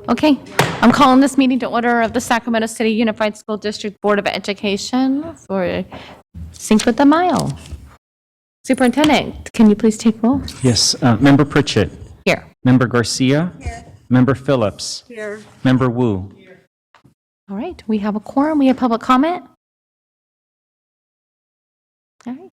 Okay, I'm calling this meeting to order of the Sacramento City Unified School District Board of Education for Cinco de Mayo. Superintendent, can you please take roll? Yes, Member Pritchett. Here. Member Garcia. Here. Member Phillips. Here. Member Wu. All right, we have a quorum. We have public comment. All right.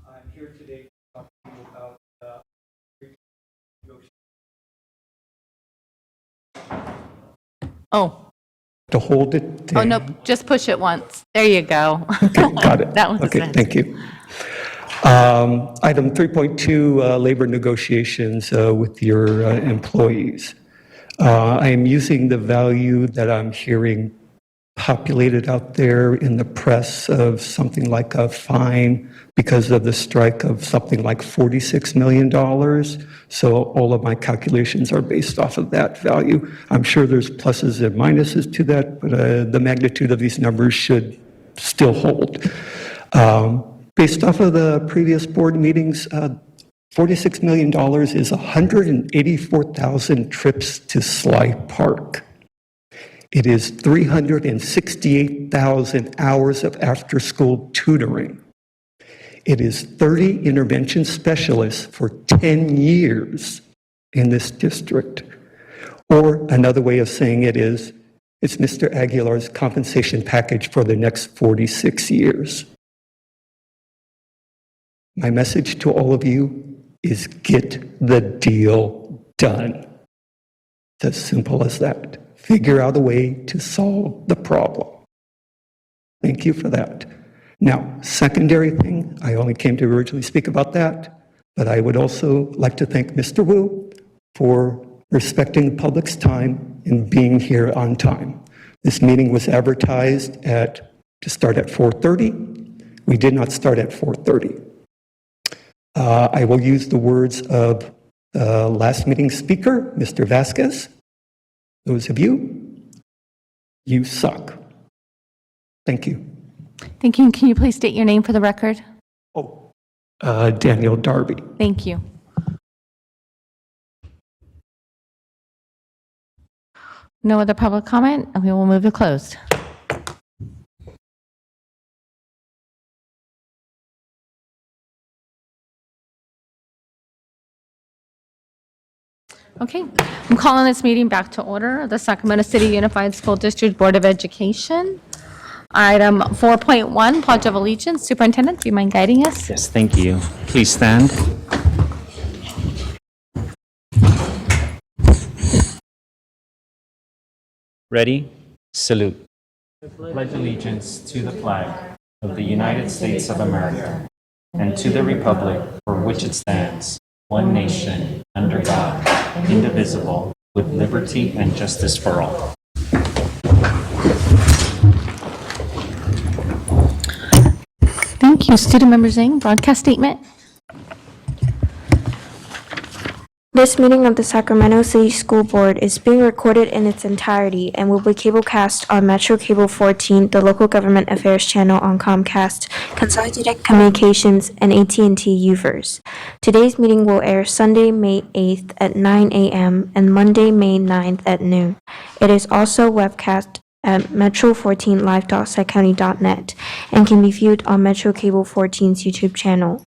I'm here today to talk to you about Oh. to hold it Oh, down. no, just push it once. There you go. Okay, got it. That was Okay, it. thank you. Item 3.2, labor negotiations with your employees. I am using the value that I'm hearing populated out there in the press of something like a fine because of the strike of something like $46 million. So all of my calculations are based off of that value. I'm sure there's pluses and minuses to that, but the magnitude of these numbers should still hold. Based off of the previous board meetings, $46 million is 184,000 trips to Sly Park. It is 368,000 hours of after-school tutoring. It is 30 intervention specialists for 10 years in this district. Or another way of saying it is, it's Mr. Aguilar's compensation package for the next 46 years. My message to all of you is get the deal done. It's as simple as that. Figure out a way to solve the problem. Thank you for that. Now, secondary thing, I only came to originally speak about that, but I would also like to thank Mr. Wu for respecting the public's time and being here on time. This meeting was advertised to start at 4:30. We did not start at 4:30. I will use the words of the last meeting speaker, Mr. Vasquez. Those of you, you suck. Thank you. Thank you. Can you please state your name for the record? Oh, Daniel Darby. Thank you. No other public comment? And we will move to closed. Okay, I'm calling this meeting back to order. The Sacramento City Unified School District Board of Education. Item 4.1, Pledge of Allegiance. Superintendent, do you mind guiding us? Yes, thank you. Please stand. Ready? Salute. Pledge allegiance to the flag of the United States of America and to the republic for which it stands, one nation, under God, indivisible, with liberty and justice for all. Thank you. Student Member Zhang, broadcast statement. This meeting of the Sacramento City School Board is being recorded in its entirety and will be cablecast on Metro Cable 14, the local government affairs channel on Comcast, Consolidated Communications, and AT&T UVerse. Today's meeting will air Sunday, May 8th at 9 a.m. and Monday, May 9th at noon. It is also webcast at metro14live.saccounty.net and can be viewed on Metro Cable 14's YouTube channel.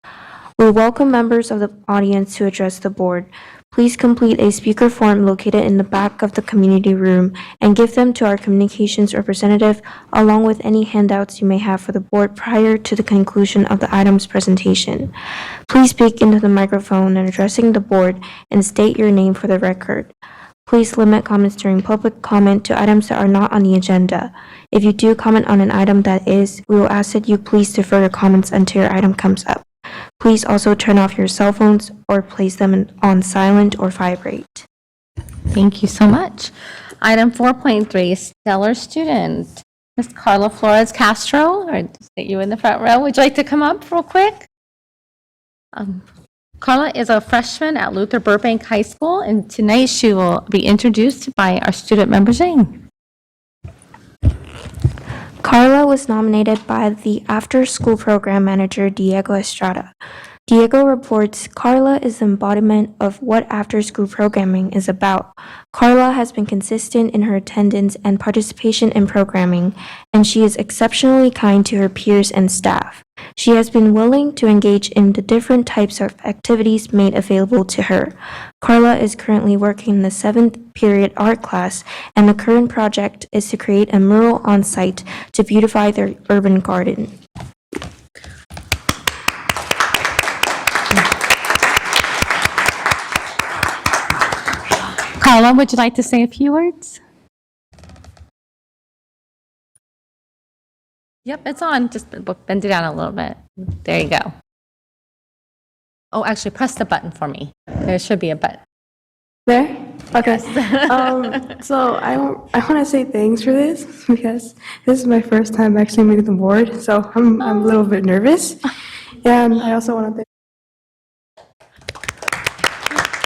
We welcome members of the audience to address the board. Please complete a speaker form located in the back of the community room and give them to our communications representative along with any handouts you may have for the board prior to the conclusion of the item's presentation. Please speak into the microphone when addressing the board and state your name for the record. Please limit comments during public comment to items that are not on the agenda. If you do comment on an item that is, we will ask that you please defer your comments until your item comes up. Please also turn off your cell phones or place them on silent or vibrate. Thank you so much. Item 4.3, stellar student. Ms. Carla Flores Castro, or sit you in the front row. Would you like to come up real quick? Carla is a freshman at Luther Burbank High School, and tonight she will be introduced by our student member, Jane. Carla was nominated by the after-school program manager, Diego Estrada. Diego reports Carla is the embodiment of what after-school programming is about. Carla has been consistent in her attendance and participation in programming, and she is exceptionally kind to her peers and staff. She has been willing to engage in the different types of activities made available to her. Carla is currently working in the 7th period art class, and the current project is to create a mural on site to beautify their urban garden. Carla, would you like to say a few words? Yep, it's on. Just bend it down a little bit. There you go. Oh, actually, press the button for me. There should be a button. There? Okay. So I want to say thanks for this because this is my first time actually making the board, so I'm a little bit nervous. And I also want to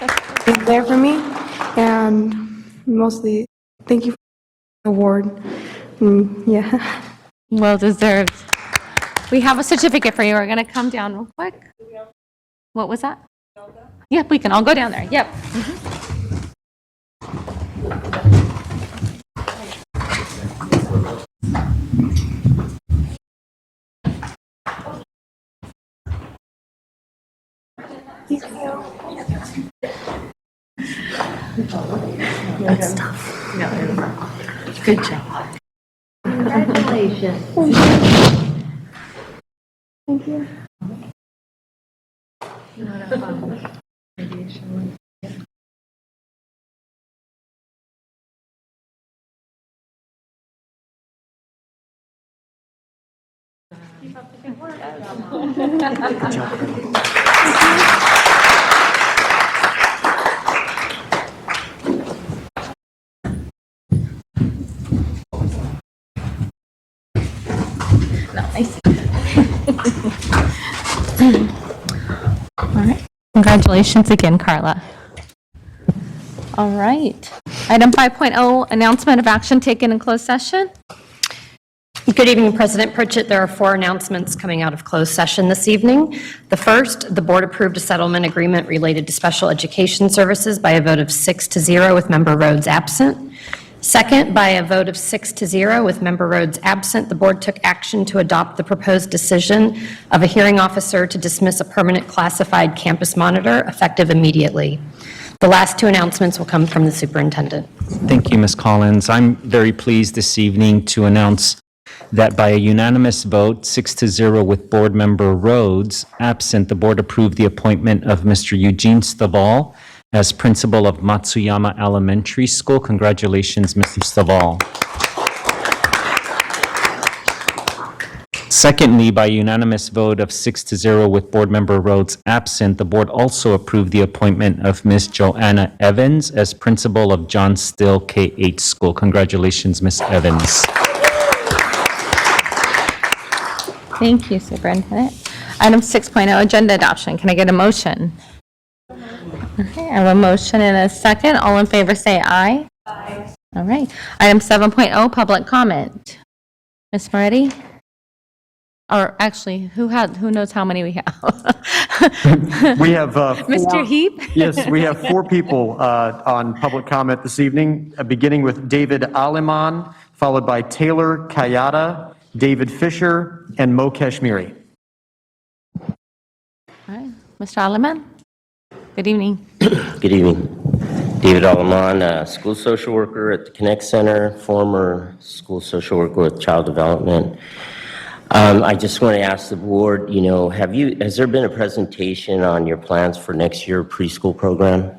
thank being there for me, and mostly thank you for the award. Yeah. Well deserved. We have a certificate for you. We're going to come down real quick. What was that? Yep, we can all go down there. Yep. That's tough. Good job. Congratulations. Thank you. Nice. All right. Congratulations again, Carla. All right. Item 5.0, announcement of action taken in closed session. Good evening, President Pritchett. There are 4 announcements coming out of closed session this evening. The first, the board approved a settlement agreement related to special education services by a vote of 6-0 with member Rhodes absent. Second, by a vote of 6-0 with member Rhodes absent, the board took action to adopt the proposed decision of a hearing officer to dismiss a permanent classified campus monitor effective immediately. The last 2 announcements will come from the superintendent. Thank you, Ms. Collins. I'm very pleased this evening to announce that by a unanimous vote, 6-0 with board member Rhodes absent, the board approved the appointment of Mr. Eugene Staval as principal of Matsuyama Elementary School. Congratulations, Mr. Staval. Secondly, by unanimous vote of 6-0 with board member Rhodes absent, the board also approved the appointment of Ms. Joanna Evans as principal of John Still K-8 School. Congratulations, Ms. Evans. Thank you, Superintendent. Item 6.0, agenda adoption. Can I get a motion? Okay, I have a motion and a second. All in favor say aye. Aye. All right. Item 7.0, public comment. Ms. Moretti? Or actually, who knows how many we have? We have Mr. Heap? Yes, we have 4 people on public comment this evening, beginning with David Aliman, followed by Taylor Kayada, David Fisher, and Mo Kashmiri. All right. Mr. Alleman? Good evening. Good evening. David Alaman, school social worker at the Connect Center, former school social worker with child development. I just want to ask the board, has there been a presentation on your plans for next year preschool program?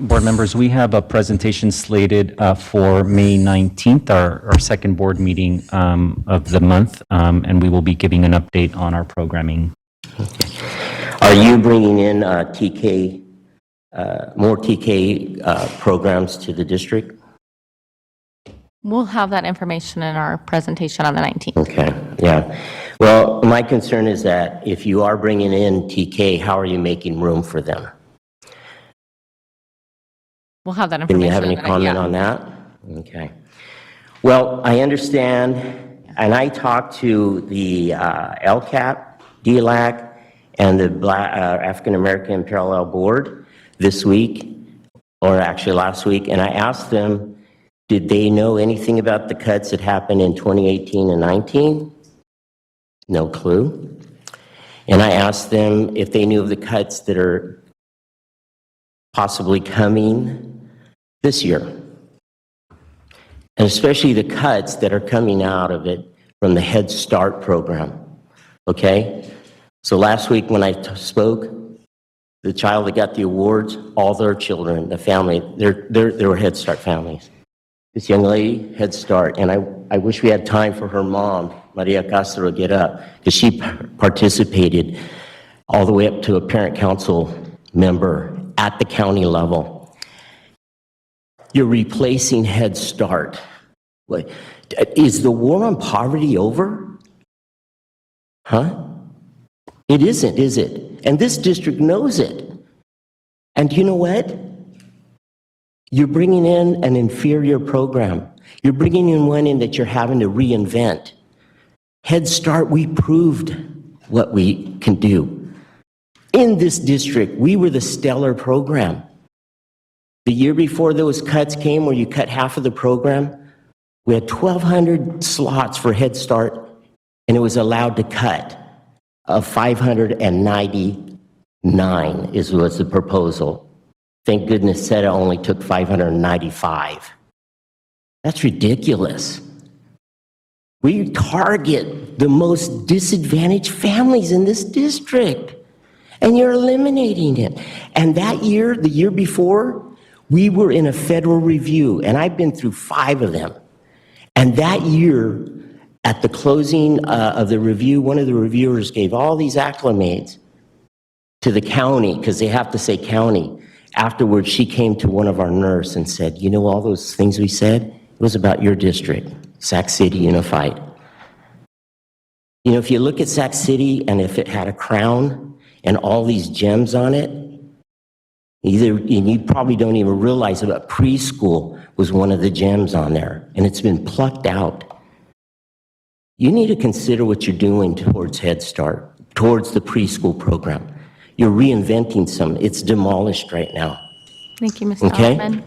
Board members, we have a presentation slated for May 19th, our second board meeting of the month, and we will be giving an update on our programming. Are you bringing in TK, more TK programs to the district? We'll have that information in our presentation on the 19th. Okay, yeah. Well, my concern is that if you are bringing in TK, how are you making room for them? We'll have that Can information. you have any comment on that? Okay. Well, I understand, and I talked to the LCAP, DLAC, and the African American Parallel Board this week, or actually last week, and I asked them, did they know anything about the cuts that happened in 2018 and 19? No clue. And I asked them if they knew of the cuts that are possibly coming this year. And especially the cuts that are coming out of it from the Head Start program, okay? So last week when I spoke, the child that got the awards, all their children, the family, they were Head Start families. This young lady, Head Start, and I wish we had time for her mom, Maria Castro, to get up, because she participated all the way up to a parent council member at the county level. You're replacing Head Start. Is the war on poverty over? Huh? It isn't, is it? And this district knows it. And you know what? You're bringing in an inferior program. You're bringing in one in that you're having to reinvent. Head Start, we proved what we can do. In this district, we were the stellar program. The year before those cuts came, where you cut half of the program, we had 1,200 slots for Head Start, and it was allowed to cut of 599 was the proposal. Thank goodness SETA only took 595. That's ridiculous. We target the most disadvantaged families in this district, and you're eliminating it. And that year, the year before, we were in a federal review, and I've been through 5 of them. And that year, at the closing of the review, one of the reviewers gave all these acclimates to the county, because they have to say county. Afterwards, she came to one of our nurses and said, you know all those things we said? It was about your district, Sac City Unified. You know, if you look at Sac City, and if it had a crown and all these gems on it, and you probably don't even realize that preschool was one of the gems on there, and it's been plucked out. You need to consider what you're doing towards Head Start, towards the preschool program. You're reinventing some. It's demolished right now. Thank you, Mr. Okay. Altman.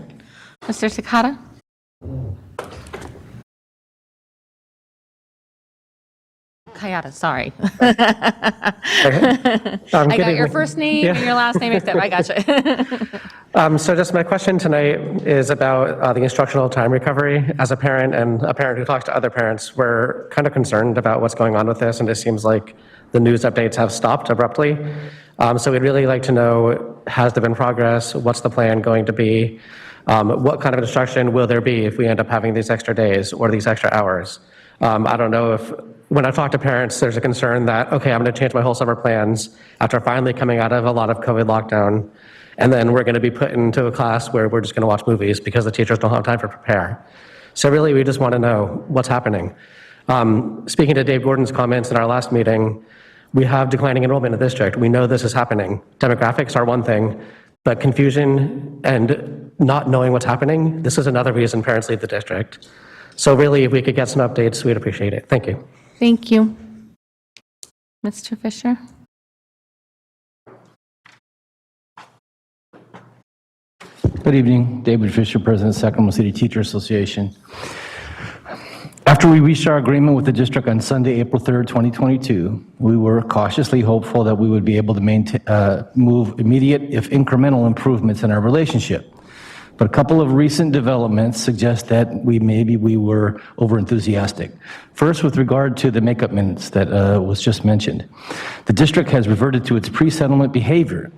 Mr. Takata? Kayada, sorry. I got your first name and your last name mixed up. I got you. So just my question tonight is about the instructional time recovery. As a parent and a parent who talks to other parents, we're kind of concerned about what's going on with this, and it seems like the news updates have stopped abruptly. So we'd really like to know, has there been progress? What's the plan going to be? What kind of instruction will there be if we end up having these extra days or these extra hours? I don't know if, when I talk to parents, there's a concern that, okay, I'm going to change my whole summer plans after finally coming out of a lot of COVID lockdown, and then we're going to be put into a class where we're just going to watch movies because the teachers don't have time to prepare. So really, we just want to know what's happening. Speaking to Dave Gordon's comments in our last meeting, we have declining enrollment in the district. We know this is happening. Demographics are one thing, but confusion and not knowing what's happening, this is another reason parents leave the district. So really, if we could get some updates, we'd appreciate it. Thank you. Thank you. Mr. Fisher? Good evening, David Fisher, President, Sacramento City Teacher Association. After we reached our agreement with the district on Sunday, April 3rd, 2022, we were cautiously hopeful that we would be able to move immediate, if incremental, improvements in our relationship. But a couple of recent developments suggest that we were over-enthusiastic. First, with regard to the makeup minutes that was just mentioned. The district has reverted to its pre-settlement behavior.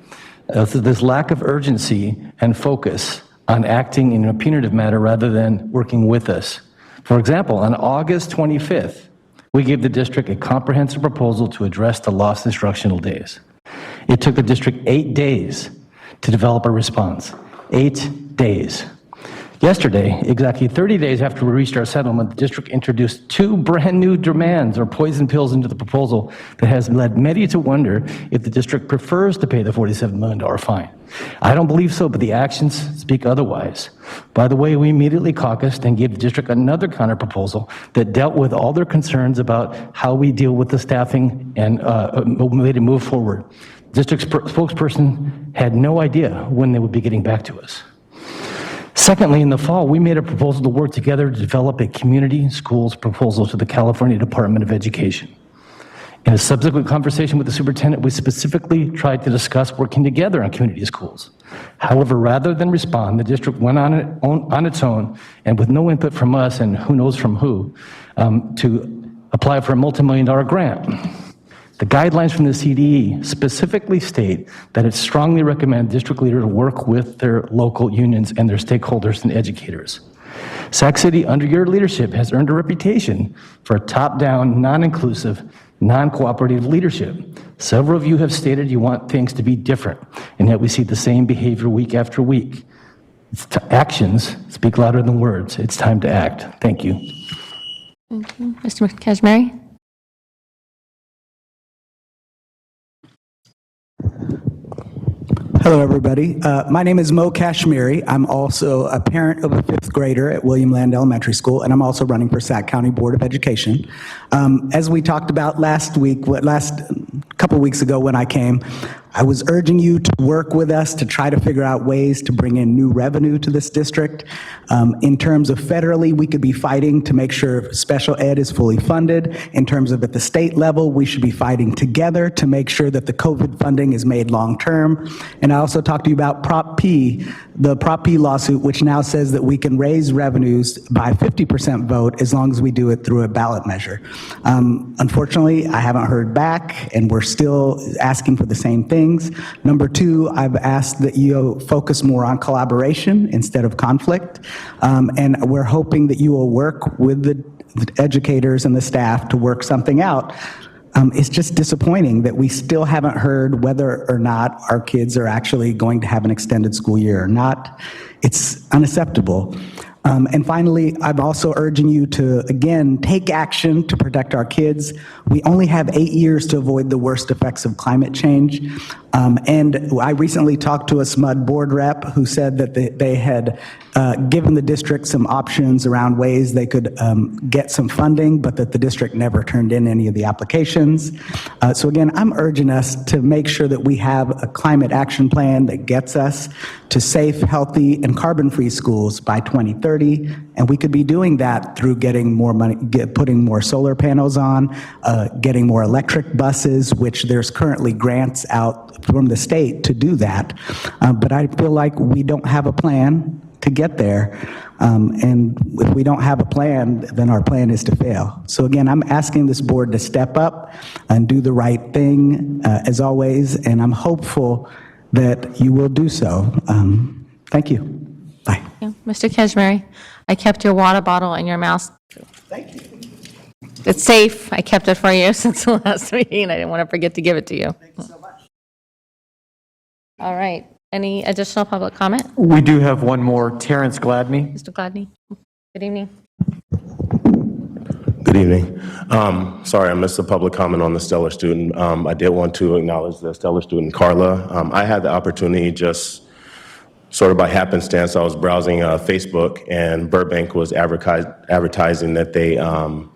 This lack of urgency and focus on acting in a punitive matter rather than working with us. For example, on August 25th, we gave the district a comprehensive proposal to address the lost instructional days. It took the district 8 days to develop a response. 8 days. Yesterday, exactly 30 days after we reached our settlement, the district introduced 2 brand-new demands or poison pills into the proposal that has led many to wonder if the district prefers to pay the $47 million fine. I don't believe so, but the actions speak otherwise. By the way, we immediately caucused and gave the district another counterproposal that dealt with all their concerns about how we deal with the staffing and made it move forward. The district's spokesperson had no idea when they would be getting back to us. Secondly, in the fall, we made a proposal to work together to develop a community schools proposal to the California Department of Education. In a subsequent conversation with the superintendent, we specifically tried to discuss working together on community schools. However, rather than respond, the district went on its own and with no input from us and who knows from who, to apply for a multi-million-dollar grant. The guidelines from the CDE specifically state that it strongly recommends district leaders work with their local unions and their stakeholders and educators. Sac City, under your leadership, has earned a reputation for top-down, non-inclusive, non-cooperative leadership. Several of you have stated you want things to be different, and yet we see the same behavior week after week. Actions speak louder than words. It's time to act. Thank you. Thank you. Mr. Kashmiri? Hello, everybody. My name is Mo Kashmiri. I'm also a parent of a 5th grader at William Land Elementary School, and I'm also running for Sac County Board of Education. As we talked about last couple weeks ago when I came, I was urging you to work with us to try to figure out ways to bring in new revenue to this district. In terms of federally, we could be fighting to make sure special ed is fully funded. In terms of at the state level, we should be fighting together to make sure that the COVID funding is made long-term. And I also talked to you about Prop P, the Prop P lawsuit, which now says that we can raise revenues by 50% vote as long as we do it through a ballot measure. Unfortunately, I haven't heard back, and we're still asking for the same things. Number 2, I've asked that you focus more on collaboration instead of conflict, and we're hoping that you will work with the educators and the staff to work something out. It's just disappointing that we still haven't heard whether or not our kids are actually going to have an extended school year or not. It's unacceptable. And finally, I'm also urging you to, again, take action to protect our kids. We only have 8 years to avoid the worst effects of climate change. And I recently talked to a SMUD board rep who said that they had given the district some options around ways they could get some funding, but that the district never turned in any of the applications. So again, I'm urging us to make sure that we have a climate action plan that gets us to safe, healthy, and carbon-free schools by 2030. And we could be doing that through getting more money, putting more solar panels on, getting more electric buses, which there's currently grants out from the state to do that. But I feel like we don't have a plan to get there. And if we don't have a plan, then our plan is to fail. So again, I'm asking this board to step up and do the right thing, as always, and I'm hopeful that you will do so. Thank you. Bye. Mr. Kashmiri, I kept your water bottle in your mouth. Thank you. It's safe. I kept it for you since the last meeting. I didn't want to forget to give it to you. Thank you so much. All right. Any additional public comment? We do have one more. Terrence Gladney. Mr. Gladney? Good evening. Good evening. Sorry, I missed the public comment on the Stellar student. I did want to acknowledge the Stellar student, Carla. I had the opportunity just sort of by happenstance. I was browsing Facebook, and Burbank was advertising that they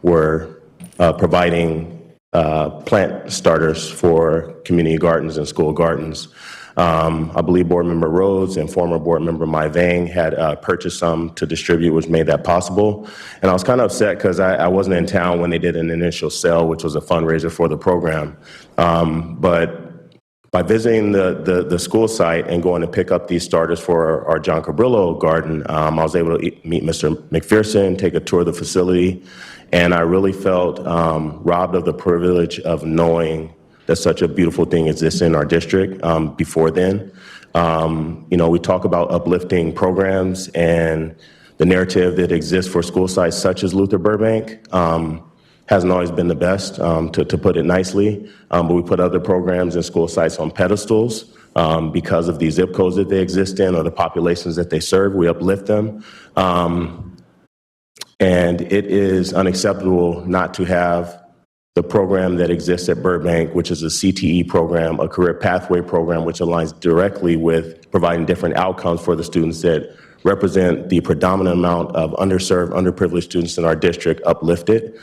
were providing plant starters for community gardens and school gardens. I believe Board Member Rhodes and former Board Member Mai Vang had purchased some to distribute, which made that possible. And I was kind of upset because I wasn't in town when they did an initial sale, which was a fundraiser for the program. But by visiting the school site and going to pick up these starters for our John Cabrillo garden, I was able to meet Mr. McPherson, take a tour of the facility, and I really felt robbed of the privilege of knowing that such a beautiful thing exists in our district before then. You know, we talk about uplifting programs, and the narrative that exists for school sites such as Luther Burbank hasn't always been the best, to put it nicely. But we put other programs and school sites on pedestals. because of the zip codes that they exist in or the populations that they serve. We uplift them. And it is unacceptable not to have the program that exists at Burbank, which is a CTE program, a career pathway program, which aligns directly with providing different outcomes for the students that represent the predominant amount of underserved, underprivileged students in our district, uplifted.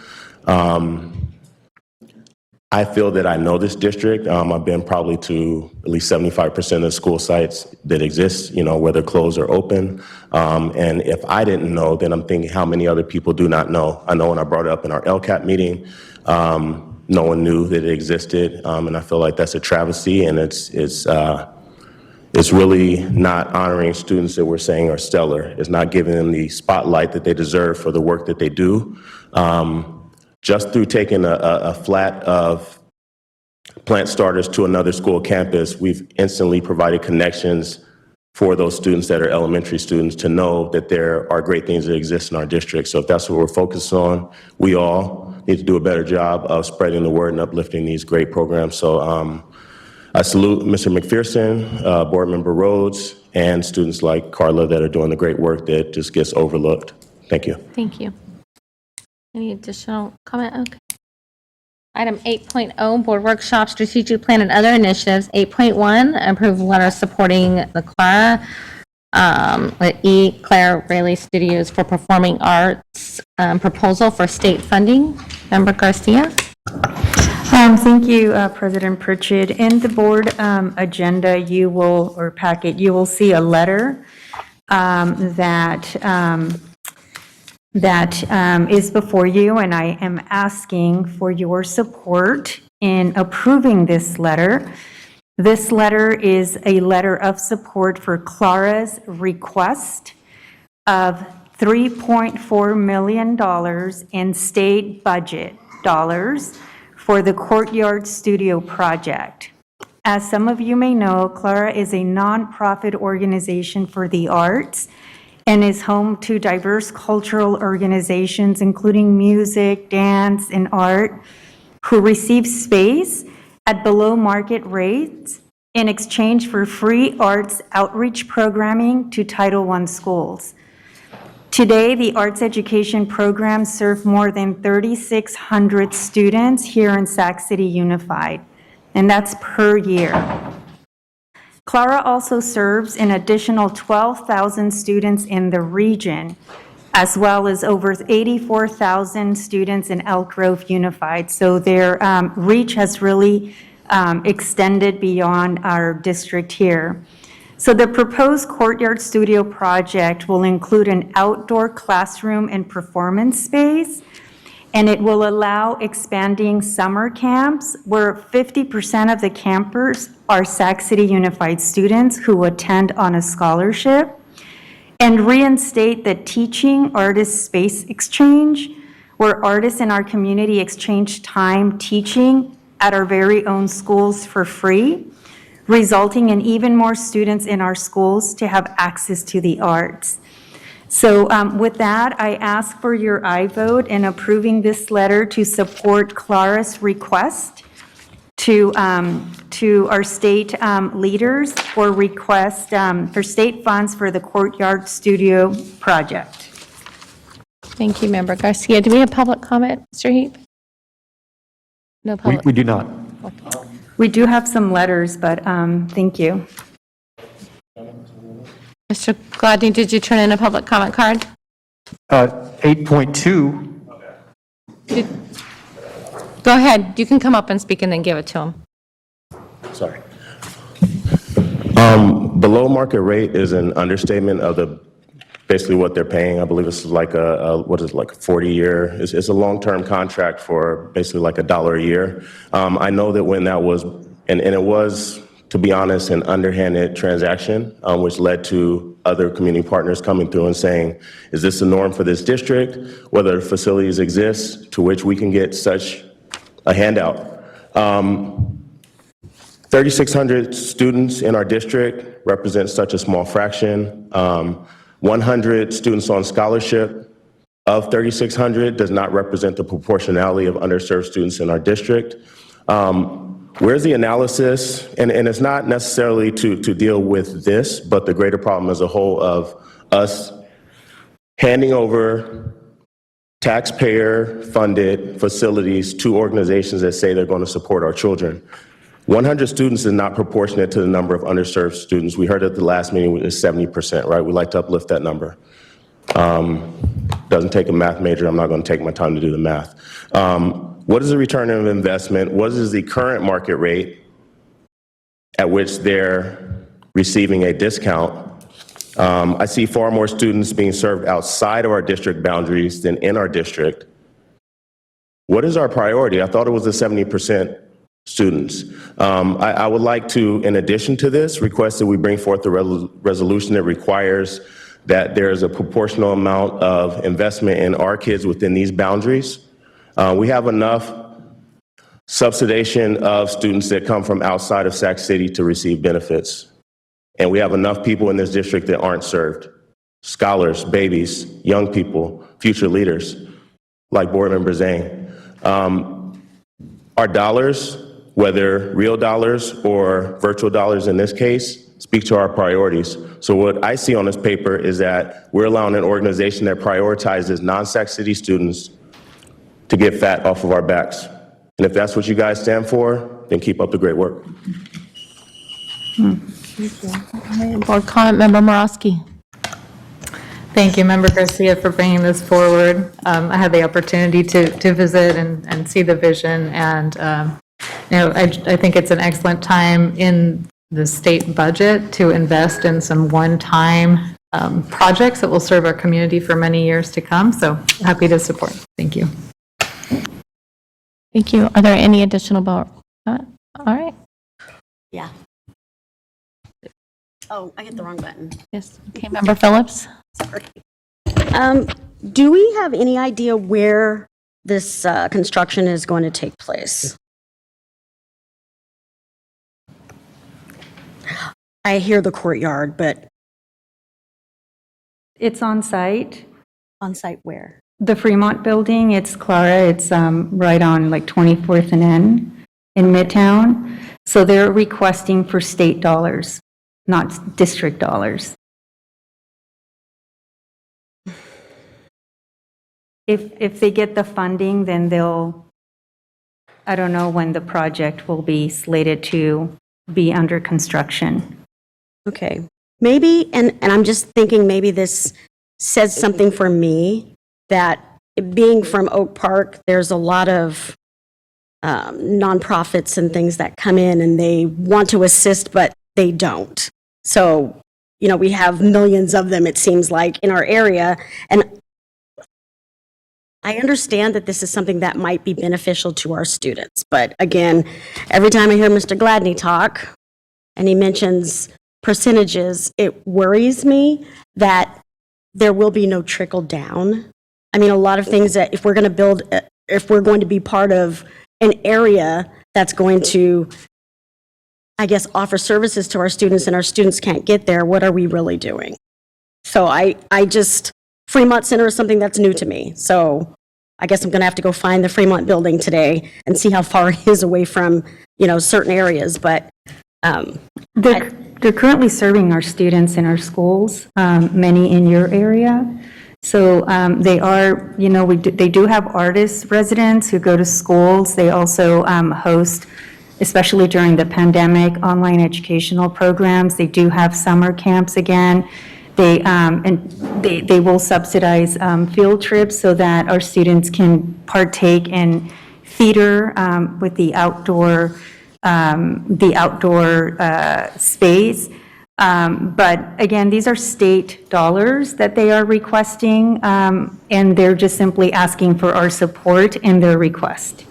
I feel that I know this district. I've been probably to at least 75% of the school sites that exist, whether closed or open. And if I didn't know, then I'm thinking how many other people do not know. I know when I brought it up in our LCAP meeting, no one knew that it existed. And I feel like that's a travesty, and it's really not honoring students that we're saying are stellar. It's not giving them the spotlight that they deserve for the work that they do. Just through taking a flat of plant starters to another school campus, we've instantly provided connections for those students that are elementary students to know that there are great things that exist in our district. So if that's what we're focused on, we all need to do a better job of spreading the word and uplifting these great programs. So I salute Mr. McPherson, Board Member Rhodes, and students like Carla that are doing the great work that just gets overlooked. Thank you. Thank you. Any additional comment? Okay. Item 8.0, Board Workshop, Strategic Plan and Other Initiatives. 8.1, approve letter supporting the Clara Rayleigh Studios for Performing Arts proposal for state funding. Member Garcia? Thank you, President Pritchett. In the board agenda, packet, you will see a letter that is before you, and I am asking for your support in approving this letter. This letter is a letter of support for Clara's request of $3.4 million in state budget dollars for the Courtyard Studio project. As some of you may know, Clara is a nonprofit organization for the arts and is home to diverse cultural organizations, including music, dance, and art, who receive space at below market rates in exchange for free arts outreach programming to Title I schools. Today, the arts education programs serve more than 3,600 students here in Sac City Unified, and that's per year. Clara also serves an additional 12,000 students in the region, as well as over 84,000 students in Elk Grove Unified. So their reach has really extended beyond our district here. So the proposed Courtyard Studio project will include an outdoor classroom and performance space, and it will allow expanding summer camps where 50% of the campers are Sac City Unified students who attend on a scholarship, and reinstate the Teaching Artist Space Exchange, where artists in our community exchange time teaching at our very own schools for free, resulting in even more students in our schools to have access to the arts. So with that, I ask for your aye vote in approving this letter to support Clara's request to our state leaders for request for state funds for the Courtyard Studio project. Thank you, Member Garcia. Do we have public comment, Mr. Heap? No public. We do not. We do have some letters, but thank you. Mr. Gladney, did you turn in a public comment card? 8.2. Go ahead. You can come up and speak and then give it to him. Sorry. Below market rate is an understatement of basically what they're paying. I believe it's like a 40-year, it's a long-term contract for basically like $1 a year. I know that when that was, and it was, to be honest, an underhanded transaction, which led to other community partners coming through and saying, is this the norm for this district? Whether facilities exist to which we can get such a handout. 3,600 students in our district represent such a small fraction. 100 students on scholarship of 3,600 does not represent the proportionality of underserved students in our district. Where's the analysis? And it's not necessarily to deal with this, but the greater problem as a whole of us handing over taxpayer-funded facilities to organizations that say they're going to support our children. 100 students is not proportionate to the number of underserved students. We heard at the last meeting it was 70%, right? We like to uplift that number. Doesn't take a math major. I'm not going to take my time to do the math. What is the return of investment? What is the current market rate at which they're receiving a discount? I see far more students being served outside of our district boundaries than in our district. What is our priority? I thought it was the 70% students. I would like to, in addition to this, request that we bring forth a resolution that requires that there is a proportional amount of investment in our kids within these boundaries. We have enough subsidization of students that come from outside of Sac City to receive benefits. And we have enough people in this district that aren't served. Scholars, babies, young people, future leaders, like Board Member Zhang. Our dollars, whether real dollars or virtual dollars in this case, speak to our priorities. So what I see on this paper is that we're allowing an organization that prioritizes non-Sac City students to get fat off of our backs. And if that's what you guys stand for, then keep up the great work. Board comment, Member Morosky. Thank you, Member Garcia, for bringing this forward. I had the opportunity to visit and see the vision, and I think it's an excellent time in the state budget to invest in some one-time projects that will serve our community for many years to come. So happy to support. Thank you. Thank you. Are there any additional board? All right. Yeah. Oh, I hit the wrong button. Yes. Okay, Member Phillips. Sorry. Do we have any idea where this construction is going to take place? I hear the courtyard, but It's on site, on site where? the Fremont Building. It's Clara. It's right on like 24th and N in Midtown. So they're requesting for state dollars, not district dollars. If they get the funding, then I don't know when the project will be slated to be under construction. Okay. Maybe, and I'm just thinking maybe this says something for me, that being from Oak Park, there's a lot of nonprofits and things that come in and they want to assist, but they don't. So, we have millions of them, it seems like, in our area. And I understand that this is something that might be beneficial to our students. But again, every time I hear Mr. Gladney talk and he mentions percentages, it worries me that there will be no trickle down. I mean, a lot of things that if we're going to be part of an area that's going to, I guess, offer services to our students and our students can't get there, what are we really doing? So Fremont Center is something that's new to me. So I guess I'm going to have to go find the Fremont building today and see how far it is away from, certain areas. But They're currently serving our students in our schools, many in your area. So they are, they do have artist residents who go to schools. They also host, especially during the pandemic, online educational programs. They do have summer camps again. They will subsidize field trips so that our students can partake in theater with the outdoor space. But again, these are state dollars that they are requesting, and they're just simply asking for our support in their request.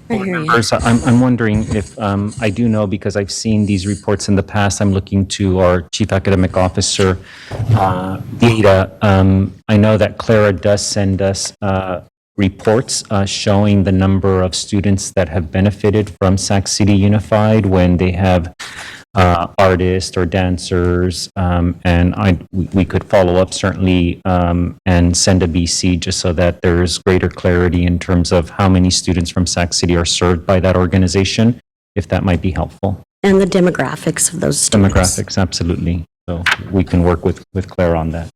Board members, I'm wondering if, I do know because I've seen these reports in the past, I'm looking to our Chief Academic Officer data. I know that Clara does send us reports showing the number of students that have benefited from Sac City Unified when they have artists or dancers, and we could follow up certainly and send a BC just so that there's greater clarity in terms of how many students from Sac City are served by that organization, if that might be helpful. And the demographics of those students. Demographics, absolutely. So we can work with Claire on that.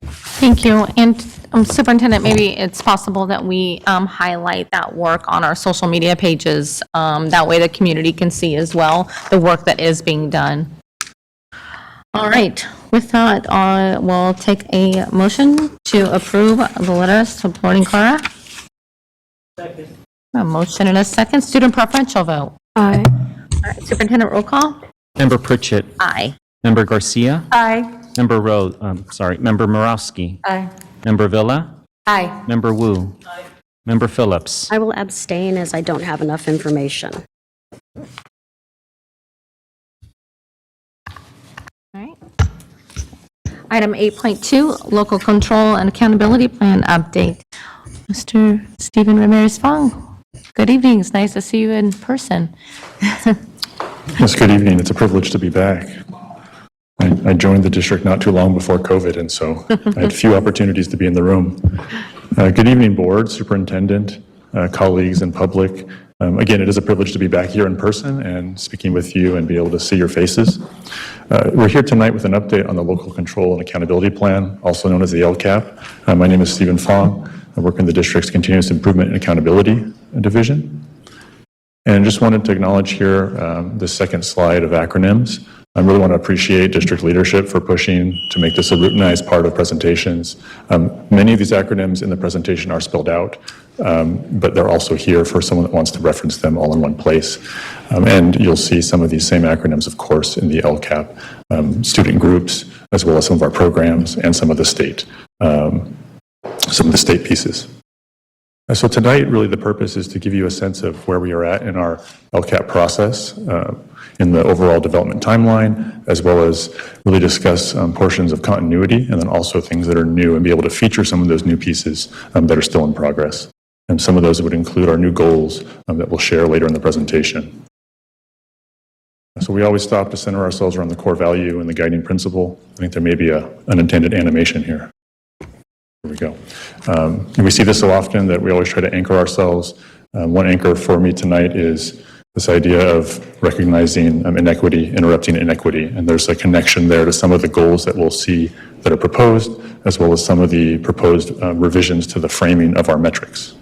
Thank you. And Superintendent, maybe it's possible that we highlight that work on our social media pages. That way the community can see as well the work that is being done. All right. With that, we'll take a motion to approve the letter supporting Clara. Second. A motion and a second. Student preferential vote. Aye. All right. Superintendent, roll call. Member Pritchett. Aye. Member Garcia. Aye. Member Member Morowski. Aye. Member Villa. Aye. Member Wu. Member Phillips. I will abstain as I don't have enough information. All right. Item 8.2, Local Control and Accountability Plan Update. Mr. Stephen Ramirez-Fong, good evening. It's nice to see you in person. Yes, good evening. It's a privilege to be back. I joined the district not too long before COVID, and so I had few opportunities to be in the room. Good evening, board, superintendent, colleagues, and public. Again, it is a privilege to be back here in person and speaking with you and be able to see your faces. We're here tonight with an update on the Local Control and Accountability Plan, also known as the LCAP. My name is Stephen Fong. I work in the district's Continuous Improvement and Accountability Division. And just wanted to acknowledge here the second slide of acronyms. I really want to appreciate district leadership for pushing to make this a routinized part of presentations. Many of these acronyms in the presentation are spelled out, but they're also here for someone that wants to reference them all in one place. And you'll see some of these same acronyms, of course, in the LCAP student groups, as well as some of our programs and some of the state pieces. So tonight, really the purpose is to give you a sense of where we are at in our LCAP process, in the overall development timeline, as well as really discuss portions of continuity and then also things that are new and be able to feature some of those new pieces that are still in progress. And some of those would include our new goals that we'll share later in the presentation. So we always stop to center ourselves around the core value and the guiding principle. I think there may be an unintended animation here. Here we go. And we see this so often that we always try to anchor ourselves. One anchor for me tonight is this idea of recognizing inequity, interrupting inequity. And there's a connection there to some of the goals that we'll see that are proposed, as well as some of the proposed revisions to the framing of our metrics.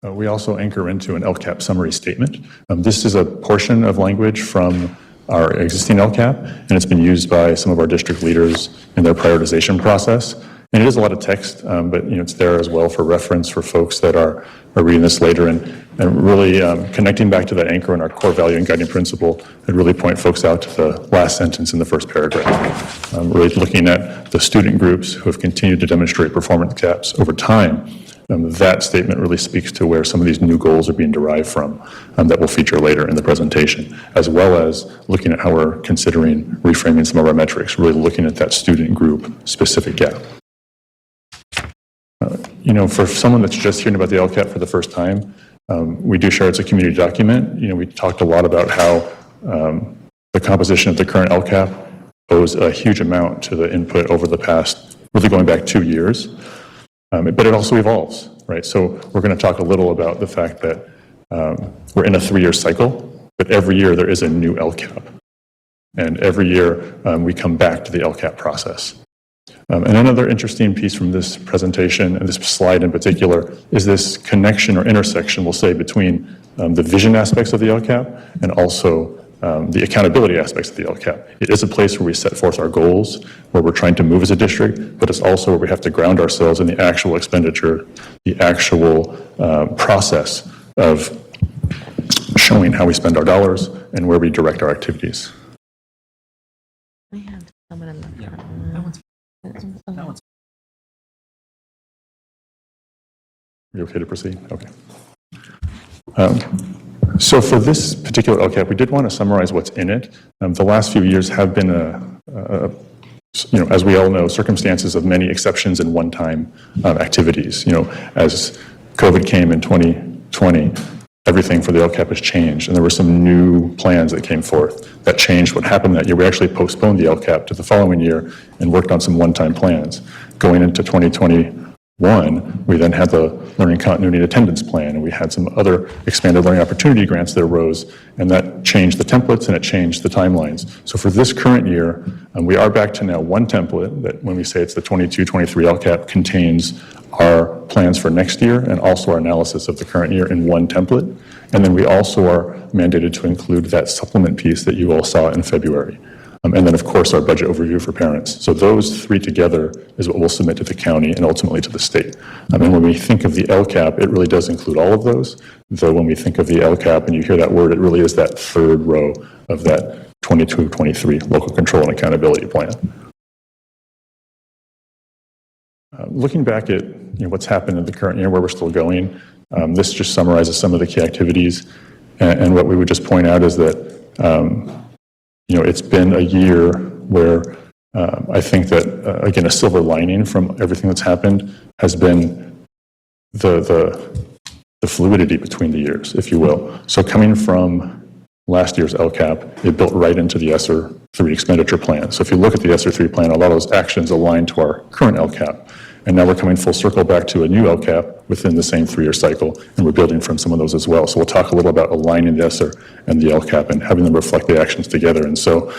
We also anchor into an LCAP summary statement. This is a portion of language from our existing LCAP, and it's been used by some of our district leaders in their prioritization process. And it is a lot of text, but it's there as well for reference for folks that are reading this later, and really connecting back to that anchor in our core value and guiding principle. I'd really point folks out to the last sentence in the first paragraph. Really looking at the student groups who have continued to demonstrate performance gaps over time. That statement really speaks to where some of these new goals are being derived from that we'll feature later in the presentation, as well as looking at how we're considering reframing some of our metrics, really looking at that student group specific gap. For someone that's just hearing about the LCAP for the first time, we do share it's a community document. We talked a lot about how the composition of the current LCAP owes a huge amount to the input over the past, really going back 2 years. But it also evolves, right? So we're going to talk a little about the fact that we're in a 3-year cycle, but every year there is a new LCAP. And every year we come back to the LCAP process. And another interesting piece from this presentation, and this slide in particular, is this connection or intersection, we'll say, between the vision aspects of the LCAP and also the accountability aspects of the LCAP. It is a place where we set forth our goals, where we're trying to move as a district, but it's also where we have to ground ourselves in the actual expenditure, the actual process of showing how we spend our dollars and where we direct our activities. I have someone in the front. Are you okay to proceed? Okay. So for this particular LCAP, we did want to summarize what's in it. The last few years have been as we all know, circumstances of many exceptions and one-time activities. As COVID came in 2020, everything for the LCAP has changed, and there were some new plans that came forth that changed what happened that year. We actually postponed the LCAP to the following year and worked on some one-time plans. Going into 2021, we then had the Learning Continuity and Attendance Plan, and we had some other expanded learning opportunity grants that arose, and that changed the templates and it changed the timelines. So for this current year, we are back to now one template that, when we say it's the 22-23 LCAP, contains our plans for next year and also our analysis of the current year in one template. And then we also are mandated to include that supplement piece that you all saw in February. And then, of course, our budget overview for parents. So those three together is what we'll submit to the county and ultimately to the state. And when we think of the LCAP, it really does include all of those, though when we think of the LCAP and you hear that word, it really is that third row of that 22-23 local control and accountability plan. Looking back at what's happened in the current year, where we're still going, this just summarizes some of the key activities. And what we would just point out is that it's been a year where I think that, again, a silver lining from everything that's happened has been the fluidity between the years, if you will. So coming from last year's LCAP, it built right into the ESSER 3 expenditure plan. So if you look at the ESSER 3 plan, a lot of those actions align to our current LCAP. And now we're coming full circle back to a new LCAP within the same 3-year cycle, and we're building from some of those as well. So we'll talk a little about aligning the ESSER and the LCAP and having them reflect the actions together. And so,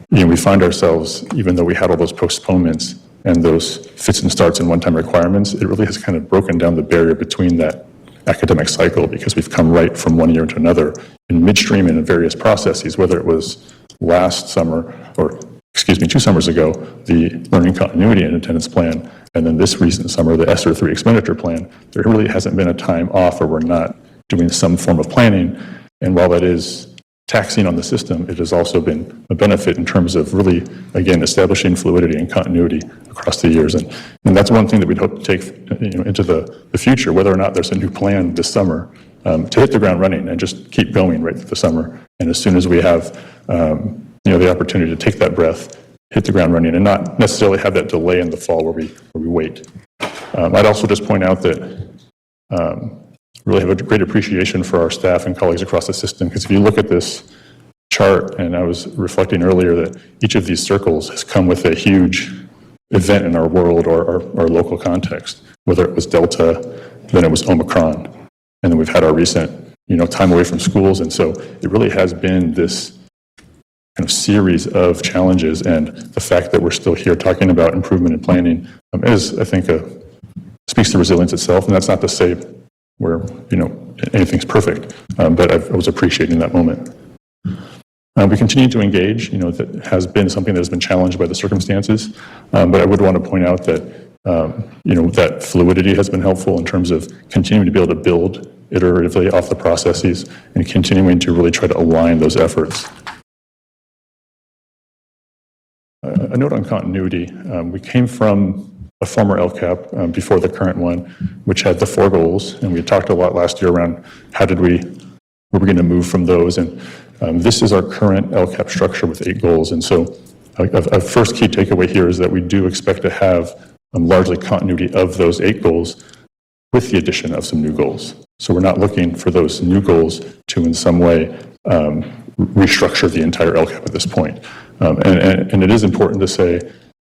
we find ourselves, even though we had all those postponements and those fits and starts and one-time requirements, it really has kind of broken down the barrier between that academic cycle, because we've come right from one year into another in midstream and in various processes, whether it was last summer, or 2 summers ago, the Learning Continuity and Attendance Plan, and then this recent summer, the ESSER 3 expenditure plan. There really hasn't been a time off where we're not doing some form of planning. And while that is taxing on the system, it has also been a benefit in terms of really, again, establishing fluidity and continuity across the years. And that's one thing that we'd hope to take into the future, whether or not there's a new plan this summer, to hit the ground running and just keep going right through the summer. And as soon as we have the opportunity to take that breath, hit the ground running, and not necessarily have that delay in the fall where we wait. I'd also just point out that really have a great appreciation for our staff and colleagues across the system, because if you look at this chart, and I was reflecting earlier that each of these circles has come with a huge event in our world or our local context, whether it was Delta, then it was Omicron, and then we've had our recent time away from schools. And so it really has been this kind of series of challenges, and the fact that we're still here talking about improvement in planning is, I think, speaks to resilience itself. And that's not to say where anything's perfect, but I was appreciating that moment. We continue to engage. That has been something that has been challenged by the circumstances, but I would want to point out that that fluidity has been helpful in terms of continuing to be able to build iteratively off the processes and continuing to really try to align those efforts. A note on continuity. We came from a former LCAP before the current one, which had the 4 goals, and we talked a lot last year around were we going to move from those, and this is our current LCAP structure with 8 goals. And so a first key takeaway here is that we do expect to have largely continuity of those 8 goals with the addition of some new goals. So we're not looking for those new goals to in some way restructure the entire LCAP at this point. And it is important to say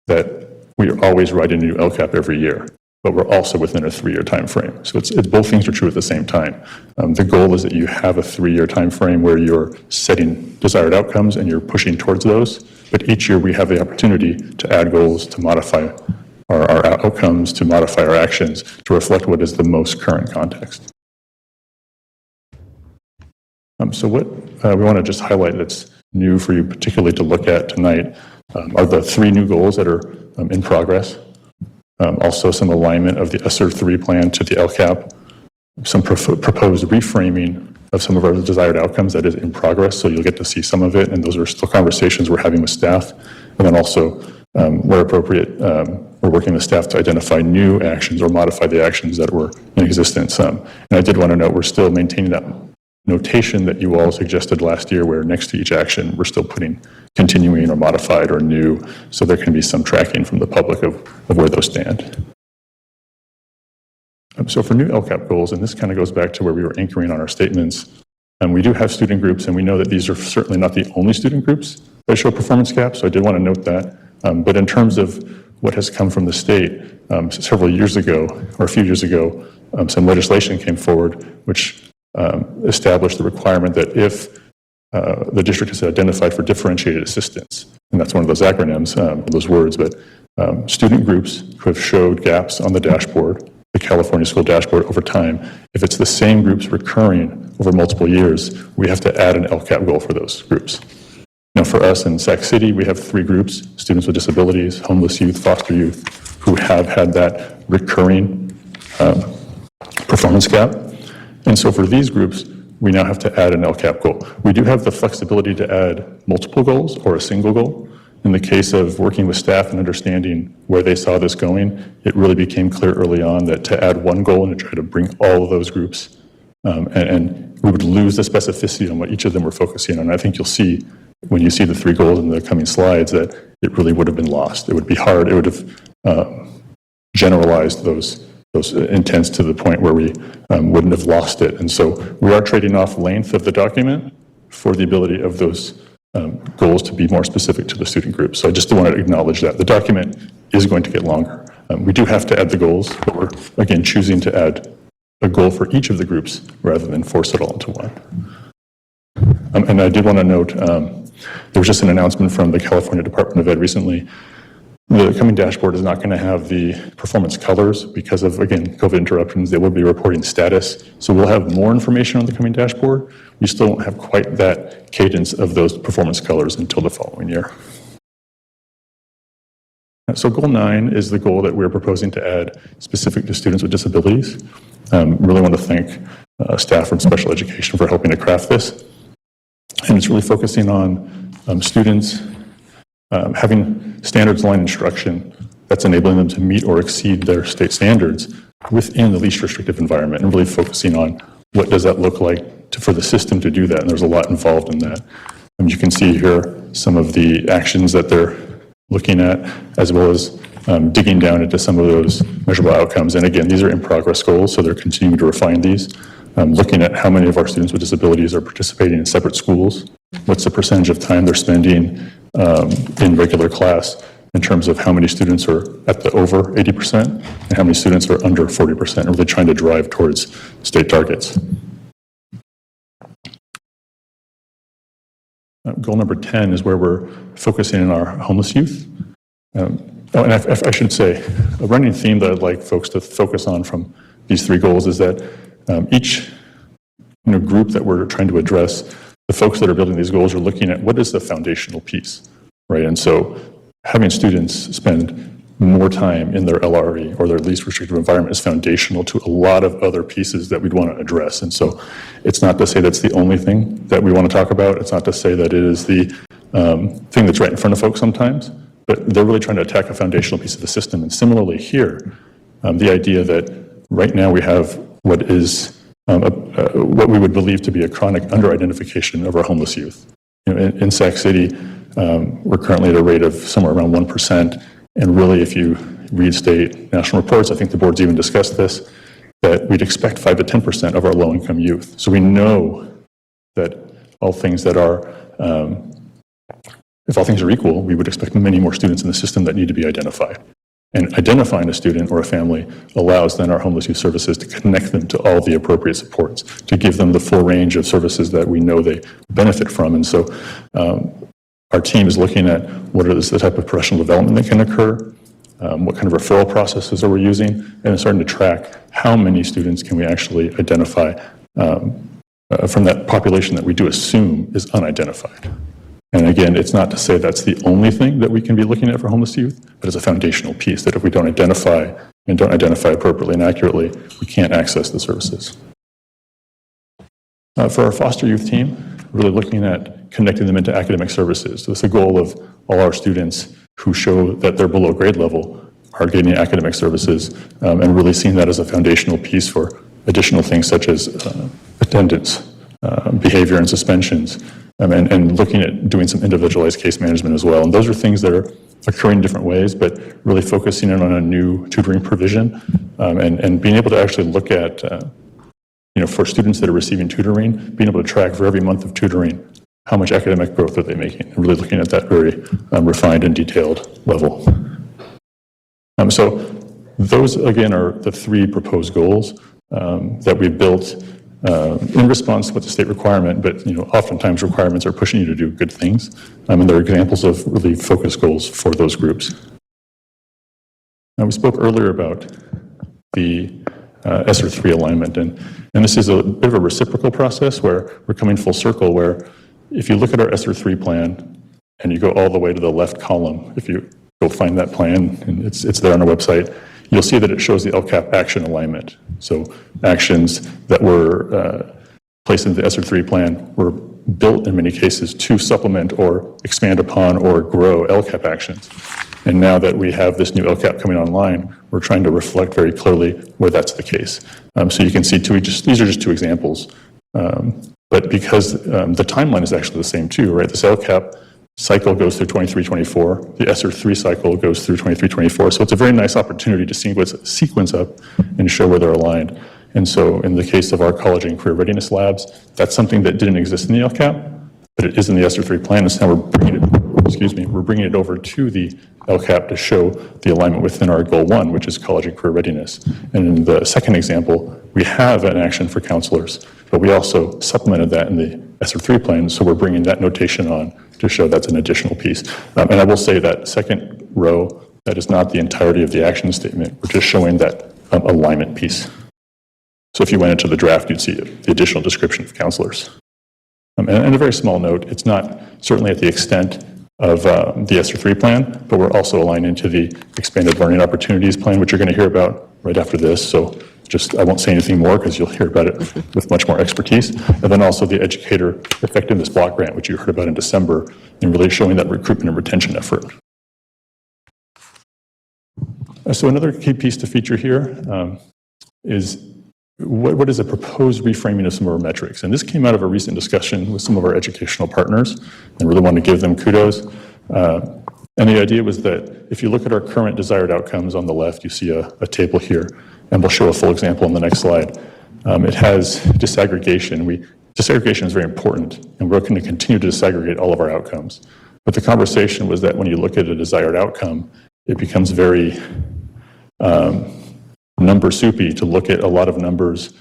that we are always writing a new LCAP every year, but we're also within a 3-year time frame. So it's both things are true at the same time. The goal is that you have a 3-year time frame where you're setting desired outcomes and you're pushing towards those, but each year we have the opportunity to add goals, to modify our outcomes, to modify our actions, to reflect what is the most current context. So what we want to just highlight that's new for you particularly to look at tonight are the 3 new goals that are in progress. Also some alignment of the ESSER 3 plan to the LCAP, some proposed reframing of some of our desired outcomes that is in progress, so you'll get to see some of it, and those are still conversations we're having with staff. And then also, where appropriate, we're working with staff to identify new actions or modify the actions that were in existence. And I did want to note we're still maintaining that notation that you all suggested last year, where next to each action, we're still putting continuing or modified or new, so there can be some tracking from the public of where those stand. So for new LCAP goals, and this kind of goes back to where we were anchoring on our statements, we do have student groups, and we know that these are certainly not the only student groups that show performance gaps, so I did want to note that. But in terms of what has come from the state, several years ago, or a few years ago, some legislation came forward which established the requirement that if the district is identified for differentiated assistance, and that's one of those acronyms, those words, but student groups who have showed gaps on the dashboard, the California School Dashboard over time, if it's the same groups recurring over multiple years, we have to add an LCAP goal for those groups. Now for us in Sac City, we have 3 groups: students with disabilities, homeless youth, foster youth, who have had that recurring performance gap. And so for these groups, we now have to add an LCAP goal. We do have the flexibility to add multiple goals or a single goal. In the case of working with staff and understanding where they saw this going, it really became clear early on that to add one goal and to try to bring all of those groups, and we would lose the specificity on what each of them were focusing on. I think you'll see, when you see the 3 goals in the coming slides, that it really would have been lost. It would be hard. It would have generalized those intents to the point where we wouldn't have lost it. And so we are trading off length of the document for the ability of those goals to be more specific to the student group. So I just want to acknowledge that. The document is going to get longer. We do have to add the goals, but we're, again, choosing to add a goal for each of the groups rather than force it all into one. And I did want to note, there was just an announcement from the California Department of Ed recently. The coming dashboard is not going to have the performance colors because of, again, COVID interruptions. They will be reporting status. So we'll have more information on the coming dashboard. We still won't have quite that cadence of those performance colors until the following year. So goal 9 is the goal that we're proposing to add specific to students with disabilities. Really want to thank staff from special education for helping to craft this. And it's really focusing on students having standards-aligned instruction that's enabling them to meet or exceed their state standards within the least restrictive environment, and really focusing on what does that look like for the system to do that, and there's a lot involved in that. You can see here some of the actions that they're looking at, as well as digging down into some of those measurable outcomes. And again, these are in-progress goals, so they're continuing to refine these. Looking at how many of our students with disabilities are participating in separate schools, what's the percentage of time they're spending in regular class, in terms of how many students are at the over 80% and how many students are under 40%, and really trying to drive towards state targets. Goal number 10 is where we're focusing on our homeless youth. And I should say, a running theme that I'd like folks to focus on from these 3 goals is that each group that we're trying to address, the folks that are building these goals are looking at what is the foundational piece, right? And so having students spend more time in their LRE or their least restrictive environment is foundational to a lot of other pieces that we'd want to address. And so it's not to say that's the only thing that we want to talk about. It's not to say that it is the thing that's right in front of folks sometimes, but they're really trying to attack a foundational piece of the system. And similarly here, the idea that right now we have what is what we would believe to be a chronic underidentification of our homeless youth. In Sac City, we're currently at a rate of somewhere around 1%. And really, if you read state national reports, I think the board's even discussed this, that we'd expect 5 to 10% of our low-income youth. So we know that all things that are, if all things are equal, we would expect many more students in the system that need to be identified. And identifying a student or a family allows then our homeless youth services to connect them to all the appropriate supports, to give them the full range of services that we know they benefit from. And so our team is looking at what is the type of professional development that can occur, what kind of referral processes are we using, and starting to track how many students can we actually identify from that population that we do assume is unidentified. And again, it's not to say that's the only thing that we can be looking at for homeless youth, but it's a foundational piece that if we don't identify and don't identify appropriately and accurately, we can't access the services. For our foster youth team, really looking at connecting them into academic services. So it's a goal of all our students who show that they're below grade level are getting academic services, and really seeing that as a foundational piece for additional things such as attendance, behavior and suspensions, and looking at doing some individualized case management as well. And those are things that are occurring in different ways, but really focusing in on a new tutoring provision and being able to actually look at, for students that are receiving tutoring, being able to track for every month of tutoring, how much academic growth are they making, and really looking at that very refined and detailed level. So those, again, are the 3 proposed goals that we built in response to what the state requirement, but oftentimes requirements are pushing you to do good things, and they're examples of really focused goals for those groups. Now, we spoke earlier about the ESSER 3 alignment, and this is a bit of a reciprocal process where we're coming full circle, where if you look at our ESSER 3 plan and you go all the way to the left column, if you go find that plan, and it's there on our website, you'll see that it shows the LCAP action alignment. So actions that were placed into the ESSER 3 plan were built in many cases to supplement or expand upon or grow LCAP actions. And now that we have this new LCAP coming online, we're trying to reflect very clearly where that's the case. So you can see these are just 2 examples. But because the timeline is actually the same too, right? This LCAP cycle goes through 23-24. The ESSER 3 cycle goes through 23-24. So it's a very nice opportunity to sequence up and show where they're aligned. And so in the case of our college and career readiness labs, that's something that didn't exist in the LCAP, but it is in the ESSER 3 plan. And so now we're bringing it over to the LCAP to show the alignment within our goal 1, which is college and career readiness. And in the second example, we have an action for counselors, but we also supplemented that in the ESSER 3 plan. So we're bringing that notation on to show that's an additional piece. And I will say that second row, that is not the entirety of the action statement. We're just showing that alignment piece. So if you went into the draft, you'd see the additional description of counselors. And a very small note, it's not certainly at the extent of the ESSER 3 plan, but we're also aligned into the expanded learning opportunities plan, which you're going to hear about right after this. So I won't say anything more because you'll hear about it with much more expertise. And then also the Educator Effectiveness Block Grant, which you heard about in December, and really showing that recruitment and retention effort. So another key piece to feature here is what is a proposed reframing of some of our metrics. And this came out of a recent discussion with some of our educational partners, and really want to give them kudos. And the idea was that if you look at our current desired outcomes on the left, you see a table here, and we'll show a full example on the next slide. It has disaggregation. Disaggregation is very important, and we're going to continue to disaggregate all of our outcomes. But the conversation was that when you look at a desired outcome, it becomes very number soupy to look at a lot of numbers.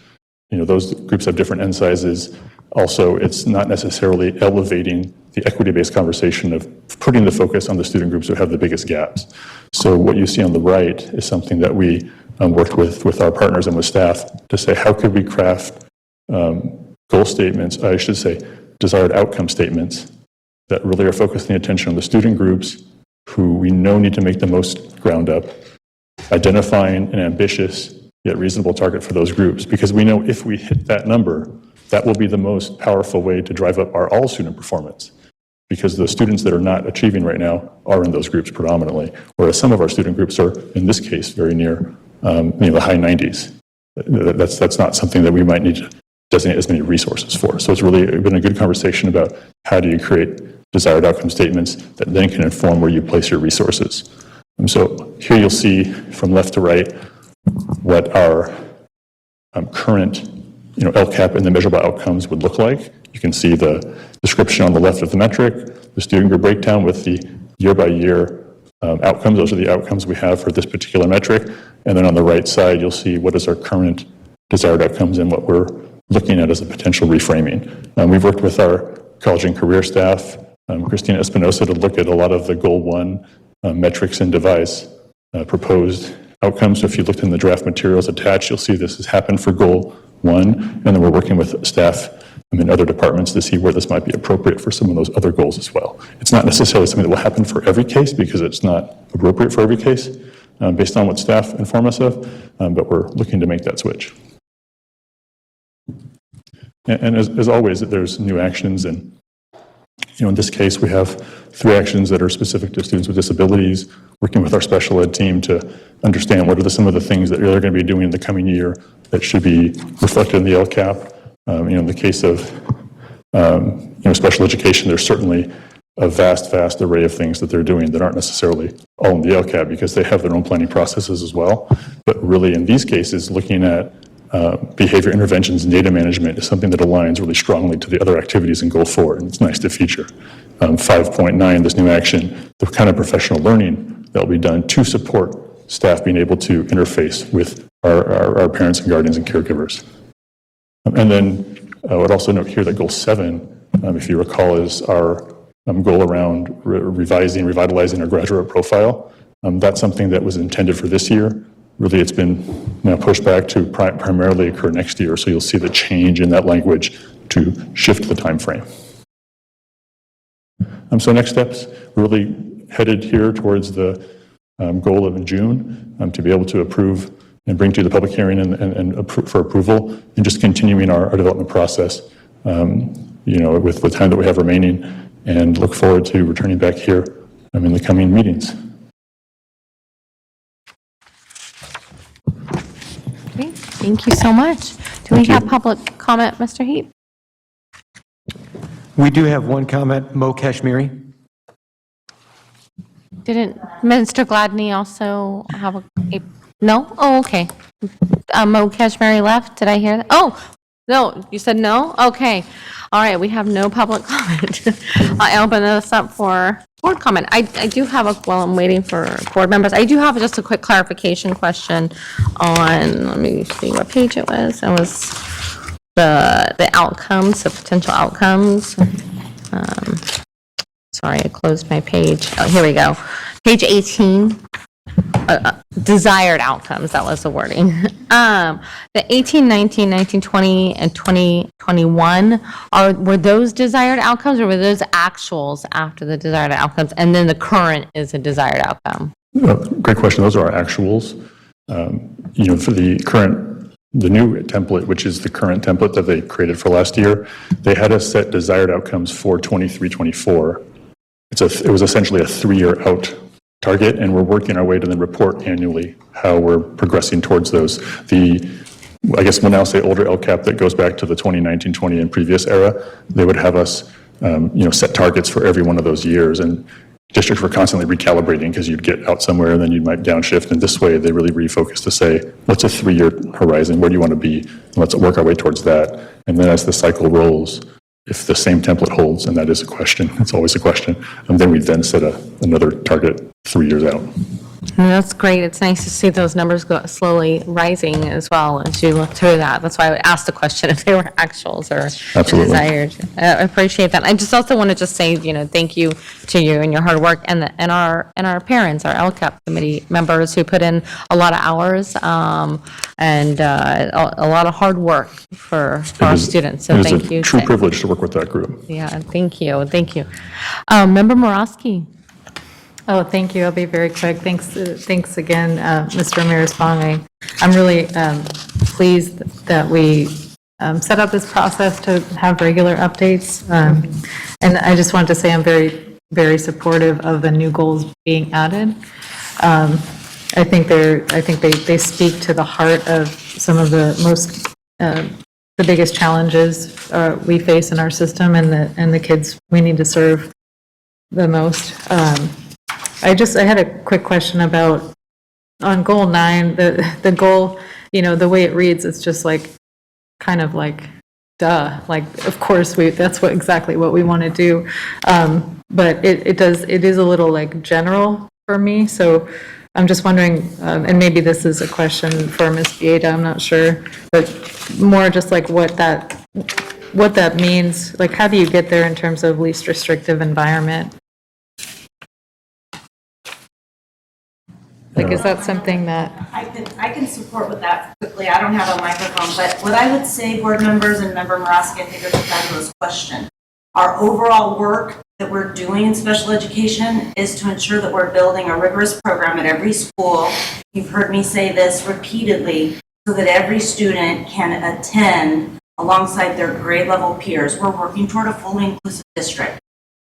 Those groups have different N sizes. Also, it's not necessarily elevating the equity-based conversation of putting the focus on the student groups who have the biggest gaps. So what you see on the right is something that we worked with our partners and with staff to say, how could we craft goal statements, I should say, desired outcome statements that really are focusing attention on the student groups who we know need to make the most ground up, identifying an ambitious yet reasonable target for those groups, because we know if we hit that number, that will be the most powerful way to drive up our all student performance, because the students that are not achieving right now are in those groups predominantly, whereas some of our student groups are, in this case, very near the high 90s. That's not something that we might need to designate as many resources for. So it's really been a good conversation about how do you create desired outcome statements that then can inform where you place your resources. And so here you'll see from left to right what our current LCAP and the measurable outcomes would look like. You can see the description on the left of the metric, the student group breakdown with the year-by-year outcomes. Those are the outcomes we have for this particular metric. And then on the right side, you'll see what is our current desired outcomes and what we're looking at as a potential reframing. We've worked with our college and career staff, Christina Espinosa, to look at a lot of the Goal 1 metrics and device proposed outcomes. So if you looked in the draft materials attached, you'll see this has happened for Goal 1, and then we're working with staff in other departments to see where this might be appropriate for some of those other goals as well. It's not necessarily something that will happen for every case because it's not appropriate for every case based on what staff inform us of, but we're looking to make that switch. And as always, there's new actions, and in this case, we have 3 actions that are specific to students with disabilities, working with our special ed team to understand what are some of the things that they're going to be doing in the coming year that should be reflected in the LCAP. In the case of special education, there's certainly a vast, vast array of things that they're doing that aren't necessarily all in the LCAP because they have their own planning processes as well. But really, in these cases, looking at behavior interventions and data management is something that aligns really strongly to the other activities in Goal 4, and it's nice to feature. 5.9, this new action, the kind of professional learning that will be done to support staff being able to interface with our parents and guardians and caregivers. And then I would also note here that Goal 7, if you recall, is our goal around revitalizing our graduate profile. That's something that was intended for this year. Really, it's been now pushed back to primarily occur next year, so you'll see the change in that language to shift the time frame. So next steps, we're really headed here towards the goal of in June to be able to approve and bring to the public hearing and for approval, and just continuing our development process, with the time that we have remaining, and look forward to returning back here in the coming meetings. Great. Thank you so much. Do we have public comment, Mr. Heap? We do have one comment, Mo Kashmiri. Didn't Mr. Gladney also have a no? Oh, okay. Mo Kashmiri left. Did I hear that? Oh, no, you said no? Okay. All right, we have no public comment. I open this up for board comment. I do have while I'm waiting for board members, I do have just a quick clarification question on, let me see what page it was. It was the outcomes, the potential outcomes. Sorry, I closed my page. Oh, here we go. Page 18. Desired outcomes, that was the wording. The 18, 19, 19, 20, and 2021, were those desired outcomes, or were those actuals after the desired outcomes, and then the current is a desired outcome? Great question. Those are our actuals. For the new template, which is the current template that they created for last year, they had us set desired outcomes for 23-24. It was essentially a 3-year out target, and we're working our way to then report annually how we're progressing towards those. I guess we'll now say older LCAP that goes back to the 2019-20 and previous era, they would have us set targets for every one of those years, and districts were constantly recalibrating because you'd get out somewhere and then you might downshift, and this way they really refocus to say, what's a 3-year horizon, where do you want to be, and let's work our way towards that. And then as the cycle rolls, if the same template holds, and that is a question, it's always a question, and then we then set another target 3 years out. That's great. It's nice to see those numbers go slowly rising as well as you look through that. That's why I asked the question if they were actuals or Absolutely. desired. I appreciate that. I just also want to just say, thank you to you and your hard work, and our parents, our LCAP committee members who put in a lot of hours and a lot of hard work for our students. So thank you. It is a true privilege to work with that group. Yeah, thank you. Thank you. Member Morosky. Oh, thank you. I'll be very quick. Thanks again, Mr. Ramirez-Bong. I'm really pleased that we set up this process to have regular updates. And I just wanted to say I'm very, very supportive of the new goals being added. I think they speak to the heart of some of the the biggest challenges we face in our system, and the kids we need to serve the most. I had a quick question about on goal 9, the goal, the way it reads, it's just kind of duh, of course that's exactly what we want to do. But it is a little general for me. So I'm just wondering, and maybe this is a question for Ms. Bieda, I'm not sure, but more just what that means, how do you get there in terms of least restrictive environment? Is that something that? I can support with that quickly. I don't have a microphone, but what I would say, board members and Member Morosky, I think it's a fabulous question. Our overall work that we're doing in special education is to ensure that we're building a rigorous program at every school. You've heard me say this repeatedly, so that every student can attend alongside their grade level peers. We're working toward a fully inclusive district.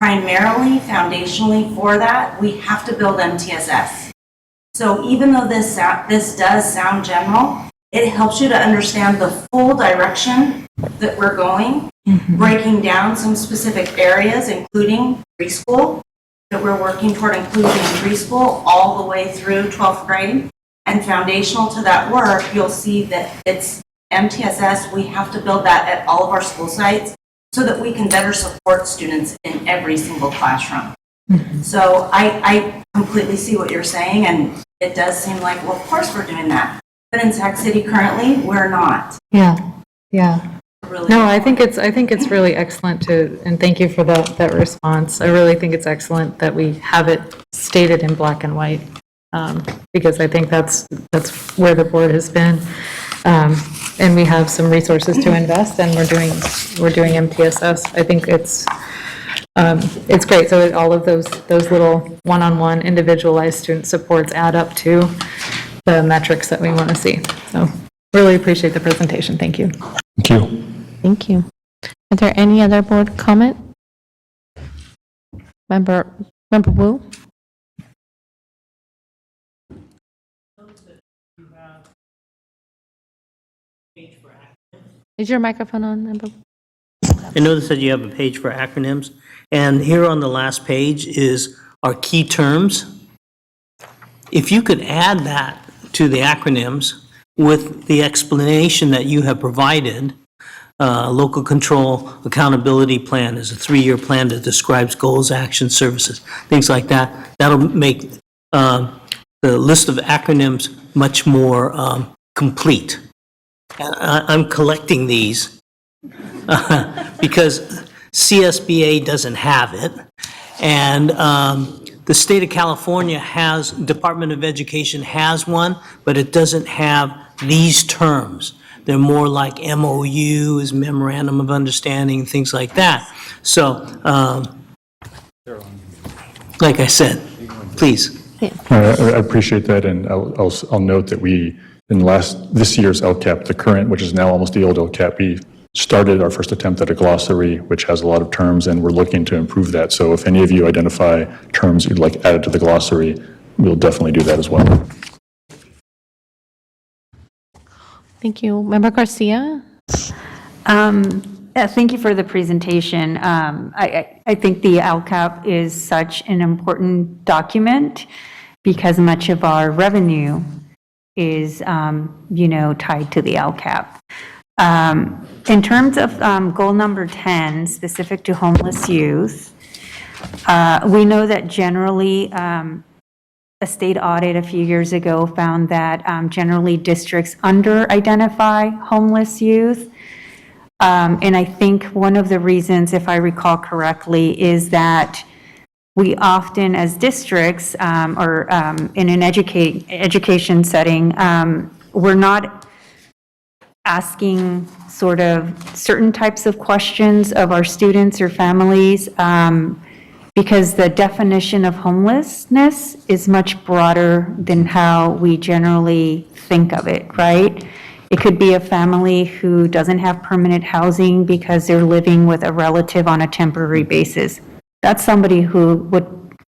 Primarily, foundationally for that, we have to build MTSS. So even though this does sound general, it helps you to understand the full direction that we're going breaking down some specific areas, including preschool, that we're working toward including preschool all the way through 12th grade. And foundational to that work, you'll see that it's MTSS. We have to build that at all of our school sites so that we can better support students in every single classroom. So I completely see what you're saying, and it does seem like, well, of course we're doing that. But in Sac City currently, we're not. Yeah, yeah. Really. No, I think it's really excellent and thank you for that response. I really think it's excellent that we have it stated in black and white, because I think that's where the board has been. And we have some resources to invest, and we're doing MTSS. I think it's great. So all of those little one-on-one individualized student supports add up to the metrics that we want to see. So really appreciate the presentation. Thank you. Thank you. Thank you. Are there any other board comment? Member Wu? Is your microphone on, Member? I noticed that you have a page for acronyms, and here on the last page is our key terms. If you could add that to the acronyms with the explanation that you have provided, local control accountability plan is a 3-year plan that describes goals, actions, services, things like that. That'll make the list of acronyms much more complete. And I'm collecting these because CSBA doesn't have it, and the state of California Department of Education has one, but it doesn't have these terms. They're more like MOUs, Memorandum of Understanding, things like that. So, like I said, please. I appreciate that, and I'll note that we, in this year's LCAP, the current, which is now almost the old LCAP, we started our first attempt at a glossary, which has a lot of terms, and we're looking to improve that. So if any of you identify terms you'd like added to the glossary, we'll definitely do that as well. Thank you. Member Garcia? Thank you for the presentation. I think the LCAP is such an important document because much of our revenue is, tied to the LCAP. In terms of goal number 10, specific to homeless youth, we know that generally a state audit a few years ago found that generally districts under-identify homeless youth. And I think one of the reasons, if I recall correctly, is that we often, as districts or in an education setting, we're not asking sort of certain types of questions of our students or families because the definition of homelessness is much broader than how we generally think of it, right? It could be a family who doesn't have permanent housing because they're living with a relative on a temporary basis. That's somebody who would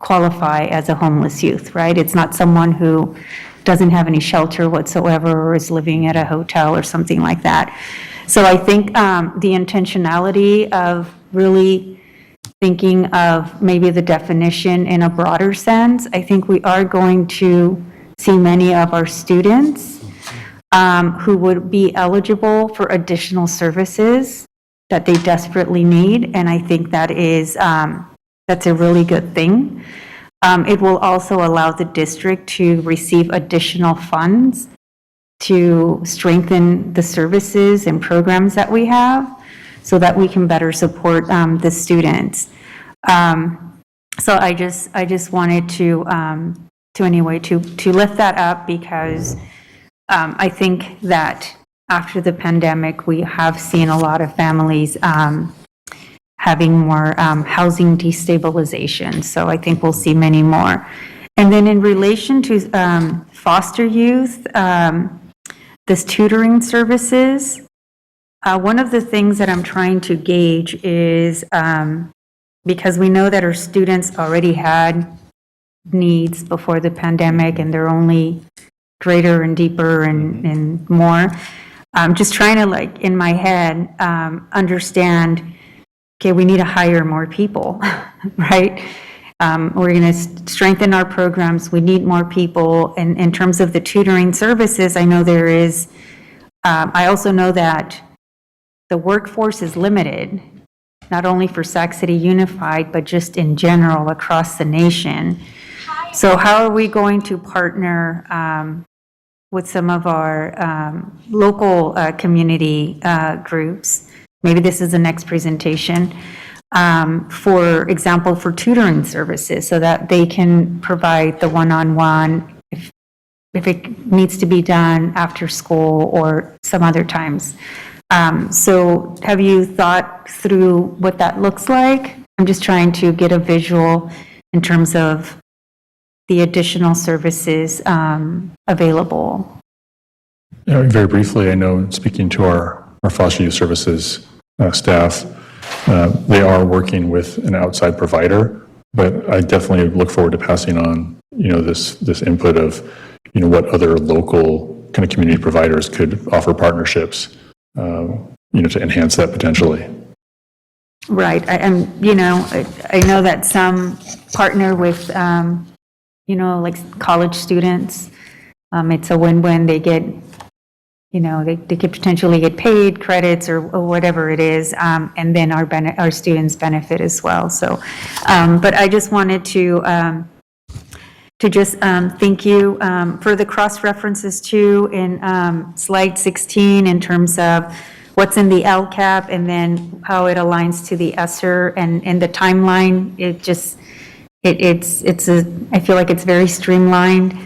qualify as a homeless youth, right? It's not someone who doesn't have any shelter whatsoever or is living at a hotel or something like that. So I think the intentionality of really thinking of maybe the definition in a broader sense, I think we are going to see many of our students who would be eligible for additional services that they desperately need, and I think that is that's a really good thing. It will also allow the district to receive additional funds to strengthen the services and programs that we have so that we can better support the students. So I just wanted to lift that up because I think that after the pandemic, we have seen a lot of families having more housing destabilization. So I think we'll see many more. And then in relation to foster youth, this tutoring services, one of the things that I'm trying to gauge is because we know that our students already had needs before the pandemic and they're only greater and deeper and more. I'm just trying to, like, in my head, understand, okay, we need to hire more people, right? We're going to strengthen our programs. We need more people. And in terms of the tutoring services, I know there is, I also know that the workforce is limited, not only for Sac City Unified, but just in general across the nation. So how are we going to partner with some of our local community groups? Maybe this is the next presentation. For example, for tutoring services, so that they can provide the one-on-one if it needs to be done after school or some other times. So have you thought through what that looks like? I'm just trying to get a visual in terms of the additional services available. Very briefly, I know, speaking to our foster youth services staff, they are working with an outside provider, but I definitely look forward to passing on, this input of, what other local kind of community providers could offer partnerships, to enhance that potentially. Right, I know that some partner with, like college students. It's a win-win. They get, they could potentially get paid credits or whatever it is, and then our students benefit as well. So, but I just wanted to just thank you for the cross-references too in slide 16 in terms of what's in the LCAP and then how it aligns to the ESSER and the timeline. I feel like it's very streamlined.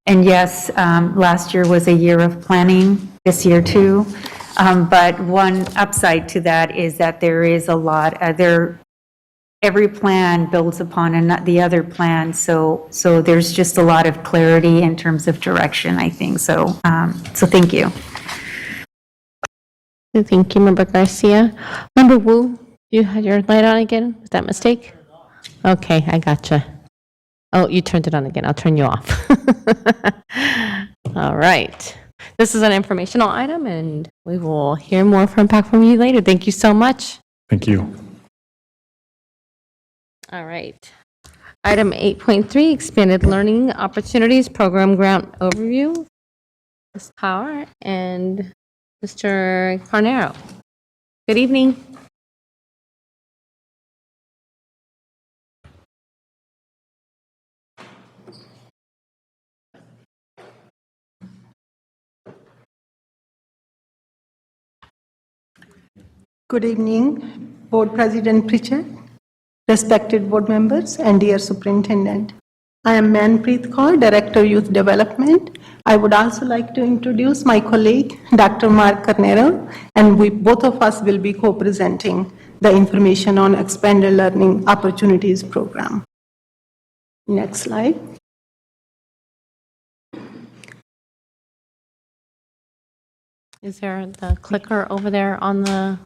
And yes, last year was a year of planning, this year too. But one upside to that is that there is a lot, every plan builds upon the other plan. So there's just a lot of clarity in terms of direction, I think. So thank you. Thank you, Member Garcia. Member Wu, you had your light on again? Was that a mistake? Okay, I gotcha. Oh, you turned it on again. I'll turn you off. All right. This is an informational item, and we will hear more back from you later. Thank you so much. Thank you. All right. Item 8.3, Expanded Learning Opportunities Program Grant Overview. Ms. Power and Mr. Carnero. Good evening. Good evening, Board President Pritchett, respected board members, and dear Superintendent. I am Manpreet Kaur, Director Youth Development. I would also like to introduce my colleague, Dr. Mark Carnero, and both of us will be co-presenting the information on Expanded Learning Opportunities Program. Next slide. Is there the clicker over there on the...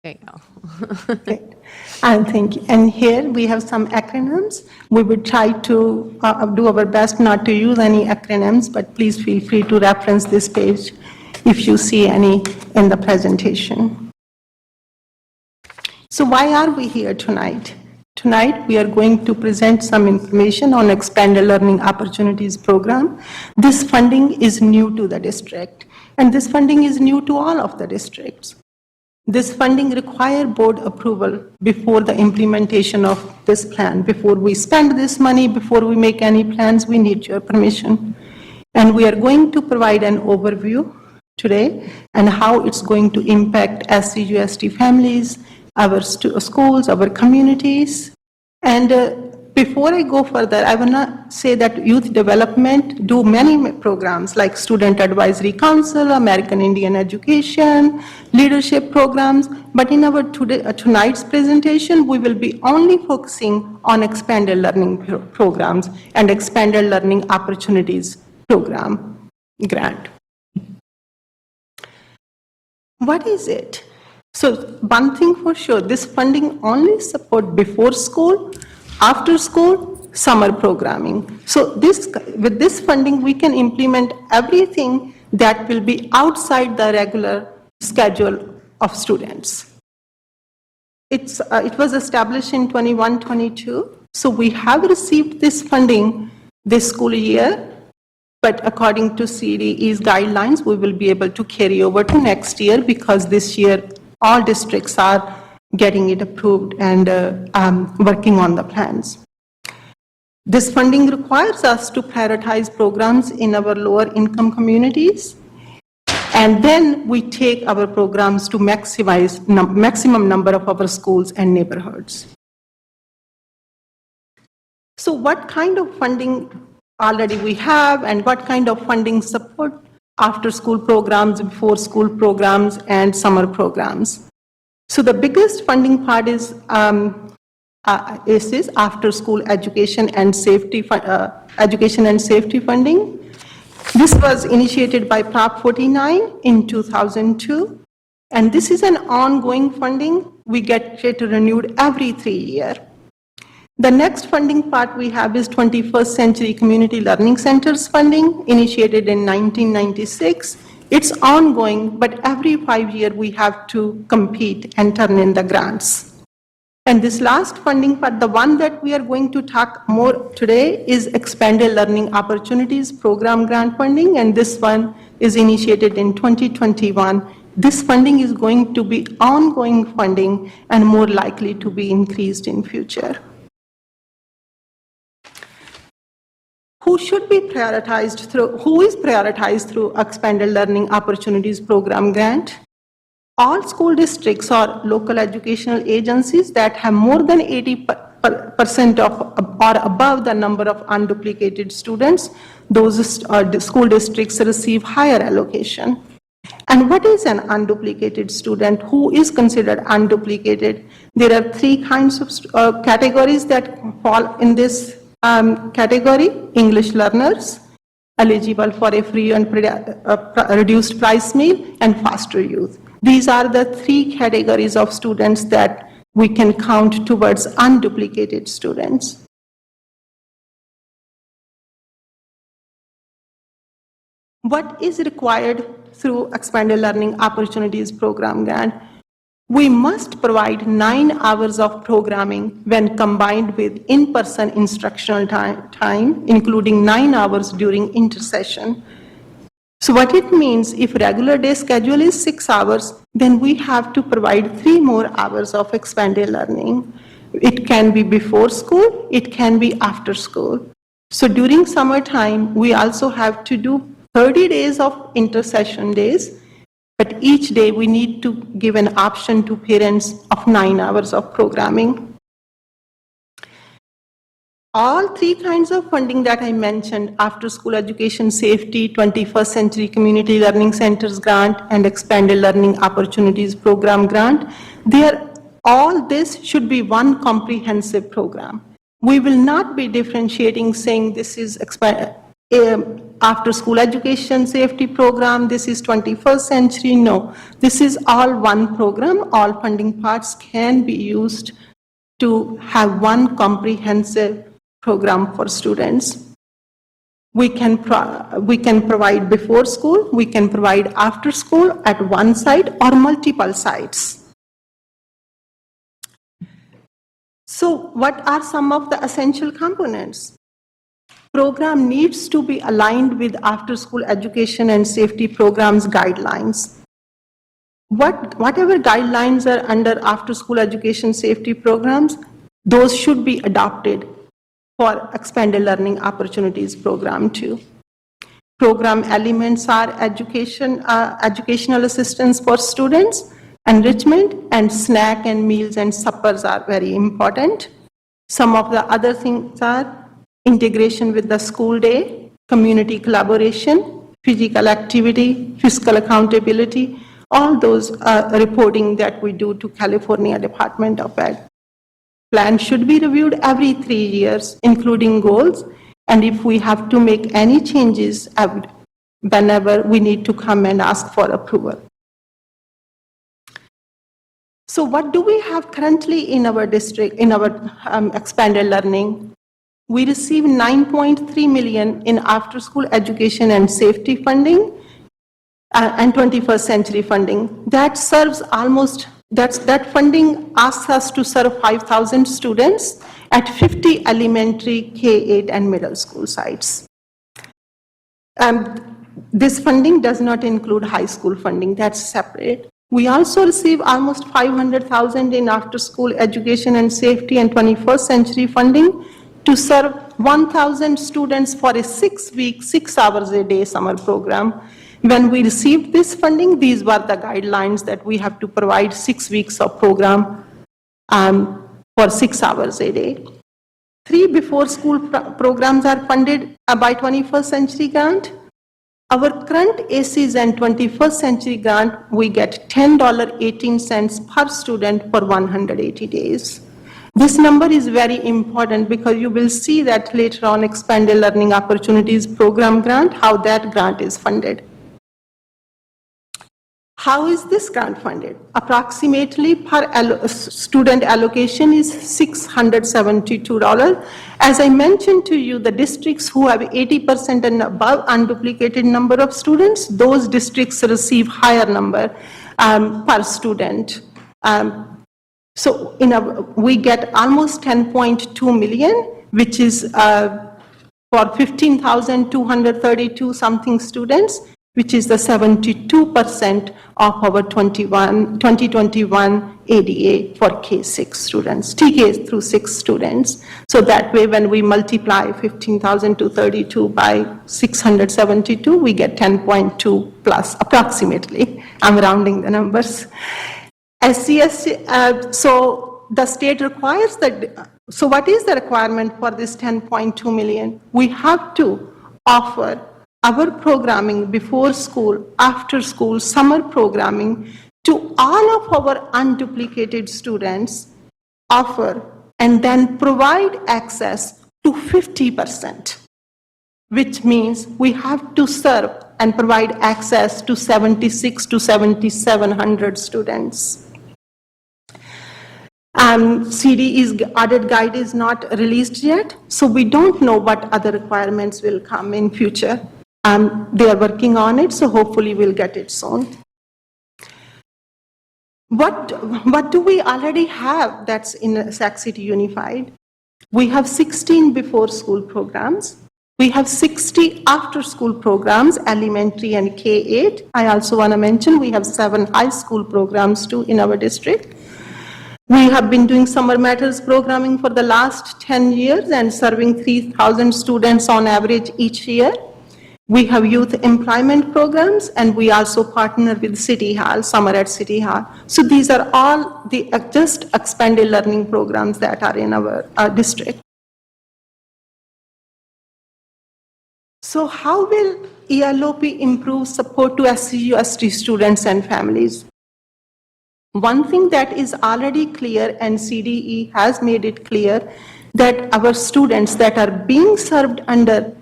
There you go. Great. And thank you. And here we have some acronyms. We would try to do our best not to use any acronyms, but please feel free to reference this page if you see any in the presentation. So why are we here tonight? Tonight, we are going to present some information on Expanded Learning Opportunities Program. This funding is new to the district, and this funding is new to all of the districts. This funding requires board approval before the implementation of this plan. Before we spend this money, before we make any plans, we need your permission. And we are going to provide an overview today and how it's going to impact SCUST families, our schools, our communities. And before I go further, I want to say that youth development do many programs like Student Advisory Council, American Indian Education, leadership programs. But in our tonight's presentation, we will be only focusing on Expanded Learning programs and Expanded Learning Opportunities Program grant. What is it? So one thing for sure, this funding only support before school, after school, summer programming. So with this funding, we can implement everything that will be outside the regular schedule of students. It was established in 21-22, so we have received this funding this school year, but according to CDE's guidelines, we will be able to carry over to next year because this year all districts are getting it approved and working on the plans. This funding requires us to prioritize programs in our lower income communities, and then we take our programs to maximize maximum number of our schools and neighborhoods. So what kind of funding already we have and what kind of funding support after school programs, before school programs, and summer programs? So the biggest funding part is after school education and safety funding. This was initiated by Prop 49 in 2002, and this is an ongoing funding. We get it renewed every 3 years. The next funding part we have is 21st Century Community Learning Centers funding, initiated in 1996. It's ongoing, but every 5 years we have to compete and turn in the grants. And this last funding part, the one that we are going to talk more today, is Expanded Learning Opportunities Program Grant Funding, and this one is initiated in 2021. This funding is going to be ongoing funding and more likely to be increased in future. Who is prioritized through Expanded Learning Opportunities Program Grant? All school districts or local educational agencies that have more than 80% of or above the number of unduplicated students, those school districts receive higher allocation. And what is an unduplicated student? Who is considered unduplicated? There are 3 kinds of categories that fall in this category: English learners, eligible for a free and reduced price meal, and foster youth. These are the 3 categories of students that we can count towards unduplicated students. What is required through Expanded Learning Opportunities Program Grant? We must provide 9 hours of programming when combined with in-person instructional time, including 9 hours during intersession. So what it means, if regular day schedule is 6 hours, then we have to provide 3 more hours of expanded learning. It can be before school, it can be after school. So during summertime, we also have to do 30 days of intersession days, but each day we need to give an option to parents of 9 hours of programming. All 3 kinds of funding that I mentioned, after school education safety, 21st Century Community Learning Centers grant, and Expanded Learning Opportunities Program grant, all this should be one comprehensive program. We will not be differentiating, saying this is after school education safety program, this is 21st century. No, this is all one program. All funding parts can be used to have one comprehensive program for students. We can provide before school, we can provide after school at one site or multiple sites. So what are some of the essential components? Program needs to be aligned with after school education and safety programs guidelines. Whatever guidelines are under after school education safety programs, those should be adopted for Expanded Learning Opportunities Program too. Program elements are educational assistance for students, enrichment, and snack and meals and suppers are very important. Some of the other things are integration with the school day, community collaboration, physical activity, fiscal accountability, all those reporting that we do to California Department of Ed. Plan should be reviewed every 3 years, including goals, and if we have to make any changes, whenever we need to come and ask for approval. So what do we have currently in our district, in our expanded learning? We receive $9.3 million in after-school education and safety funding and 21st century funding. That serves almost, that funding asks us to serve 5,000 students at 50 elementary, K-8 and middle school sites. This funding does not include high school funding, that's separate. We also receive almost $500,000 in after-school education and safety and 21st century funding to serve 1,000 students for a 6-week, 6 hours a day summer program. When we received this funding, these were the guidelines that we have to provide 6 weeks of program for 6 hours a day. 3 before-school programs are funded by 21st century grant. Our current ACES and 21st century grant, we get $10.18 per student for 180 days. This number is very important because you will see that later on Expanded Learning Opportunities Program grant, how that grant is funded. How is this grant funded? Approximately per student allocation is $672. As I mentioned to you, the districts who have 80% and above unduplicated number of students, those districts receive higher number per student. So we get almost 10.2 million, which is for 15,232 something students, which is the 72% of our 2021 ADA for K-6 students, TK through 6 students. So that way, when we multiply 15,232 by 672, we get 10.2 plus, approximately. I'm rounding the numbers. SCS, so the state requires that, so what is the requirement for this 10.2 million? We have to offer our programming before school, after school, summer programming to all of our unduplicated students, offer and then provide access to 50%, which means we have to serve and provide access to 7,600 to 7,700 students. CDE's audit guide is not released yet, so we don't know what other requirements will come in future. They are working on it, so hopefully we'll get it soon. What do we already have that's in Sac City Unified? We have 16 before school programs. We have 60 after school programs, elementary and K-8. I also want to mention we have 7 high school programs too in our district. We have been doing summer matters programming for the last 10 years and serving 3,000 students on average each year. We have youth employment programs, and we also partner with City Hall, Summer at City Hall. So these are all the just expanded learning programs that are in our district. So how will ELOP improve support to SCUST students and families? One thing that is already clear, and CDE has made it clear, that our students that are being served under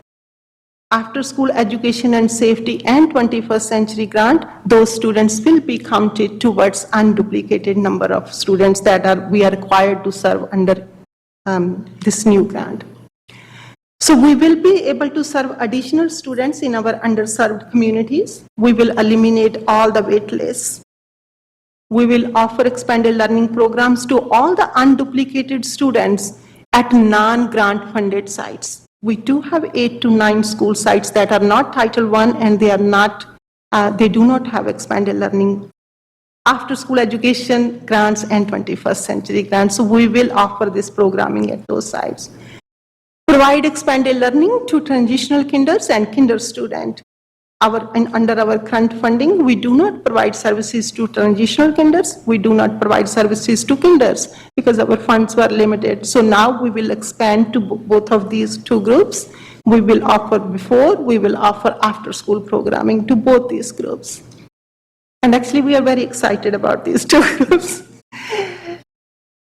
after-school education and safety and 21st century grant, those students will be counted towards unduplicated number of students that we are required to serve under this new grant. So we will be able to serve additional students in our underserved communities. We will eliminate all the wait lists. We will offer expanded learning programs to all the unduplicated students at non-grant funded sites. We do have 8 to 9 school sites that are not Title I, and they do not have expanded learning after school education grants and 21st century grants. So we will offer this programming at those sites. Provide expanded learning to transitional kinders and kinder student. Under our current funding, we do not provide services to transitional kinders. We do not provide services to kinders because our funds were limited. So now we will expand to both of these 2 groups. We will offer before, we will offer after school programming to both these groups. And actually we are very excited about these 2 groups.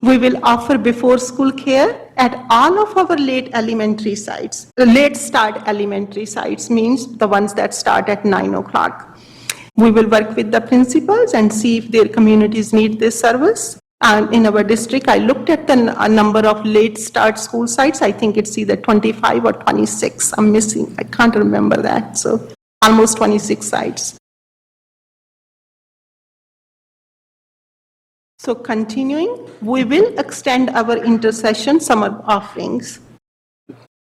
We will offer before school care at all of our late elementary sites. The late start elementary sites means the ones that start at 9 o'clock. We will work with the principals and see if their communities need this service. in our district. I looked at the number of late start school sites. I think it's either 25 or 26. I'm missing. I can't remember that. So almost 26 sites. So continuing, we will extend our intercession summer offerings.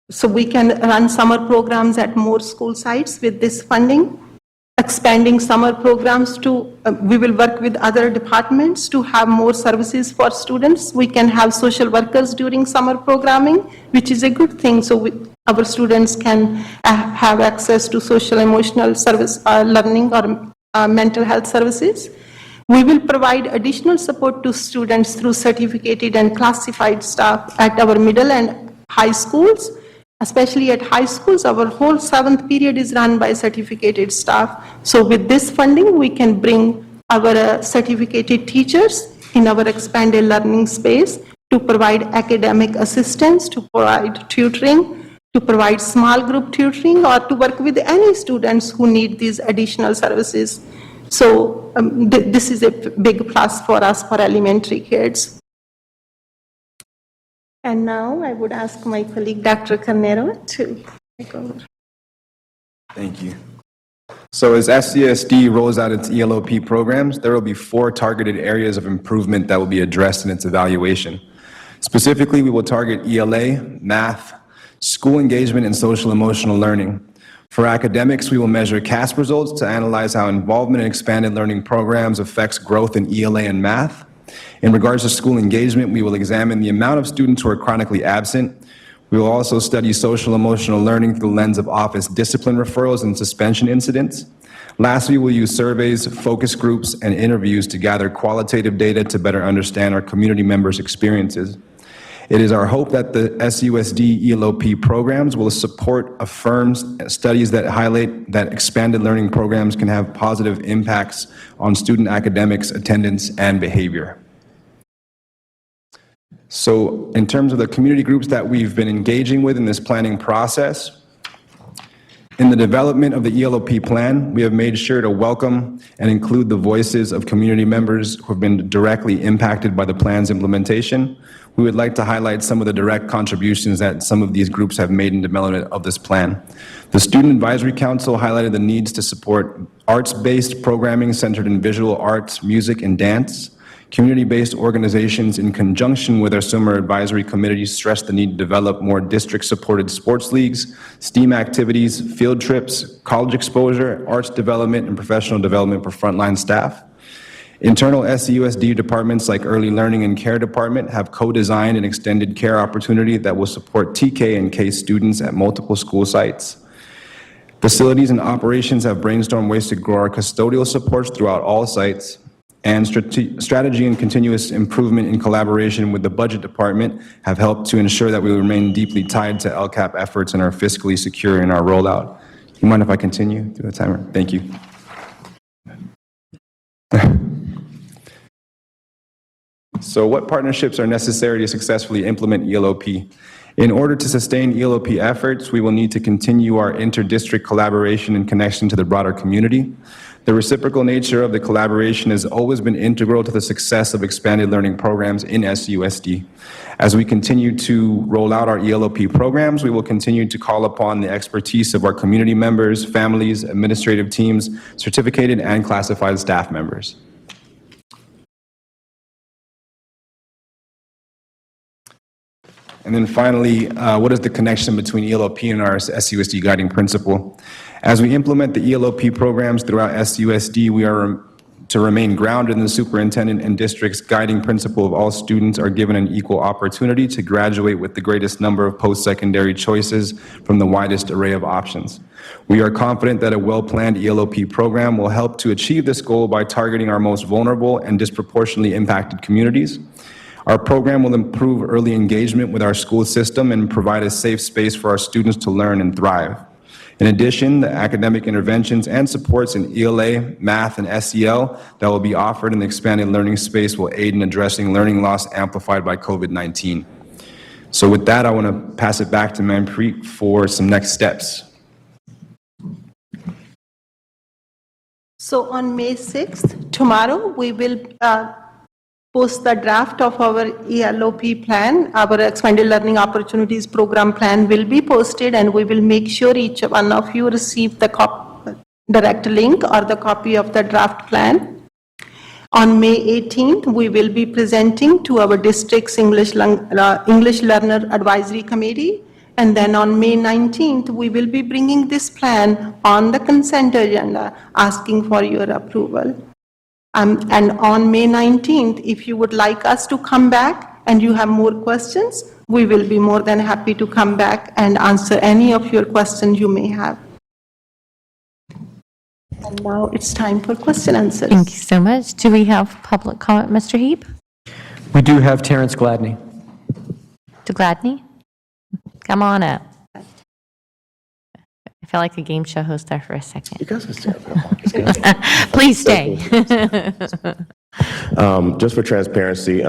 So we can run summer programs at more school sites with this funding. Expanding summer programs to, we will work with other departments to have more services for students. We can have social workers during summer programming, which is a good thing. So our students can have access to social emotional service learning or mental health services. We will provide additional support to students through certificated and classified staff at our middle and high schools. Especially at high schools, our whole 7th period is run by certificated staff. So with this funding, we can bring our certificated teachers in our expanded learning space to provide academic assistance, to provide tutoring, to provide small group tutoring, or to work with any students who need these additional services. So this is a big plus for us for elementary kids. And now I would ask my colleague, Dr. Carnero, to take over. Thank you. So as SCSD rolls out its ELOP programs, there will be 4 targeted areas of improvement that will be addressed in its evaluation. Specifically, we will target ELA, math, school engagement, and social emotional learning. For academics, we will measure CASP results to analyze how involvement in expanded learning programs affects growth in ELA and math. In regards to school engagement, we will examine the amount of students who are chronically absent. We will also study social emotional learning through the lens of office discipline referrals and suspension incidents. Lastly, we'll use surveys, focus groups, and interviews to gather qualitative data to better understand our community members' experiences. It is our hope that the SUSD ELOP programs will support affirms studies that highlight that expanded learning programs can have positive impacts on student academics, attendance, and behavior. So in terms of the community groups that we've been engaging with in this planning process, in the development of the ELOP plan, we have made sure to welcome and include the voices of community members who have been directly impacted by the plan's implementation. We would like to highlight some of the direct contributions that some of these groups have made in development of this plan. The Student Advisory Council highlighted the needs to support arts-based programming centered in visual arts, music, and dance. Community-based organizations in conjunction with our summer advisory committee stress the need to develop more district-supported sports leagues, STEAM activities, field trips, college exposure, arts development, and professional development for frontline staff. Internal SUSD departments like Early Learning and Care Department have co-designed an extended care opportunity that will support TK and K students at multiple school sites. Facilities and operations have brainstormed ways to grow our custodial supports throughout all sites, and strategy and continuous improvement in collaboration with the budget department have helped to ensure that we remain deeply tied to LCAP efforts and are fiscally secure in our rollout. Do you mind if I continue through the timer? Thank you. So what partnerships are necessary to successfully implement ELOP? In order to sustain ELOP efforts, we will need to continue our inter-district collaboration and connection to the broader community. The reciprocal nature of the collaboration has always been integral to the success of expanded learning programs in SUSD. As we continue to roll out our ELOP programs, we will continue to call upon the expertise of our community members, families, administrative teams, certificated and classified staff members. And then finally, what is the connection between ELOP and our SUSD guiding principle? As we implement the ELOP programs throughout SUSD, we are to remain grounded in the superintendent and district's guiding principle of all students are given an equal opportunity to graduate with the greatest number of post-secondary choices from the widest array of options. We are confident that a well-planned ELOP program will help to achieve this goal by targeting our most vulnerable and disproportionately impacted communities. Our program will improve early engagement with our school system and provide a safe space for our students to learn and thrive. In addition, the academic interventions and supports in ELA, math, and SEL that will be offered in the expanded learning space will aid in addressing learning loss amplified by COVID-19. So with that, I want to pass it back to Manpreet for some next steps. So on May 6th, tomorrow, we will post the draft of our ELOP plan. Our Expanded Learning Opportunities Program plan will be posted, and we will make sure each one of you receive the direct link or the copy of the draft plan. On May 18th, we will be presenting to our district's English Learner Advisory Committee. And then on May 19th, we will be bringing this plan on the consent agenda, asking for your approval. And on May 19th, if you would like us to come back and you have more questions, we will be more than happy to come back and answer any of your questions you may have. And now it's time for question answers. Thank you so much. Do we have public comment, Mr. Heap? We do have Terrence Gladney. To Gladney? Come on up. I feel like a game show host there for a second. You guys can stay up. Please stay. Just for transparency,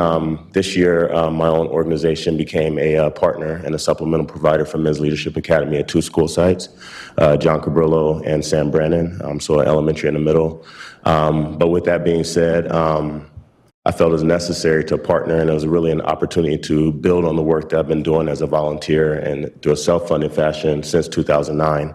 this year, my own organization became a partner and a supplemental provider for Men's Leadership Academy at 2 school sites, John Cabrillo and Sam Brannon, so elementary and the middle. But with that being said, I felt it was necessary to partner, and it was really an opportunity to build on the work that I've been doing as a volunteer and through a self-funded fashion since 2009.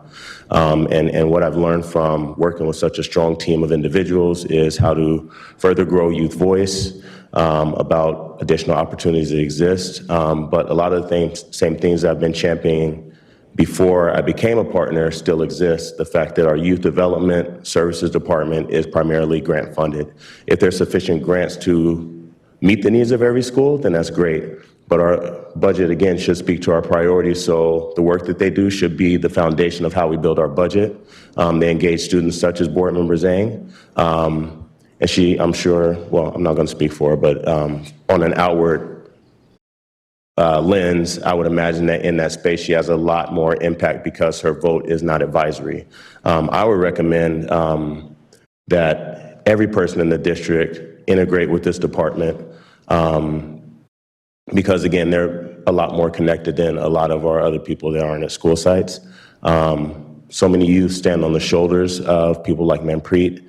And what I've learned from working with such a strong team of individuals is how to further grow youth voice, about additional opportunities that exist. But a lot of the same things I've been championing before I became a partner still exists. The fact that our youth development services department is primarily grant funded. If there's sufficient grants to meet the needs of every school, then that's great. But our budget, again, should speak to our priorities. So the work that they do should be the foundation of how we build our budget. They engage students such as Board Member Zhang. And she, I'm sure, well, I'm not going to speak for her, but on an outward lens, I would imagine that in that space she has a lot more impact because her vote is not advisory. I would recommend that every person in the district integrate with this department because, again, they're a lot more connected than a lot of our other people that aren't at school sites. So many youth stand on the shoulders of people like Manpreet,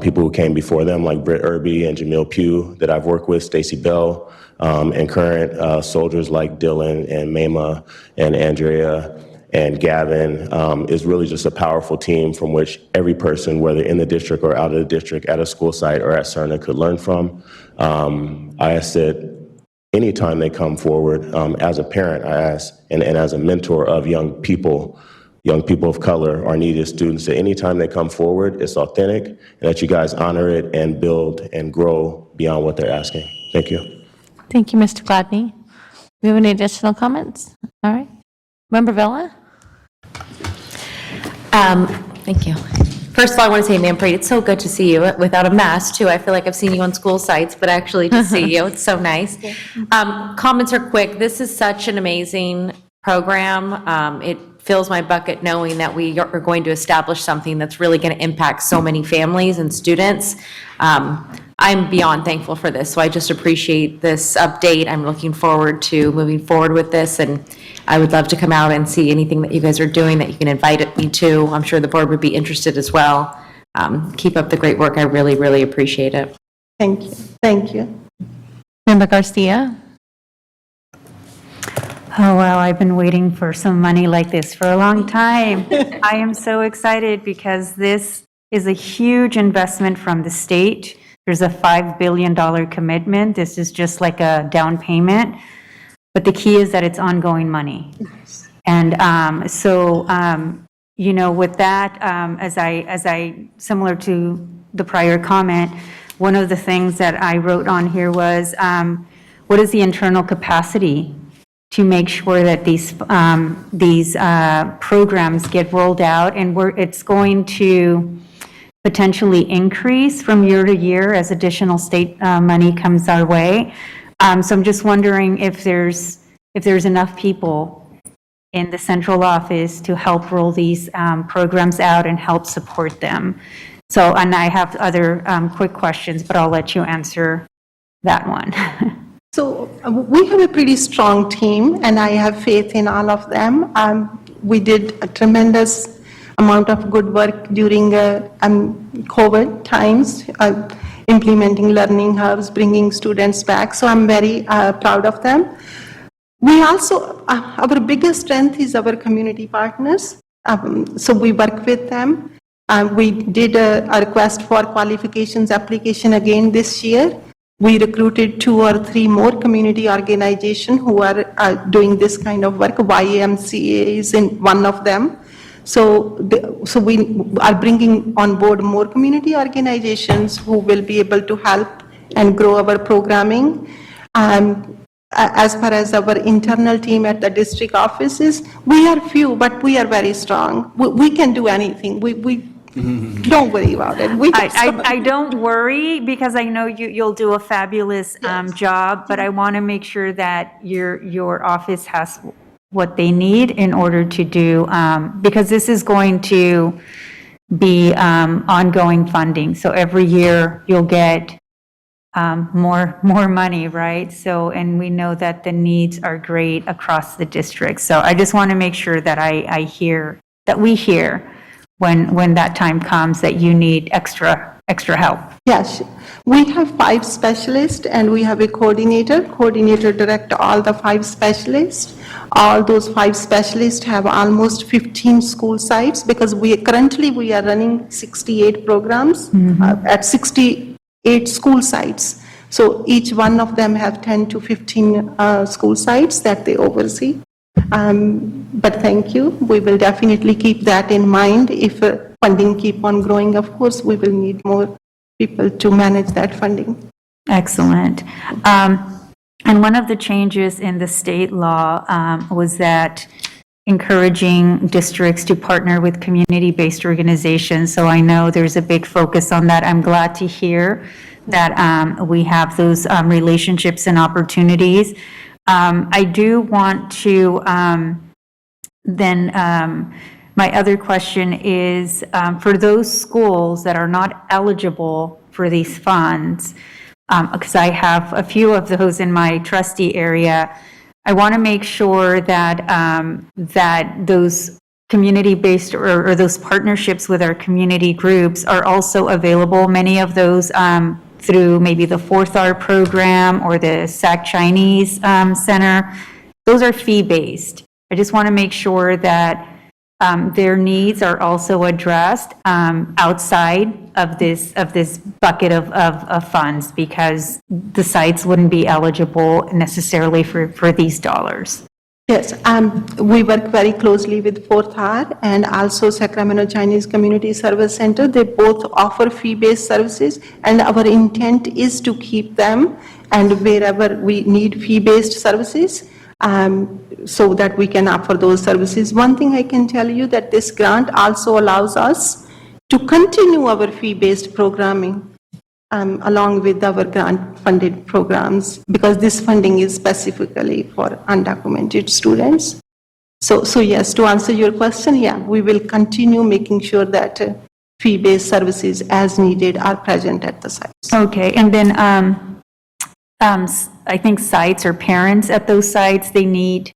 people who came before them like Britt Irby and Jamil Pugh that I've worked with, Stacey Bell, and current soldiers like Dylan and Mayma and Andrea and Gavin. Is really just a powerful team from which every person, whether in the district or out of the district, at a school site or at Cerna, could learn from. I ask that anytime they come forward, as a parent, I ask, and as a mentor of young people of color, our neediest students, that anytime they come forward, it's authentic, and that you guys honor it and build and grow beyond what they're asking. Thank you. Thank you, Mr. Gladney. Do we have any additional comments? All right. Member Villa? Thank you. First of all, I want to say, Manpreet, it's so good to see you without a mask, too. I feel like I've seen you on school sites, but actually to see you, it's so nice. Comments are quick. This is such an amazing program. It fills my bucket knowing that we are going to establish something that's really going to impact so many families and students. I'm beyond thankful for this, so I just appreciate this update. I'm looking forward to moving forward with this, and I would love to come out and see anything that you guys are doing that you can invite me to. I'm sure the board would be interested as well. Keep up the great work. I really, really appreciate it. Thank you. Thank you. Member Garcia? Oh, wow, I've been waiting for some money like this for a long time. I am so excited because this is a huge investment from the state. There's a $5 billion commitment. This is just like a down payment. But the key is that it's ongoing money. And you know, with that, as I, similar to the prior comment, one of the things that I wrote on here was, what is the internal capacity to make sure that these programs get rolled out, and it's going to potentially increase from year to year as additional state money comes our way. So I'm just wondering if there's enough people in the central office to help roll these programs out and help support them. So, and I have other quick questions, but I'll let you answer that one. So we have a pretty strong team, and I have faith in all of them. We did a tremendous amount of good work during COVID times. implementing learning hubs, bringing students back. So I'm very proud of them. We also, our biggest strength is our community partners. So we work with them. We did a request for qualifications application again this year. We recruited 2 or 3 more community organizations who are doing this kind of work. YMCA is in one of them. So we are bringing on board more community organizations who will be able to help and grow our programming. As far as our internal team at the district offices, we are few, but we are very strong. We can do anything. We don't worry about it. I don't worry because I know you'll do a fabulous job, but I want to make sure that your office has what they need in order to do, because this is going to be ongoing funding. So every year you'll get more money, right? So, and we know that the needs are great across the district. So I just want to make sure that we hear when that time comes that you need extra help. Yes, we have 5 specialists and we have a coordinator. Coordinator direct all the 5 specialists. All those 5 specialists have almost 15 school sites because currently we are running 68 programs at 68 school sites. So each one of them have 10 to 15 school sites that they oversee. But thank you. We will definitely keep that in mind. If funding keep on growing, of course, we will need more people to manage that funding. Excellent. And one of the changes in the state law was that encouraging districts to partner with community-based organizations. So I know there's a big focus on that. I'm glad to hear that we have those relationships and opportunities. I do want to my other question is, for those schools that are not eligible for these funds, because I have a few of those in my trustee area, I want to make sure that that those community-based or those partnerships with our community groups are also available. Many of those through maybe the 4th program or the SAC Chinese Center. Those are fee-based. I just want to make sure that their needs are also addressed outside of this bucket of funds, because the sites wouldn't be eligible necessarily for these dollars. Yes, we work very closely with 4th and also Sacramento Chinese Community Service Center. They both offer fee-based services, and our intent is to keep them, and wherever we need fee-based services, so that we can offer those services. One thing I can tell you that this grant also allows us to continue our fee-based programming along with our grant-funded programs, because this funding is specifically for undocumented students. So yes, to answer your question, yeah, we will continue making sure that fee-based services as needed are present at the sites. Okay, and then I think sites or parents at those sites, they need,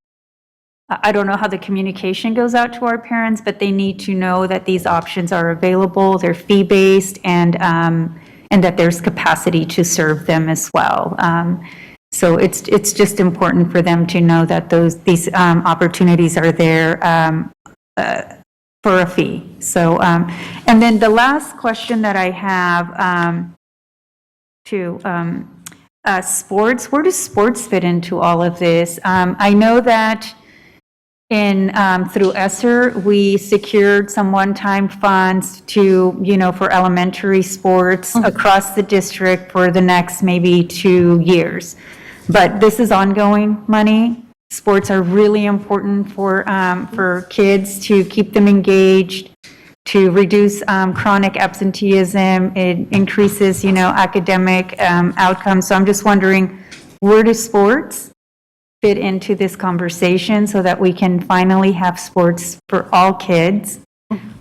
I don't know how the communication goes out to our parents, but they need to know that these options are available, they're fee-based, and that there's capacity to serve them as well. So it's just important for them to know that these opportunities are there for a fee. So, and then the last question that I have sports, where does sports fit into all of this? I know that through ESSER, we secured some one-time funds for elementary sports across the district for the next maybe 2 years. But this is ongoing money. Sports are really important for kids, to keep them engaged, to reduce chronic absenteeism. It increases, academic outcomes. So I'm just wondering, where do sports fit into this conversation so that we can finally have sports for all kids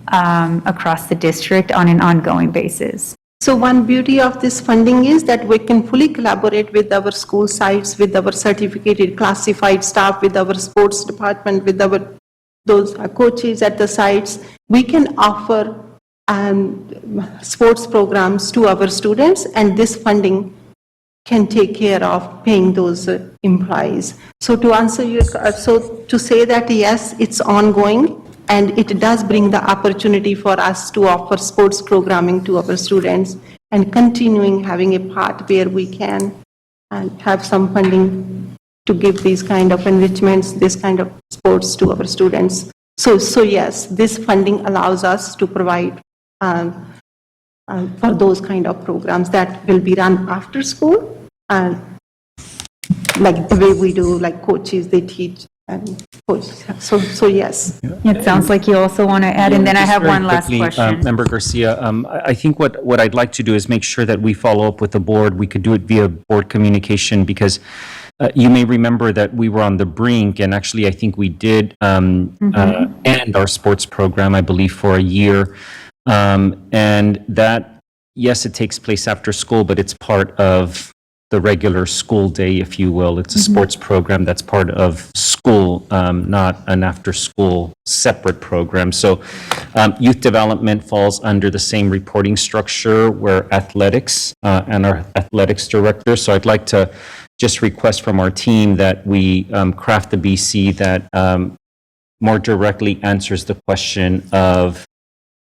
across the district on an ongoing basis? So one beauty of this funding is that we can fully collaborate with our school sites, with our certificated classified staff, with our sports department, with those coaches at the sites. We can offer sports programs to our students, and this funding can take care of paying those employees. So to answer your, so to say that yes, it's ongoing, and it does bring the opportunity for us to offer sports programming to our students and continuing having a part where we can have some funding to give these kind of enrichments, this kind of sports to our students. So yes, this funding allows us to provide for those kind of programs that will be run after school, like the way we do, like coaches, they teach and coach. So yes. It sounds like you also want to add, and then I Just have very one last quickly, question. Member Garcia, I think what I'd like to do is make sure that we follow up with the board. We could do it via board communication, because you may remember that we were on the brink, and actually I think we did end our sports program, I believe, for a year. And that, yes, it takes place after school, but it's part of the regular school day, if you will. It's a sports program that's part of school, not an after-school separate program. So youth development falls under the same reporting structure where athletics and our athletics director. So I'd like to just request from our team that we craft the BC that more directly answers the question of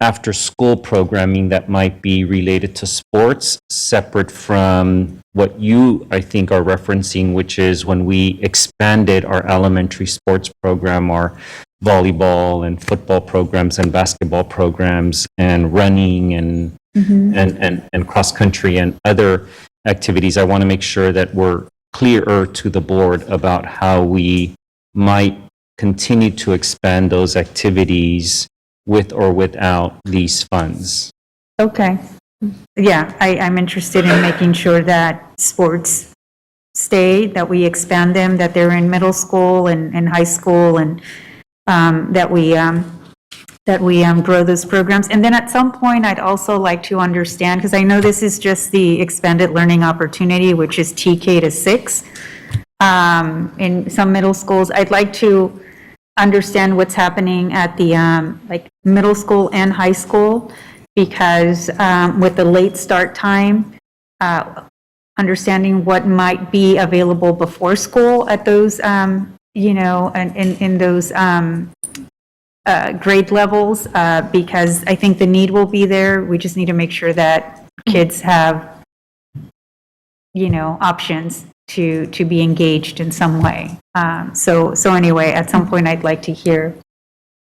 after-school programming that might be related to sports, separate from what you, I think, are referencing, which is when we expanded our elementary sports program, our volleyball and football programs and basketball programs and running and cross-country and other activities. I want to make sure that we're clearer to the board about how we might continue to expand those activities with or without these funds. Okay. Yeah, I'm interested in making sure that sports stay, that we expand them, that they're in middle school and high school, and that we grow those programs. And then at some point, I'd also like to understand, because I know this is just the expanded learning opportunity, which is TK to 6 in some middle schools. I'd like to understand what's happening at the like middle school and high school, because with the late start time, understanding what might be available before school at those, you know, in those grade levels, because I think the need will be there. We just need to make sure that kids have, you know, options to be engaged in some way. So anyway, at some point, I'd like to hear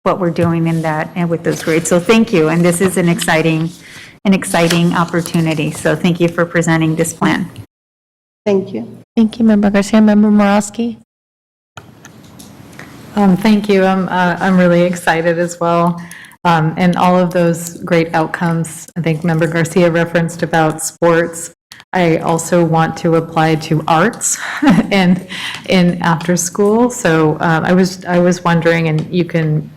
what we're doing in that and with those grades. So thank you, and this is an exciting opportunity. So thank you for presenting this plan. Thank you. Thank you, Member Garcia. Member Morosky? Thank you. I'm really excited as well. And all of those great outcomes, I think Member Garcia referenced about sports. I also want to apply to arts and in after school. So I was wondering, and you can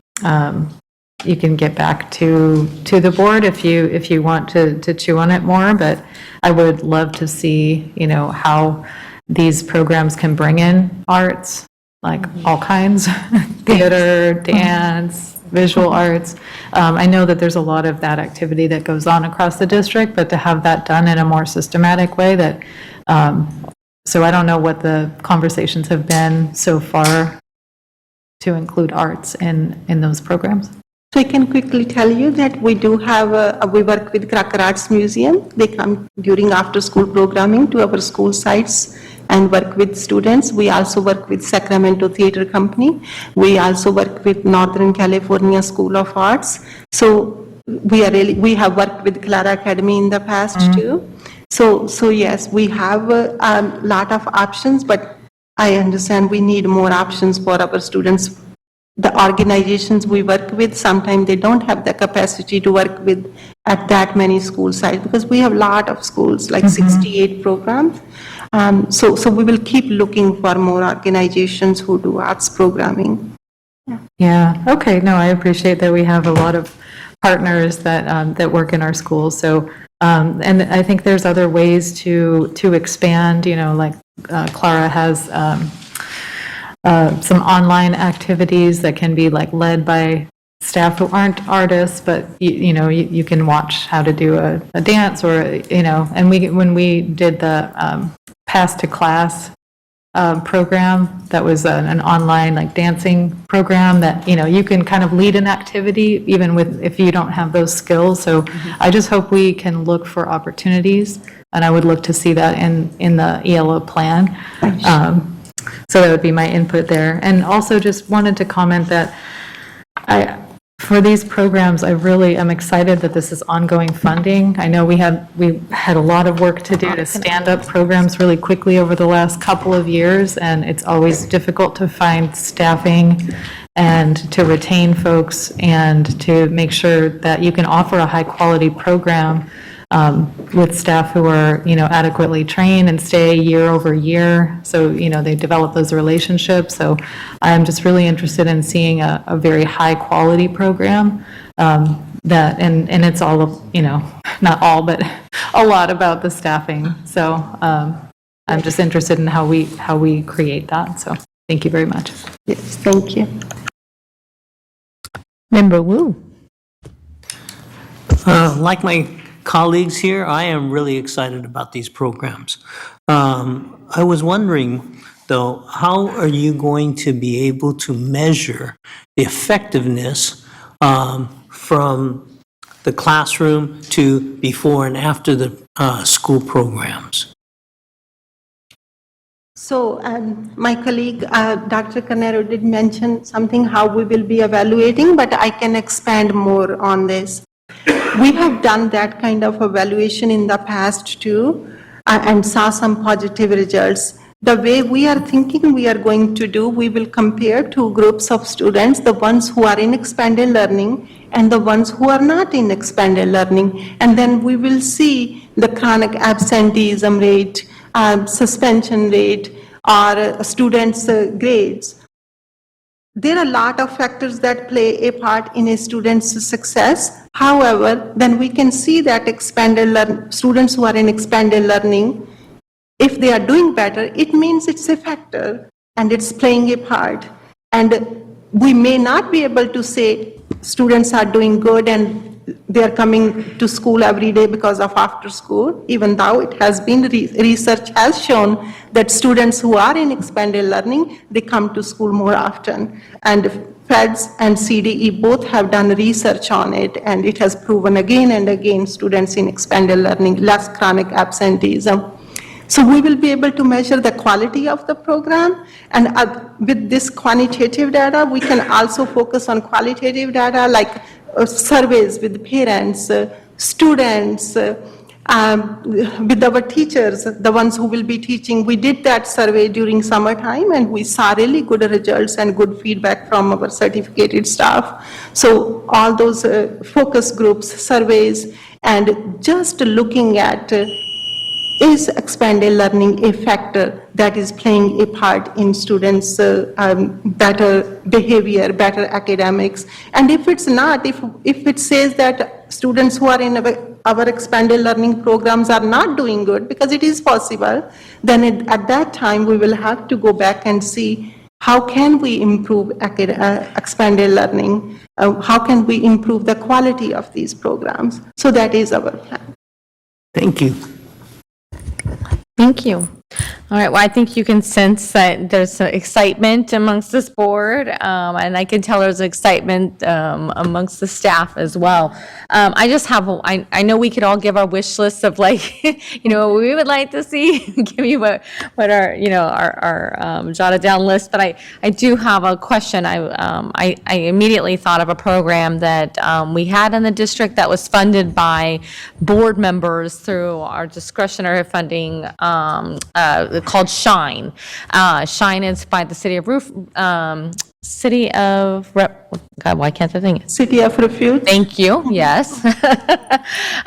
get back to the board if you want to chew on it more. But I would love to see, you know, how these programs can bring in arts, like all kinds, theater, dance, visual arts. I know that there's a lot of that activity that goes on across the district, but to have that done in a more systematic way that, so I don't know what the conversations have been so far to include arts in those programs. So I can quickly tell you that we do have, we work with Cracker Arts Museum. They come during after-school programming to our school sites and work with students. We also work with Sacramento Theater Company. We also work with Northern California School of Arts. So we have worked with Clara Academy in the past too. So yes, we have a lot of options, but I understand we need more options for our students. The organizations we work with, sometimes they don't have the capacity to work with at that many school sites, because we have a lot of schools, like 68 programs. So we will keep looking for more organizations who do arts programming. Yeah, okay, no, I appreciate that we have a lot of partners that work in our schools. So, and I think there's other ways to expand, you know, like Clara has some online activities that can be like led by staff who aren't artists, but you can watch how to do a dance or, and when we did the Pass to Class program, that was an online like dancing program that, you can kind of lead an activity even if you don't have those skills. So I just hope we can look for opportunities, and I would look to see that in the ELO plan. So that would be my input there. And also just wanted to comment that for these programs, I really am excited that this is ongoing funding. I know we had a lot of work to do to stand up programs really quickly over the last couple of years, and it's always difficult to find staffing and to retain folks and to make sure that you can offer a high-quality program with staff who are, adequately trained and stay year over year. So, they develop those relationships. So I'm just really interested in seeing a very high quality program that, and it's all of, not all, but a lot about the staffing. So I'm just interested in how we create that. So thank you very much. Yes, thank you. Member Wu. Like my colleagues here, I am really excited about these programs. I was wondering, though, how are you going to be able to measure the effectiveness from the classroom to before and after the school programs? So my colleague, Dr. Carnero, did mention something how we will be evaluating, but I can expand more on this. We have done that kind of evaluation in the past too, and saw some positive results. The way we are thinking we are going to do, we will compare two groups of students, the ones who are in expanded learning and the ones who are not in expanded learning. And then we will see the chronic absenteeism rate, suspension rate, or students' grades. There are a lot of factors that play a part in a student's success. However, then we can see that students who are in expanded learning, if they are doing better, it means it's a factor and it's playing a part. And we may not be able to say students are doing good and they are coming to school every day because of after school, even though it has been, research has shown that students who are in expanded learning, they come to school more often. And FEDS and CDE both have done research on it, and it has proven again and again students in expanded learning, less chronic absenteeism. So we will be able to measure the quality of the program, and with this quantitative data, we can also focus on qualitative data like surveys with parents, students, with our teachers, the ones who will be teaching. We did that survey during summertime and we saw really good results and good feedback from our certificated staff. So all those focus groups, surveys, and just looking at is expanded learning a factor that is playing a part in students' better behavior, better academics? And if it's not, if it says that students who are in our expanded learning programs are not doing good, because it is possible, then at that time we will have to go back and see how can we improve expanded learning, how can we improve the quality of these programs. So that is our plan. Thank you. Thank you. All right, well, I think you can sense that there's some excitement amongst this board, and I can tell there's excitement amongst the staff as well. I just have, I know we could all give our wish lists of like, what we would like to see, give you what our, our jotted down list, but I do have a question. I immediately thought of a program that we had in the district that was funded by board members through our discretionary funding called Shine. Shine is by the City of God, why can't I think? City of Refuge. Thank you. Yes.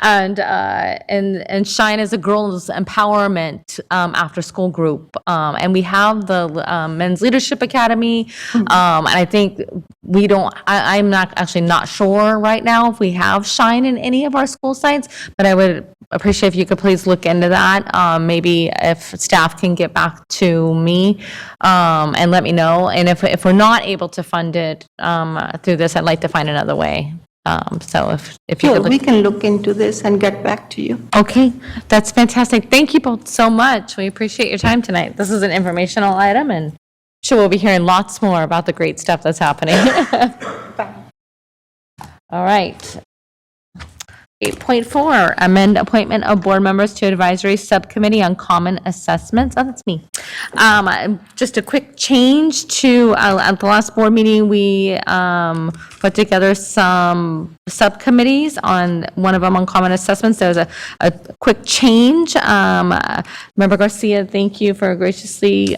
and Shine is a girls empowerment after school group, and we have the Men's Leadership Academy, and I think we don't. I'm not sure right now if we have Shine in any of our school sites, but I would appreciate if you could please look into that. Maybe if staff can get back to me and let me know, and if we're not able to fund it through this, I'd like to find another way. So if you Sure, could look. we can look into this and get back to you. Okay, that's fantastic. Thank you both so much. We appreciate your time tonight. This is an informational item, and I'm sure we'll be hearing lots more about the great stuff that's happening. All right. 8.4, amend appointment of board members to advisory subcommittee on common assessments. Oh, that's me. Just a quick change to, at the last board meeting, we put together some subcommittees on, one of them on common assessments. There was a quick change. Member Garcia, thank you for graciously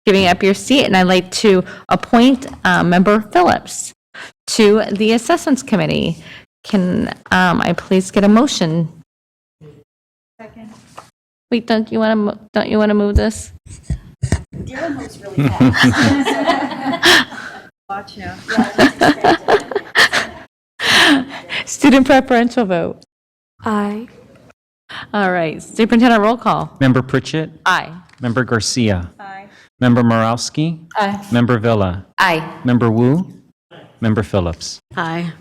giving up your seat, and I'd like to appoint Member Phillips to the assessments committee. Can I please get a motion? Second. Wait, don't you want to move this? Darren moves really fast. Watch now. Student preferential vote. Aye. All right, superintendent roll call. Member Pritchett? Aye. Member Garcia? Aye. Member Marowski? Aye. Member Villa? Aye. Member Wu? Member Phillips? Aye.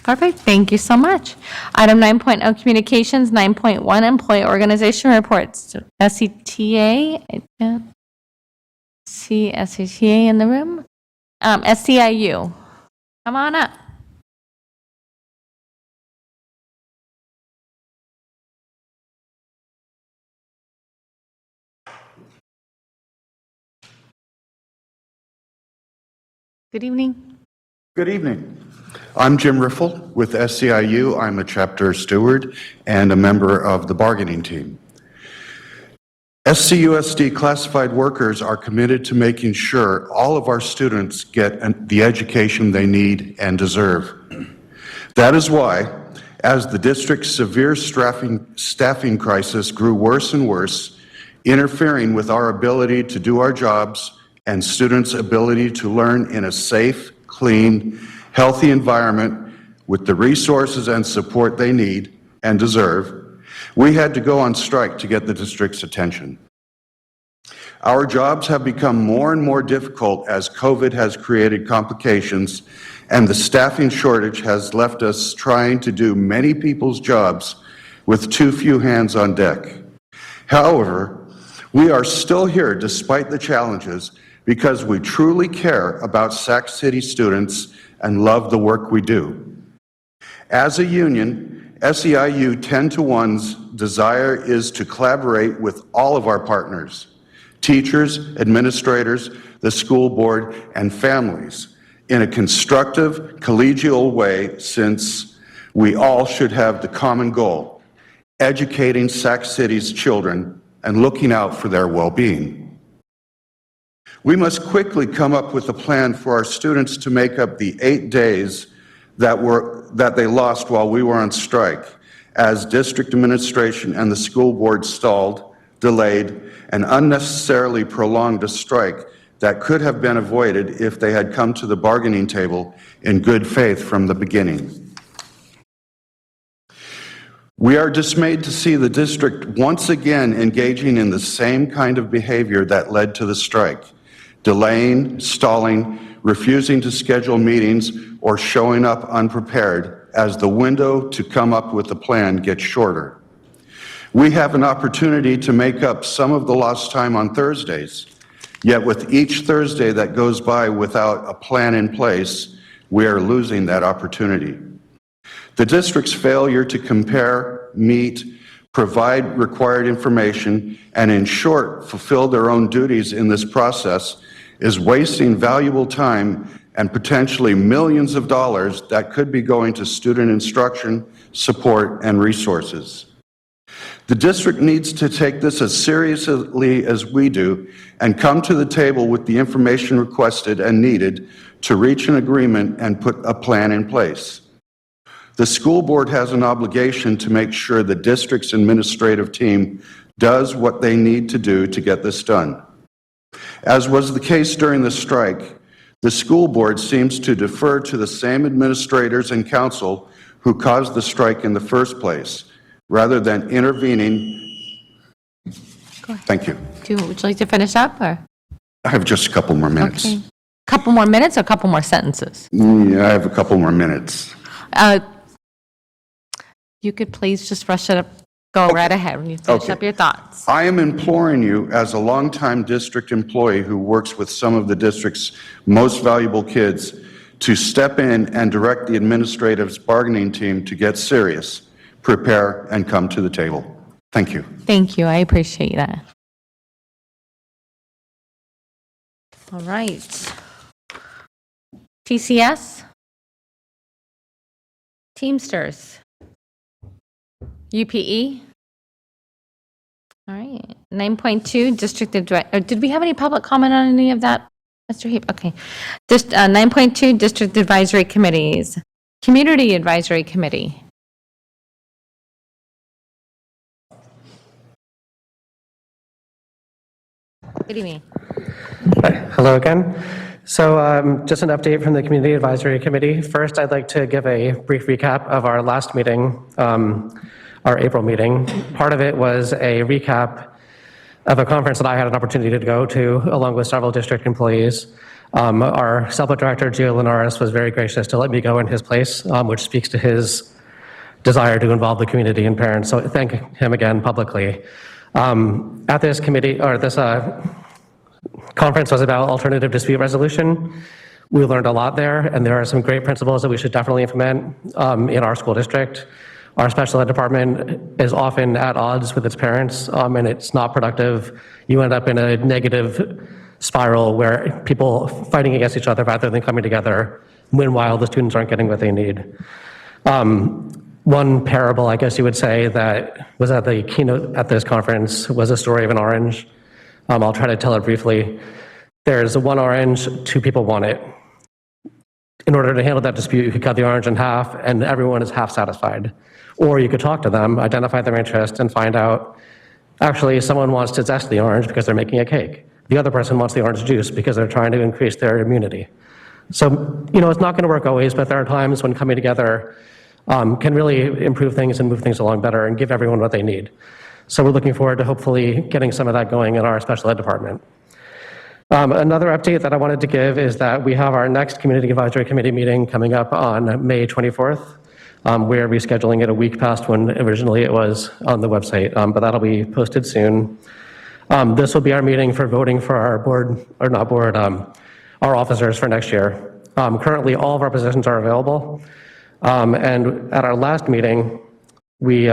Perfect, thank you so much. Item 9.0, communications, 9.1, employee organization reports. SCTA, see SCTA in the room? SCIU, come on up. Good evening. Good evening. I'm Jim Riffle with SCIU. I'm a chapter steward and a member of the bargaining team. SCUSD classified workers are committed to making sure all of our students get the education they need and deserve. That is why, as the district's severe staffing crisis grew worse and worse, interfering with our ability to do our jobs and students' ability to learn in a safe, clean, healthy environment with the resources and support they need and deserve, we had to go on strike to get the district's attention. Our jobs have become more and more difficult as COVID has created complications, and the staffing shortage has left us trying to do many people's jobs with too few hands on deck. However, we are still here despite the challenges because we truly care about Sac City students and love the work we do. As a union, SEIU 10-to-1's desire is to collaborate with all of our partners, teachers, administrators, the school board, and families in a constructive, collegial way, since we all should have the common goal, educating Sac City's children and looking out for their well-being. We must quickly come up with a plan for our students to make up the 8 days that they lost while we were on strike, as district administration and the school board stalled, delayed, and unnecessarily prolonged a strike that could have been avoided if they had come to the bargaining table in good faith from the beginning. We are dismayed to see the district once again engaging in the same kind of behavior that led to the strike, delaying, stalling, refusing to schedule meetings, or showing up unprepared as the window to come up with a plan gets shorter. We have an opportunity to make up some of the lost time on Thursdays, yet with each Thursday that goes by without a plan in place, we are losing that opportunity. The district's failure to compare, meet, provide required information, and in short, fulfill their own duties in this process is wasting valuable time and potentially millions of dollars that could be going to student instruction, support, and resources. The district needs to take this as seriously as we do and come to the table with the information requested and needed to reach an agreement and put a plan in place. The school board has an obligation to make sure the district's administrative team does what they need to do to get this done. As was the case during the strike, the school board seems to defer to the same administrators and council who caused the strike in the first place, rather than intervening. Thank you. Would you like to finish up, or? I have just a couple more minutes. Okay. Couple more minutes or a couple more sentences? Yeah, I have a couple more minutes. You could please just rush it up, go right ahead when you finish Okay. up your thoughts. I am imploring you, as a longtime district employee who works with some of the district's most valuable kids, to step in and direct the administrative bargaining team to get serious, prepare, and come to the table. Thank you. Thank you, I appreciate that. All right. TCS? Teamsters? UPE? All right. 9.2, District Advisory. Did we have any public comment on any of that, Mr. Heap? Okay. Just 9.2, District Advisory Committees. Community Advisory Committee. Good evening. Hello again. So just an update from the Community Advisory Committee. First, I'd like to give a brief recap of our last meeting, our April meeting. Part of it was a recap of a conference that I had an opportunity to go to along with several district employees. Our SELPA director, Gio Linares, was very gracious to let me go in his place, which speaks to his desire to involve the community and parents. So thank him again publicly. At this committee, or this conference was about alternative dispute resolution. We learned a lot there, and there are some great principles that we should definitely implement in our school district. Our special ed department is often at odds with its parents, and it's not productive. You end up in a negative spiral where people fighting against each other rather than coming together. Meanwhile, the students aren't getting what they need. One parable, I guess you would say, that was at the keynote at this conference was a story of an orange. I'll try to tell it briefly. There's one orange, two people want it. In order to handle that dispute, you could cut the orange in half and everyone is half satisfied. Or you could talk to them, identify their interest, and find out, actually, someone wants to zest the orange because they're making a cake. The other person wants the orange juice because they're trying to increase their immunity. So, it's not going to work always, but there are times when coming together can really improve things and move things along better and give everyone what they need. So we're looking forward to hopefully getting some of that going in our special ed department. Another update that I wanted to give is that we have our next Community Advisory Committee meeting coming up on May 24th. We're rescheduling it a week past when originally it was on the website, but that'll be posted soon. This will be our meeting for voting for our our officers for next year. Currently, all of our positions are available. And at our last meeting, we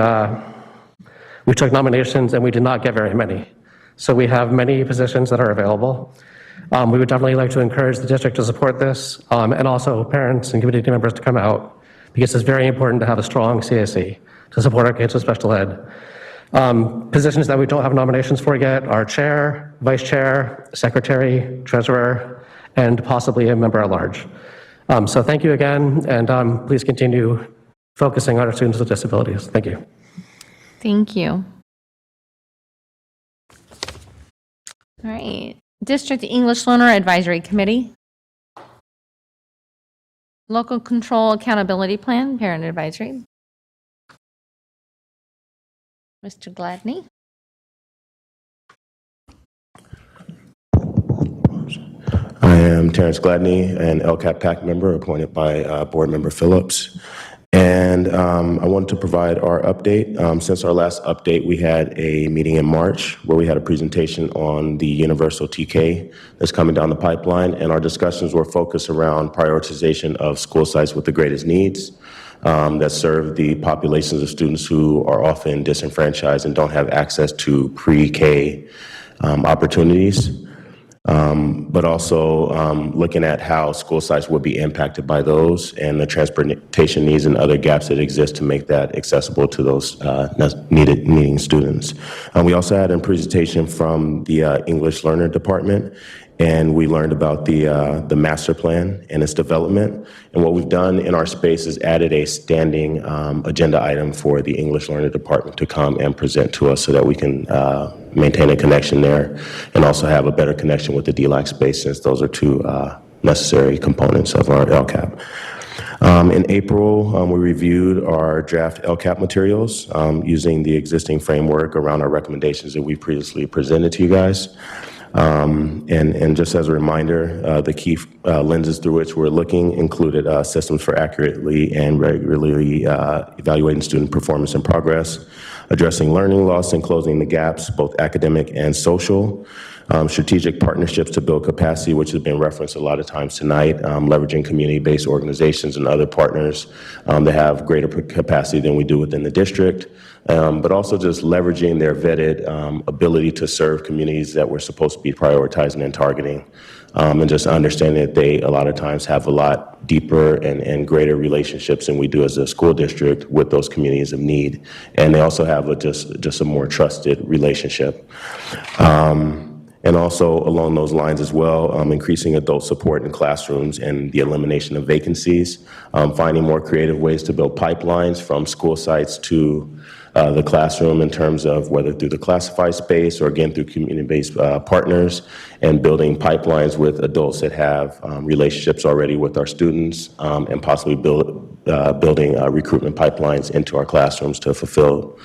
took nominations and we did not get very many. So we have many positions that are available. We would definitely like to encourage the district to support this and also parents and community members to come out because it's very important to have a strong CSE to support our kids with special ed. Positions that we don't have nominations for yet are chair, vice chair, secretary, treasurer, and possibly a member at large. So thank you again, and please continue focusing on our students with disabilities. Thank you. Thank you. All right. District English Learner Advisory Committee. Local Control Accountability Plan, Parent Advisory. Mr. Gladney. I am Terrence Gladney, an LCAP PAC member appointed by Board Member Phillips. And I wanted to provide our update. Since our last update, we had a meeting in March where we had a presentation on the universal TK that's coming down the pipeline. And our discussions were focused around prioritization of school sites with the greatest needs that serve the populations of students who are often disenfranchised and don't have access to pre-K opportunities. But also looking at how school sites would be impacted by those and the transportation needs and other gaps that exist to make that accessible to those needing students. We also had a presentation from the English Learner Department, and we learned about the master plan and its development. And what we've done in our space is added a standing agenda item for the English Learner Department to come and present to us so that we can maintain a connection there and also have a better connection with the DLAC space, since those are two necessary components of our LCAP. In April, we reviewed our draft LCAP materials using the existing framework around our recommendations that we previously presented to you guys. And just as a reminder, the key lenses through which we're looking included systems for accurately and regularly evaluating student performance and progress, addressing learning loss and closing the gaps, both academic and social, strategic partnerships to build capacity, which has been referenced a lot of times tonight, leveraging community-based organizations and other partners that have greater capacity than we do within the district, but also just leveraging their vetted ability to serve communities that we're supposed to be prioritizing and targeting, and just understanding that they a lot of times have a lot deeper and greater relationships than we do as a school district with those communities of need, and they also have just a more trusted relationship. And also along those lines as well, increasing adult support in classrooms and the elimination of vacancies, finding more creative ways to build pipelines from school sites to the classroom in terms of whether through the classified space or again through community-based partners, and building pipelines with adults that have relationships already with our students, and possibly building recruitment pipelines into our classrooms to fulfill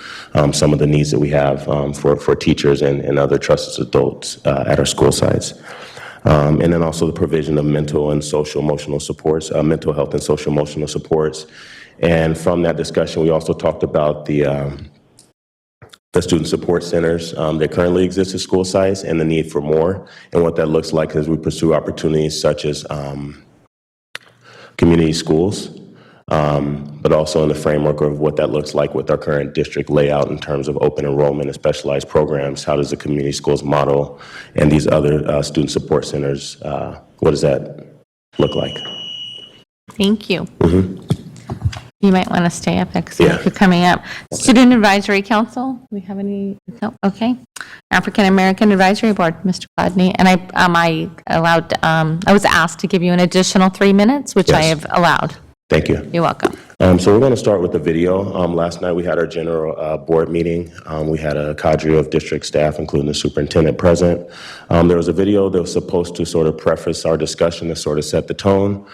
some of the needs that we have for teachers and other trusted adults at our school sites. And then also the provision of mental and social emotional supports, mental health and social emotional supports. And from that discussion, we also talked about the student support centers that currently exist at school sites and the need for more, and what that looks like as we pursue opportunities such as community schools, but also in the framework of what that looks like with our current district layout in terms of open enrollment and specialized programs. How does the community schools model and these other student support centers, what does that look like? Thank you. You might want to stay up there because you're coming up. Student Advisory Council, do we have any? No, okay. African American Advisory Board, Mr. Gladney, and I was asked to give you an additional 3 minutes, which I have allowed. Thank you. You're welcome. So we're going to start with the video. Last night we had our general board meeting. We had a cadre of district staff, including the superintendent, present. There was a video that was supposed to sort of preface our discussion to sort of set the tone,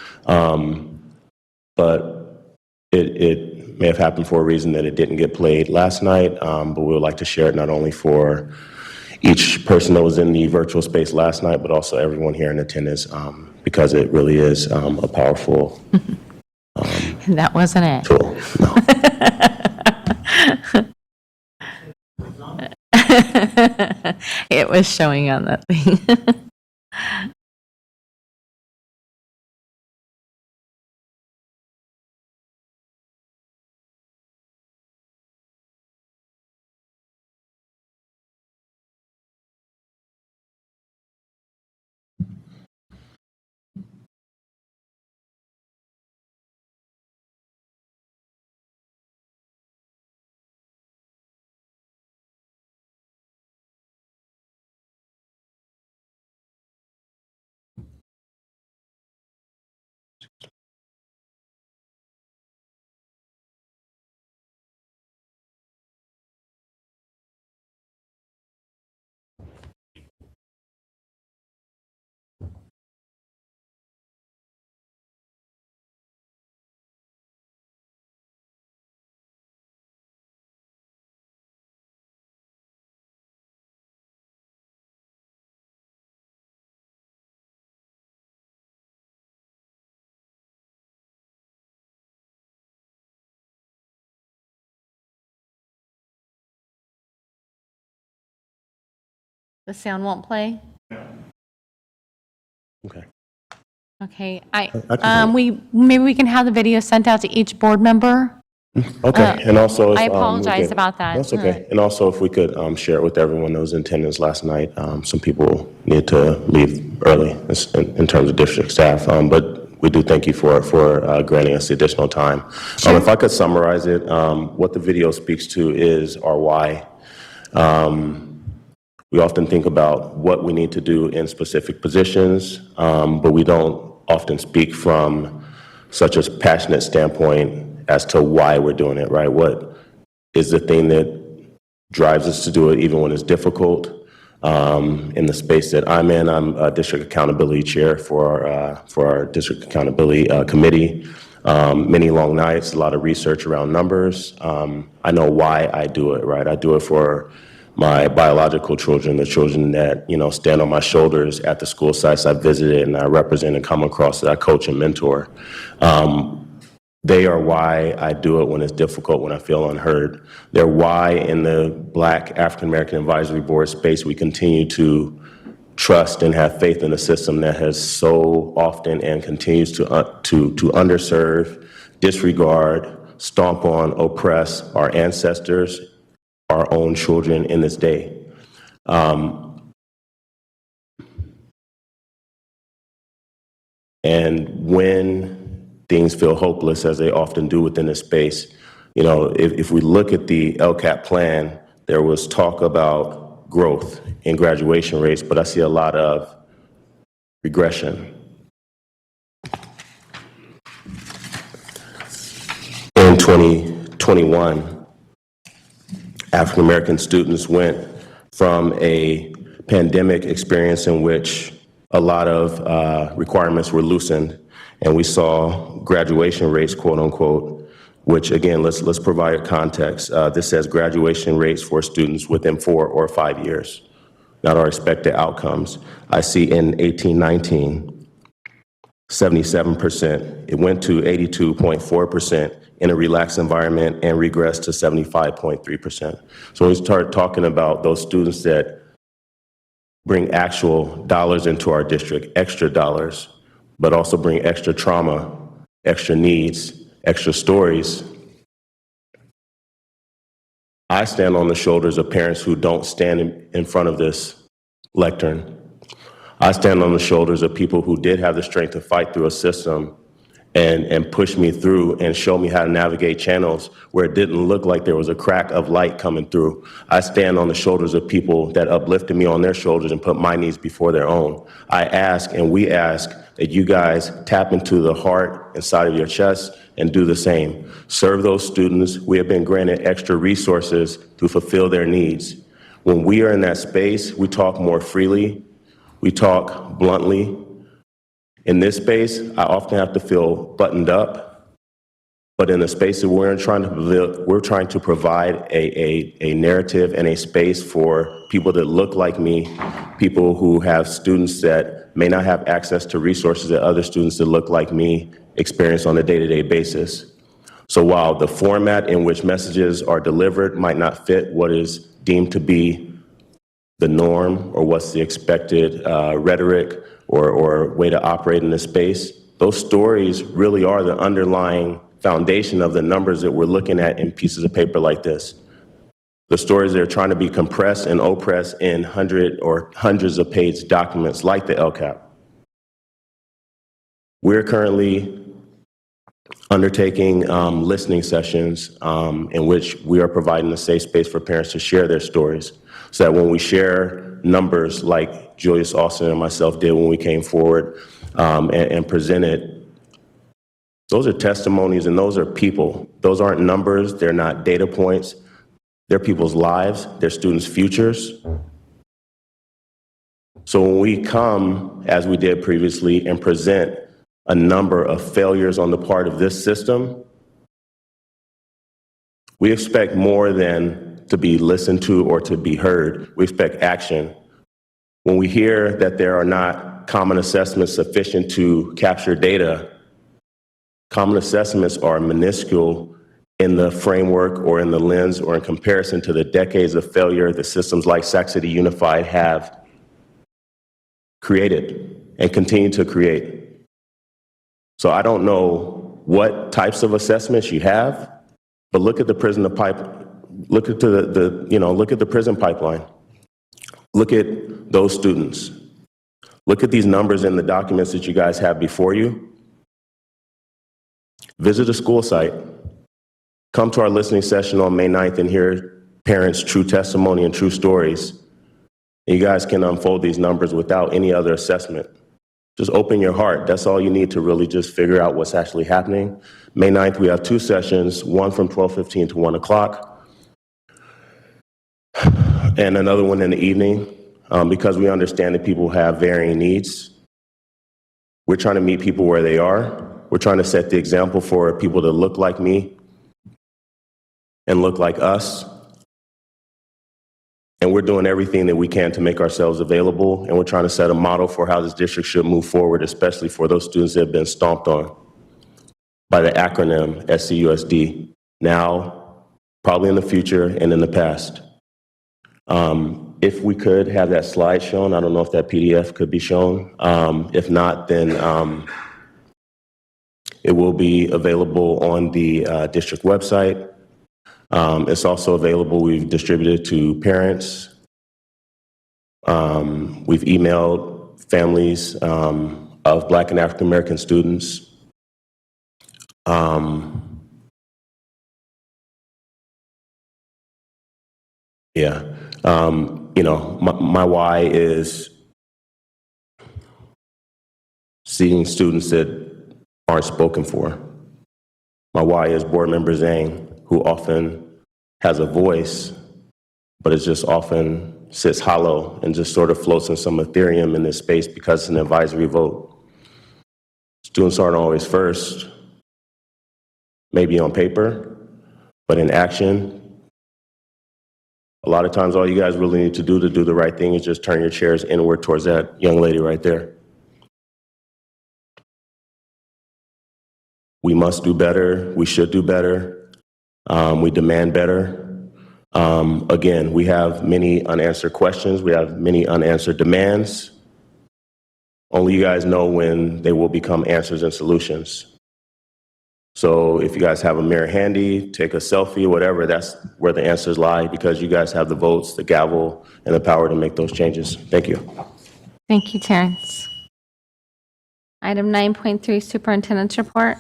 but it may have happened for a reason that it didn't get played last night, but we would like to share it not only for each person that was in the virtual space last night, but also everyone here in attendance, because it really is a powerful That wasn't it. tool. No. It was showing on that thing. The sound won't play? Okay. Okay, maybe we can have the video sent out to each board member? Okay, and also, if, I we apologize could- about that. That's okay. And also, if we could share it with everyone that was in attendance last night. Some people need to leave early in terms of district staff, but we do thank you for granting us the additional time. If I could summarize it, what the video speaks to is our why. We often think about what we need to do in specific positions, but we don't often speak from such a passionate standpoint as to why we're doing it, right? What is the thing that drives us to do it even when it's difficult? In the space that I'm in, I'm a district accountability chair for our district accountability committee. Many long nights, a lot of research around numbers. I know why I do it, right? I do it for my biological children, the children that, stand on my shoulders at the school sites I visited and I represent and come across that I coach and mentor. They are why I do it when it's difficult, when I feel unheard. They're why in the Black African American Advisory Board space we continue to trust and have faith in a system that has so often and continues to underserve, disregard, stomp on, oppress our ancestors, our own children in this day. And when things feel hopeless, as they often do within this space, if we look at the LCAP plan, there was talk about growth in graduation rates, but I see a lot of regression. In 2021, African American students went from a pandemic experience in which a lot of requirements were loosened, and we saw graduation rates, quote unquote, which again, let's provide context. This says graduation rates for students within 4 or 5 years, not our expected outcomes. I see in 18-19, 77%. It went to 82.4% in a relaxed environment and regressed to 75.3%. So when we start talking about those students that bring actual dollars into our district, extra dollars, but also bring extra trauma, extra needs, extra stories, I stand on the shoulders of parents who don't stand in front of this lectern. I stand on the shoulders of people who did have the strength to fight through a system and push me through and show me how to navigate channels where it didn't look like there was a crack of light coming through. I stand on the shoulders of people that uplifted me on their shoulders and put my needs before their own. I ask and we ask that you guys tap into the heart inside of your chest and do the same. Serve those students. We have been granted extra resources to fulfill their needs. When we are in that space, we talk more freely, we talk bluntly. In this space, I often have to feel buttoned up, but in the space that we're trying to provide a narrative and a space for people that look like me, people who have students that may not have access to resources that other students that look like me experience on a day-to-day basis. So while the format in which messages are delivered might not fit what is deemed to be the norm or what's the expected rhetoric or way to operate in this space, those stories really are the underlying foundation of the numbers that we're looking at in pieces of paper like this. The stories that are trying to be compressed and oppressed in hundreds of page documents like the LCAP. We're currently undertaking listening sessions in which we are providing a safe space for parents to share their stories, so that when we share numbers like Julius Austin and myself did when we came forward and presented, those are testimonies and those are people. Those aren't numbers, they're not data points, they're people's lives, they're students' futures. So when we come, as we did previously, and present a number of failures on the part of this system, we expect more than to be listened to or to be heard. We expect action. When we hear that there are not common assessments sufficient to capture data, common assessments are minuscule in the framework or in the lens or in comparison to the decades of failure that systems like Sac City Unified have created and continue to create. So I don't know what types of assessments you have, but look at the prison look at the prison pipeline. Look at those students. Look at these numbers in the documents that you guys have before you. Visit a school site. Come to our listening session on May 9th and hear parents' true testimony and true stories. And you guys can unfold these numbers without any other assessment. Just open your heart. That's all you need to really just figure out what's actually happening. May 9th, we have 2 sessions, one from 12:15 to 1 o'clock, and another one in the evening, because we understand that people have varying needs. We're trying to meet people where they are. We're trying to set the example for people that look like me and look like us. And we're doing everything that we can to make ourselves available, and we're trying to set a model for how this district should move forward, especially for those students that have been stomped on by the acronym SCUSD, now, probably in the future, and in the past. If we could have that slide shown, I don't know if that PDF could be shown. If not, then it will be available on the district website. It's also available, we've distributed to parents. We've emailed families of Black and African American students. My why is seeing students that aren't spoken for. My why is Board Member Zhang, who often has a voice, but it just often sits hollow and just sort of floats in some ethereum in this space because it's an advisory vote. Students aren't always first, maybe on paper, but in action, a lot of times all you guys really need to do the right thing is just turn your chairs inward towards that young lady right there. We must do better. We should do better. We demand better. Again, we have many unanswered questions. We have many unanswered demands. Only you guys know when they will become answers and solutions. So if you guys have a mirror handy, take a selfie, whatever, that's where the answers lie, because you guys have the votes, the gavel, and the power to make those changes. Thank you. Thank you, Terrence. Item 9.3, Superintendent's Report.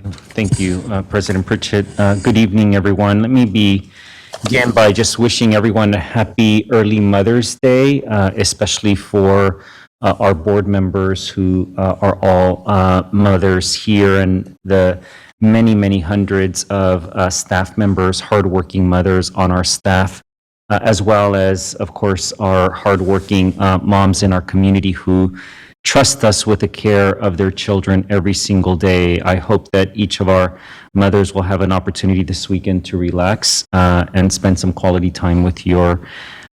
Thank you, President Pritchett. Good evening, everyone. Let me begin by just wishing everyone a happy early Mother's Day, especially for our board members who are all mothers here, and the many, many hundreds of staff members, hardworking mothers on our staff, as well as, of course, our hardworking moms in our community who trust us with the care of their children every single day. I hope that each of our mothers will have an opportunity this weekend to relax and spend some quality time with your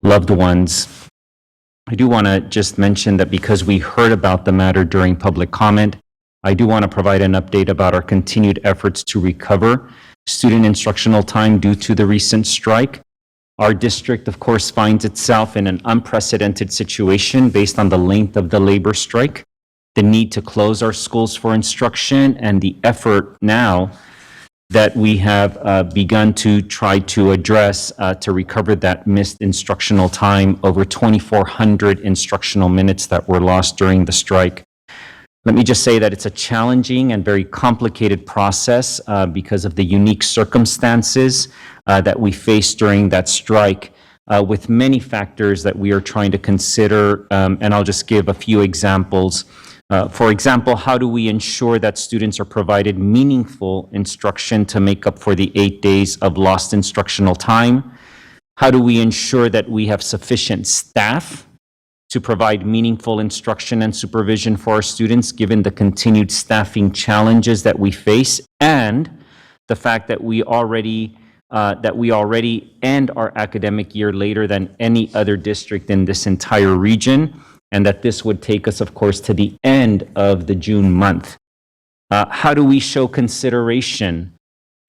loved ones. I do want to just mention that because we heard about the matter during public comment, I do want to provide an update about our continued efforts to recover student instructional time due to the recent strike. Our district, of course, finds itself in an unprecedented situation based on the length of the labor strike, the need to close our schools for instruction, and the effort now that we have begun to try to address to recover that missed instructional time, over 2,400 instructional minutes that were lost during the strike. Let me just say that it's a challenging and very complicated process because of the unique circumstances that we faced during that strike, with many factors that we are trying to consider, and I'll just give a few examples. For example, how do we ensure that students are provided meaningful instruction to make up for the 8 days of lost instructional time? How do we ensure that we have sufficient staff to provide meaningful instruction and supervision for our students, given the continued staffing challenges that we face, and the fact that we already end our academic year later than any other district in this entire region, and that this would take us, of course, to the end of the June month. How do we show consideration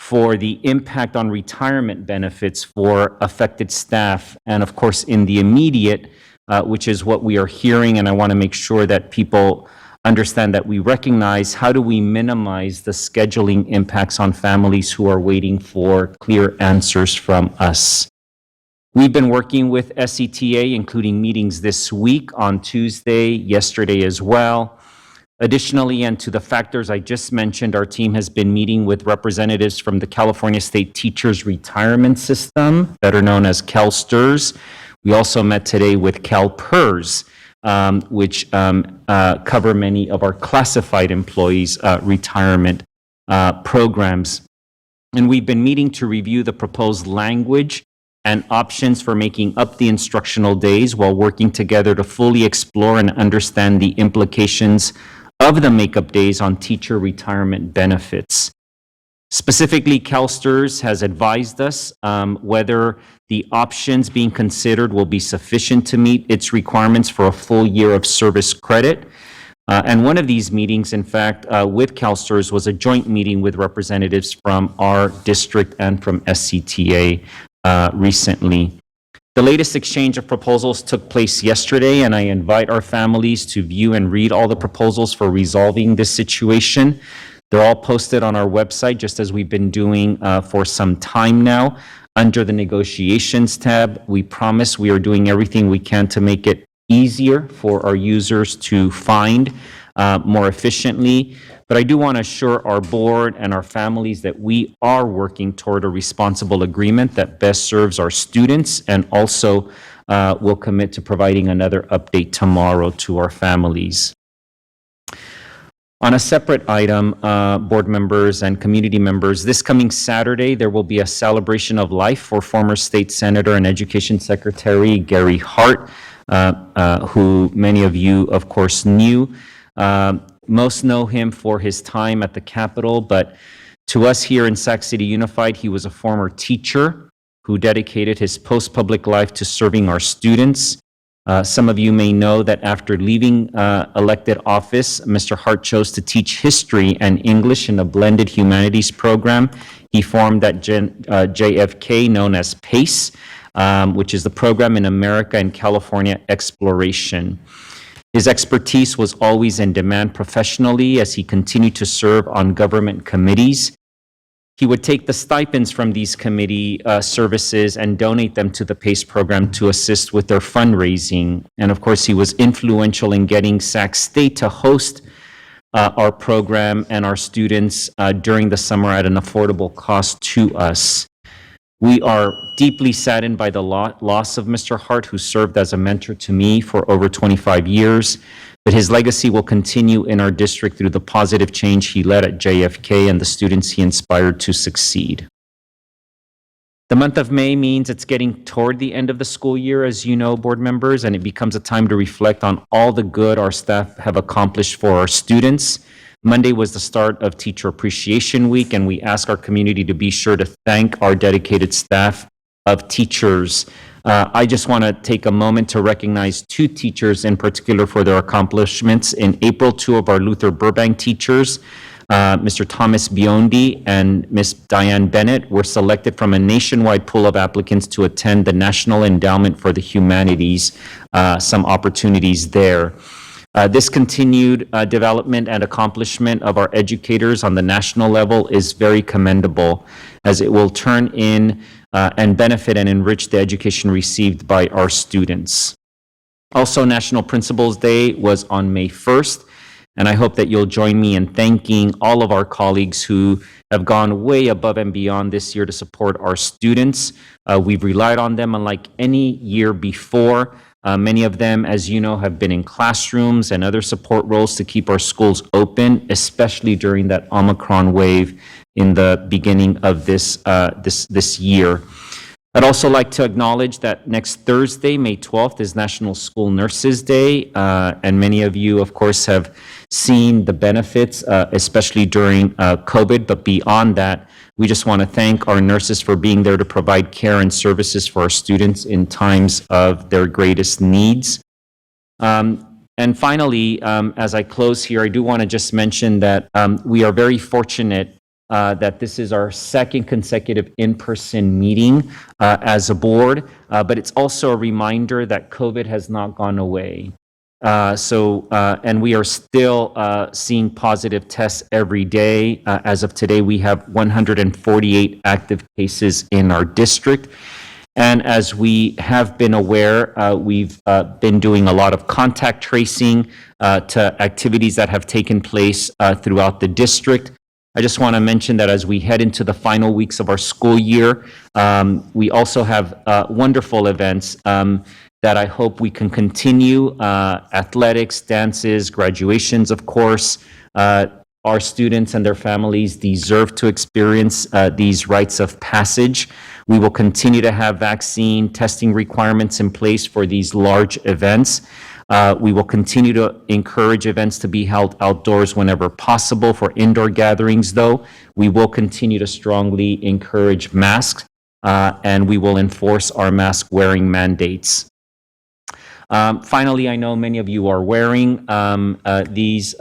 for the impact on retirement benefits for affected staff, and of course, in the immediate, which is what we are hearing, and I want to make sure that people understand that we recognize, how do we minimize the scheduling impacts on families who are waiting for clear answers from us? We've been working with SETA, including meetings this week on Tuesday, yesterday as well. Additionally, and to the factors I just mentioned, our team has been meeting with representatives from the California State Teachers Retirement System, better known as CalSTRS. We also met today with CalPERS, which cover many of our classified employees' retirement programs. And we've been meeting to review the proposed language and options for making up the instructional days while working together to fully explore and understand the implications of the makeup days on teacher retirement benefits. Specifically, CalSTRS has advised us whether the options being considered will be sufficient to meet its requirements for a full year of service credit. And one of these meetings, in fact, with CalSTRS was a joint meeting with representatives from our district and from SCTA recently. The latest exchange of proposals took place yesterday, and I invite our families to view and read all the proposals for resolving this situation. They're all posted on our website, just as we've been doing for some time now. Under the negotiations tab, we promise we are doing everything we can to make it easier for our users to find more efficiently. But I do want to assure our board and our families that we are working toward a responsible agreement that best serves our students, and also will commit to providing another update tomorrow to our families. On a separate item, board members and community members, this coming Saturday, there will be a celebration of life for former State Senator and Education Secretary Gary Hart, who many of you, of course, knew. Most know him for his time at the Capitol, but to us here in Sac City Unified, he was a former teacher who dedicated his post-public life to serving our students. Some of you may know that after leaving elected office, Mr. Hart chose to teach history and English in a blended humanities program. He formed at JFK, known as PACE, which is the Program in America and California Exploration. His expertise was always in demand professionally as he continued to serve on government committees. He would take the stipends from these committee services and donate them to the PACE program to assist with their fundraising. And of course, he was influential in getting Sac State to host our program and our students during the summer at an affordable cost to us. We are deeply saddened by the loss of Mr. Hart, who served as a mentor to me for over 25 years. But his legacy will continue in our district through the positive change he led at JFK and the students he inspired to succeed. The month of May means it's getting toward the end of the school year, as you know, board members, and it becomes a time to reflect on all the good our staff have accomplished for our students. Monday was the start of Teacher Appreciation Week, and we ask our community to be sure to thank our dedicated staff of teachers. I just want to take a moment to recognize two teachers in particular for their accomplishments. In April, two of our Luther Burbank teachers, Mr. Thomas Biondi and Ms. Diane Bennett, were selected from a nationwide pool of applicants to attend the National Endowment for the Humanities, some opportunities there. This continued development and accomplishment of our educators on the national level is very commendable, as it will turn in and benefit and enrich the education received by our students. Also, National Principals Day was on May 1st, and I hope that you'll join me in thanking all of our colleagues who have gone way above and beyond this year to support our students. We've relied on them unlike any year before. Many of them, as you know, have been in classrooms and other support roles to keep our schools open, especially during that Omicron wave in the beginning of this year. I'd also like to acknowledge that next Thursday, May 12th, is National School Nurses Day, and many of you, of course, have seen the benefits, especially during COVID, but beyond that, we just want to thank our nurses for being there to provide care and services for our students in times of their greatest needs. And finally, as I close here, I do want to just mention that we are very fortunate that this is our second consecutive in-person meeting as a board, but it's also a reminder that COVID has not gone away. And we are still seeing positive tests every day. As of today, we have 148 active cases in our district. And as we have been aware, we've been doing a lot of contact tracing to activities that have taken place throughout the district. I just want to mention that as we head into the final weeks of our school year, we also have wonderful events that I hope we can continue. Athletics, dances, graduations, of course. Our students and their families deserve to experience these rites of passage. We will continue to have vaccine testing requirements in place for these large events. We will continue to encourage events to be held outdoors whenever possible. For indoor gatherings, though, we will continue to strongly encourage masks, and we will enforce our mask wearing mandates. Finally, I know many of you are wearing these.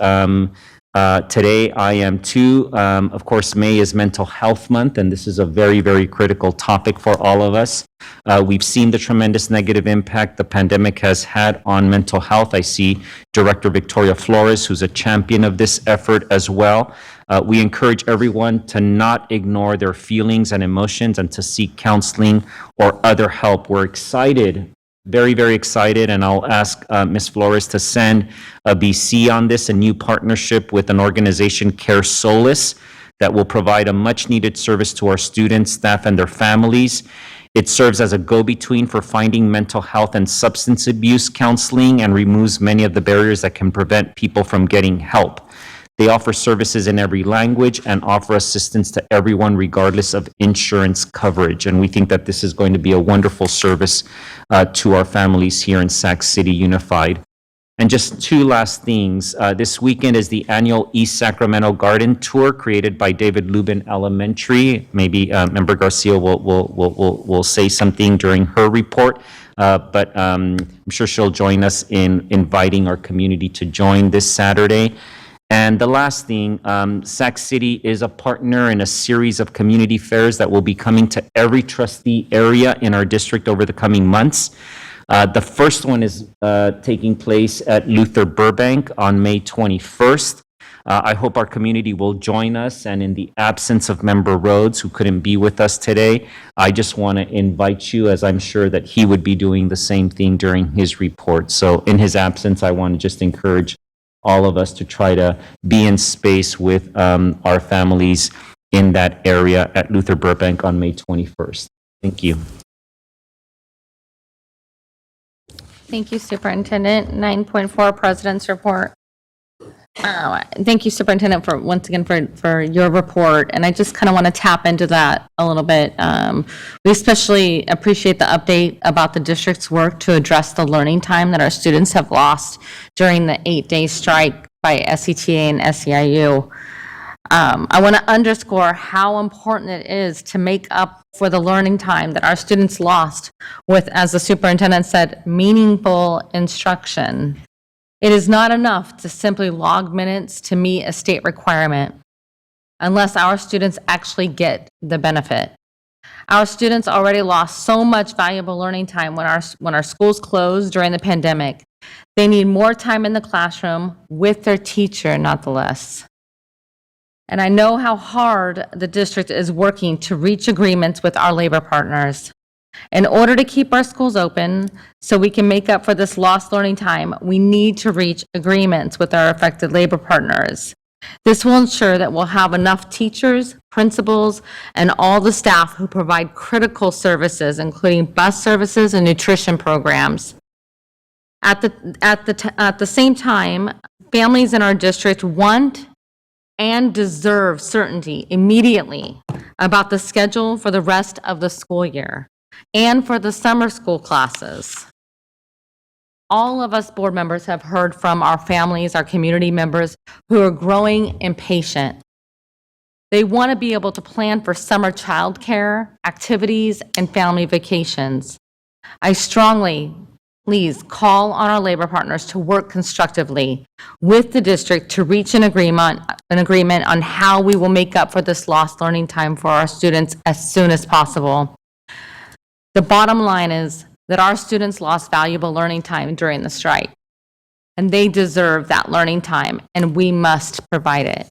Today, I am too. Of course, May is Mental Health Month, and this is a very, very critical topic for all of us. We've seen the tremendous negative impact the pandemic has had on mental health. I see Director Victoria Flores, who's a champion of this effort as well. We encourage everyone to not ignore their feelings and emotions and to seek counseling or other help. We're excited, very, very excited, and I'll ask Ms. Flores to send a BC on this, a new partnership with an organization, Care Solace, that will provide a much-needed service to our students, staff, and their families. It serves as a go-between for finding mental health and substance abuse counseling and removes many of the barriers that can prevent people from getting help. They offer services in every language and offer assistance to everyone regardless of insurance coverage. And we think that this is going to be a wonderful service to our families here in Sac City Unified. And just two last things. This weekend is the annual East Sacramento Garden Tour created by David Lubin Elementary. Maybe Member Garcia will say something during her report. But I'm sure she'll join us in inviting our community to join this Saturday. And the last thing, Sac City is a partner in a series of community fairs that will be coming to every trustee area in our district over the coming months. The first one is taking place at Luther Burbank on May 21st. I hope our community will join us, and in the absence of Member Rhodes, who couldn't be with us today, I just want to invite you, as I'm sure that he would be doing the same thing during his report. So in his absence, I want to just encourage all of us to try to be in space with our families in that area at Luther Burbank on May 21st. Thank you. Thank you, Superintendent. 9.4, President's Report. Thank you, Superintendent, for once again for your report, and I just kind of want to tap into that a little bit. We especially appreciate the update about the district's work to address the learning time that our students have lost during the 8-day strike by SETA and SEIU. I want to underscore how important it is to make up for the learning time that our students lost with, as the superintendent said, meaningful instruction. It is not enough to simply log minutes to meet a state requirement unless our students actually get the benefit. Our students already lost so much valuable learning time when our schools closed during the pandemic. They need more time in the classroom with their teacher, not the less. And I know how hard the district is working to reach agreements with our labor partners. In order to keep our schools open so we can make up for this lost learning time, we need to reach agreements with our affected labor partners. This will ensure that we'll have enough teachers, principals, and all the staff who provide critical services, including bus services and nutrition programs. At the same time, families in our district want and deserve certainty immediately about the schedule for the rest of the school year and for the summer school classes. All of us board members have heard from our families, our community members who are growing impatient. They want to be able to plan for summer childcare, activities, and family vacations. I strongly, please call on our labor partners to work constructively with the district to reach an agreement on how we will make up for this lost learning time for our students as soon as possible. The bottom line is that our students lost valuable learning time during the strike, and they deserve that learning time, and we must provide it.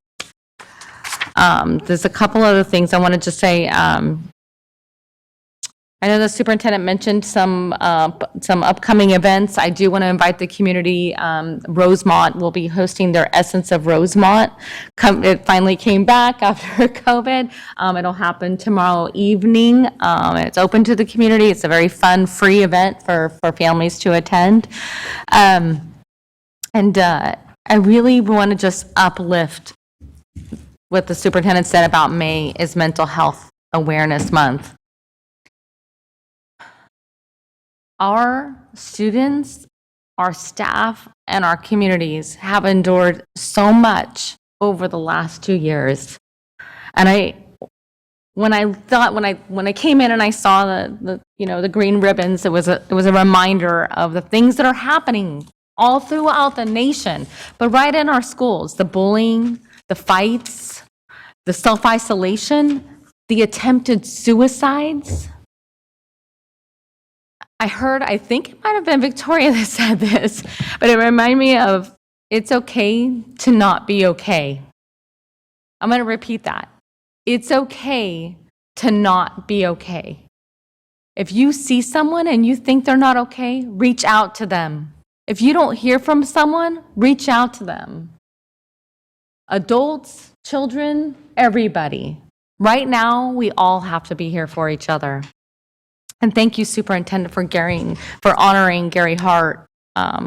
There's a couple other things I wanted to say. I know the superintendent mentioned some upcoming events. I do want to invite the community. Rosemont will be hosting their Essence of Rosemont. It finally came back after COVID. It'll happen tomorrow evening. It's open to the community. It's a very fun, free event for families to attend. I really want to just uplift what the superintendent said about May is Mental Health Awareness Month. Our students our staff and our communities have endured so much over the last 2 years. And when I came in and I saw the green ribbons, it was a reminder of the things that are happening all throughout the nation, but right in our schools, the bullying, the fights, the self-isolation, the attempted suicides. I think it might have been Victoria that said this, but it reminded me of, it's okay to not be okay. I'm going to repeat that. It's okay to not be okay. If you see someone and you think they're not okay, reach out to them. If you don't hear from someone, reach out to them. Adults, children, everybody. Right now, we all have to be here for each other. And thank you, Superintendent, for honoring Gary Hart.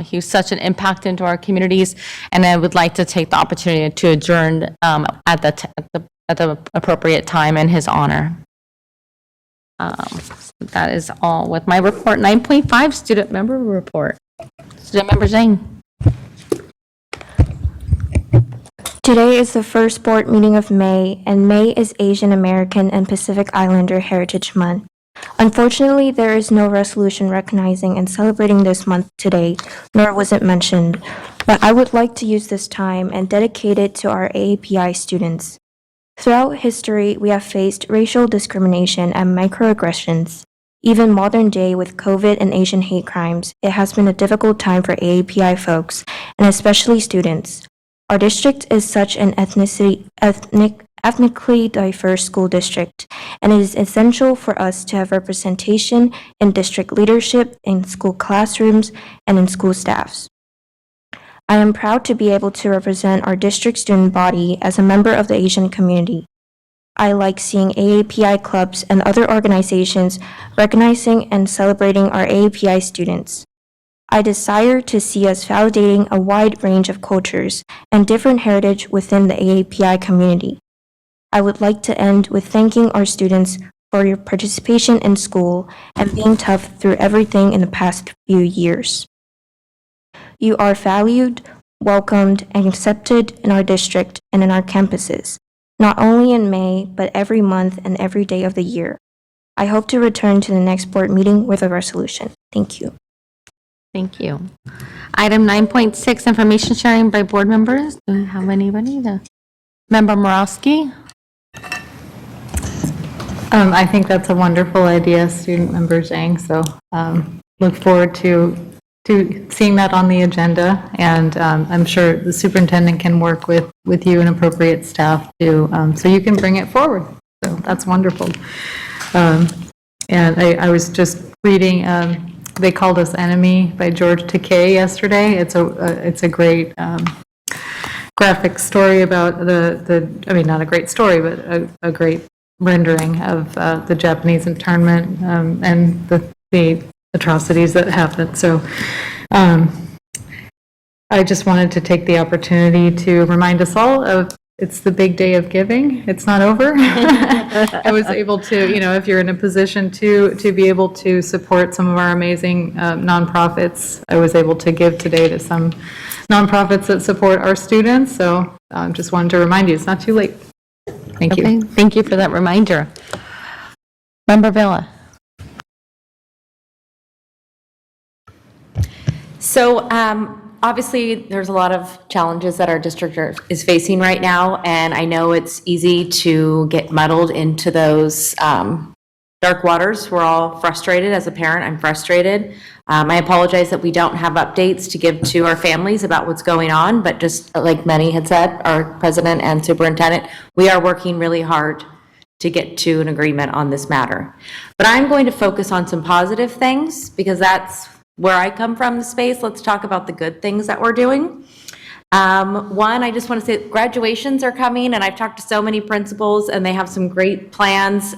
He was such an impact into our communities, and I would like to take the opportunity to adjourn at the appropriate time in his honor. That is all with my report. 9.5, student member report. Student member Zhang. Today is the first board meeting of May, and May is Asian American and Pacific Islander Heritage Month. Unfortunately, there is no resolution recognizing and celebrating this month today, nor was it mentioned, but I would like to use this time and dedicate it to our AAPI students. Throughout history, we have faced racial discrimination and microaggressions. Even modern day with COVID and Asian hate crimes, it has been a difficult time for AAPI folks, and especially students. Our district is such an ethnically diverse school district, and it is essential for us to have representation in district leadership, in school classrooms, and in school staffs. I am proud to be able to represent our district student body as a member of the Asian community. I like seeing AAPI clubs and other organizations recognizing and celebrating our AAPI students. I desire to see us validating a wide range of cultures and different heritage within the AAPI community. I would like to end with thanking our students for your participation in school and being tough through everything in the past few years. You are valued, welcomed, and accepted in our district and in our campuses, not only in May, but every month and every day of the year. I hope to return to the next board meeting with a resolution. Thank you. Thank you. Item 9.6, information sharing by board members. Do we have anybody? Member Morowski? I think that's a wonderful idea, student member Zhang, so look forward to seeing that on the agenda, and I'm sure the superintendent can work with you and appropriate staff to, so you can bring it forward. So that's wonderful. And I was just reading They Called Us Enemy by George Takei yesterday. It's a great graphic story about I mean, not a great story, but a great rendering of the Japanese internment and the atrocities that happened. So I just wanted to take the opportunity to remind us all of it's the big day of giving. It's not over. I was able to, if you're in a position to be able to support some of our amazing nonprofits, I was able to give today to some nonprofits that support our students. So just wanted to remind you, it's not too late. Thank you. Thank you for that reminder. Member Villa. So obviously, there's a lot of challenges that our district is facing right now, and I know it's easy to get muddled into those dark waters. We're all frustrated. As a parent, I'm frustrated. I apologize that we don't have updates to give to our families about what's going on, but just like many had said, our president and superintendent, we are working really hard to get to an agreement on this matter. But I'm going to focus on some positive things because that's where I come from, the space. Let's talk about the good things that we're doing. One, I just want to say graduations are coming, and I've talked to so many principals, and they have some great plans,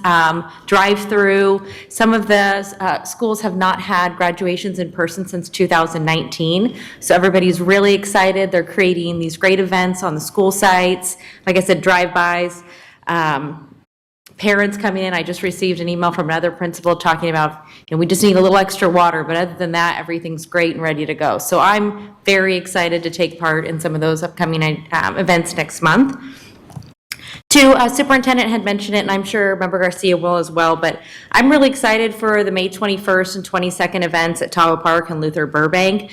drive-through. Some of the schools have not had graduations in person since 2019, so everybody's really excited. They're creating these great events on the school sites, like I said, drive-bys. parents coming in. I just received an email from another principal talking about, we just need a little extra water, but other than that, everything's great and ready to go. So I'm very excited to take part in some of those upcoming events next month. Superintendent had mentioned it, and I'm sure Member Garcia will as well, but I'm really excited for the May 21st and 22nd events at Tahoe Park and Luther Burbank.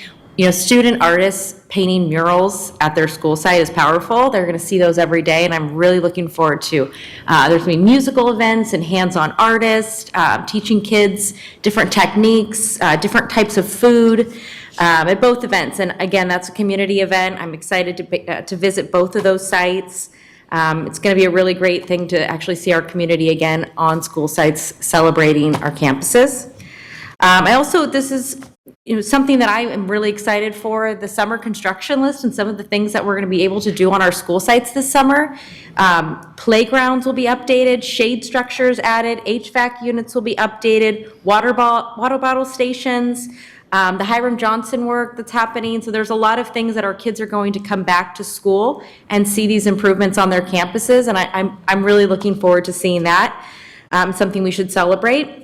Student artists painting murals at their school site is powerful. They're going to see those every day, and I'm really looking forward to. There's going to be musical events and hands-on artists, teaching kids different techniques, different types of food at both events. And again, that's a community event. I'm excited to visit both of those sites. It's going to be a really great thing to actually see our community again on school sites celebrating our campuses. This is something that I am really excited for, the summer construction list and some of the things that we're going to be able to do on our school sites this summer. Playgrounds will be updated, shade structures added, HVAC units will be updated, water bottle stations, the Hiram Johnson work that's happening. So there's a lot of things that our kids are going to come back to school and see these improvements on their campuses, and I'm really looking forward to seeing that. Something we should celebrate.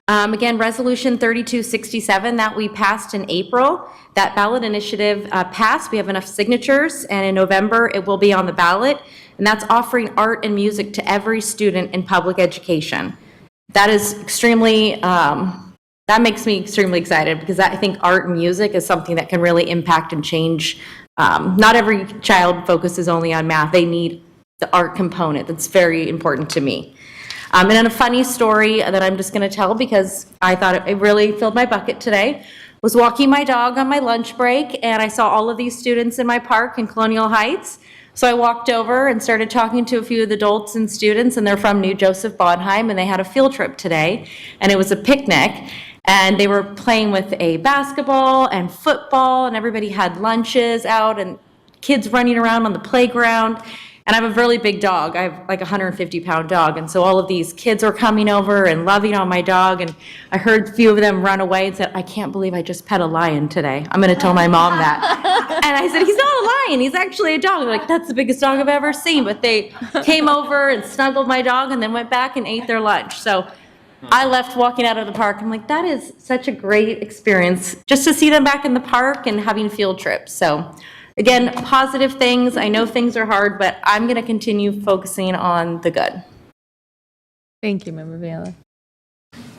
Again, Resolution 3267 that we passed in April, that ballot initiative passed. We have enough signatures, and in November it will be on the ballot, and that's offering art and music to every student in public education. That is extremely, that makes me extremely excited, because I think art and music is something that can really impact and change. Not every child focuses only on math. They need the art component. That's very important to me. And then a funny story that I'm just going to tell because I thought it really filled my bucket today. Was walking my dog on my lunch break, and I saw all of these students in my park in Colonial Heights. So I walked over and started talking to a few of the adults and students, and they're from New Joseph Bonheim, and they had a field trip today, and it was a picnic. And they were playing with a basketball and football, and everybody had lunches out, and kids running around on the playground. And I have a really big dog. I have like a 150-pound dog. And so all of these kids are coming over and loving on my dog. And I heard a few of them run away and said, I can't believe I just pet a lion today. I'm going to tell my mom that. And I said, he's not a lion. He's actually a dog. They're like, that's the biggest dog I've ever seen. But they came over and snuggled my dog and then went back and ate their lunch. So I left walking out of the park. I'm like, that is such a great experience just to see them back in the park and having field trips. So again, positive things. I know things are hard, but I'm going to continue focusing on the good. Thank you, Member Vela.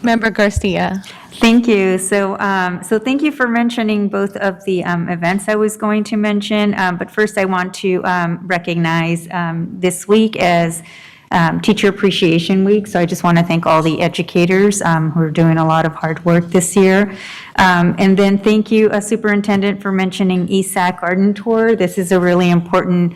Member Garcia. Thank you. So thank you for mentioning both of the events I was going to mention. But first, I want to recognize this week as Teacher Appreciation Week. So I just want to thank all the educators who are doing a lot of hard work this year. And then thank you, Superintendent, for mentioning ESAC Garden Tour. This is a really important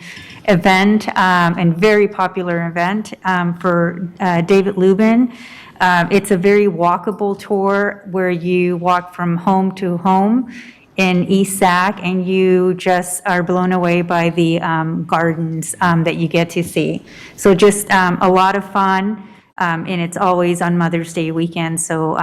event and very popular event for David Lubin. It's a very walkable tour where you walk from home to home in ESAC, and you just are blown away by the gardens that you get to see. So just a lot of fun, and it's always on Mother's Day weekend, so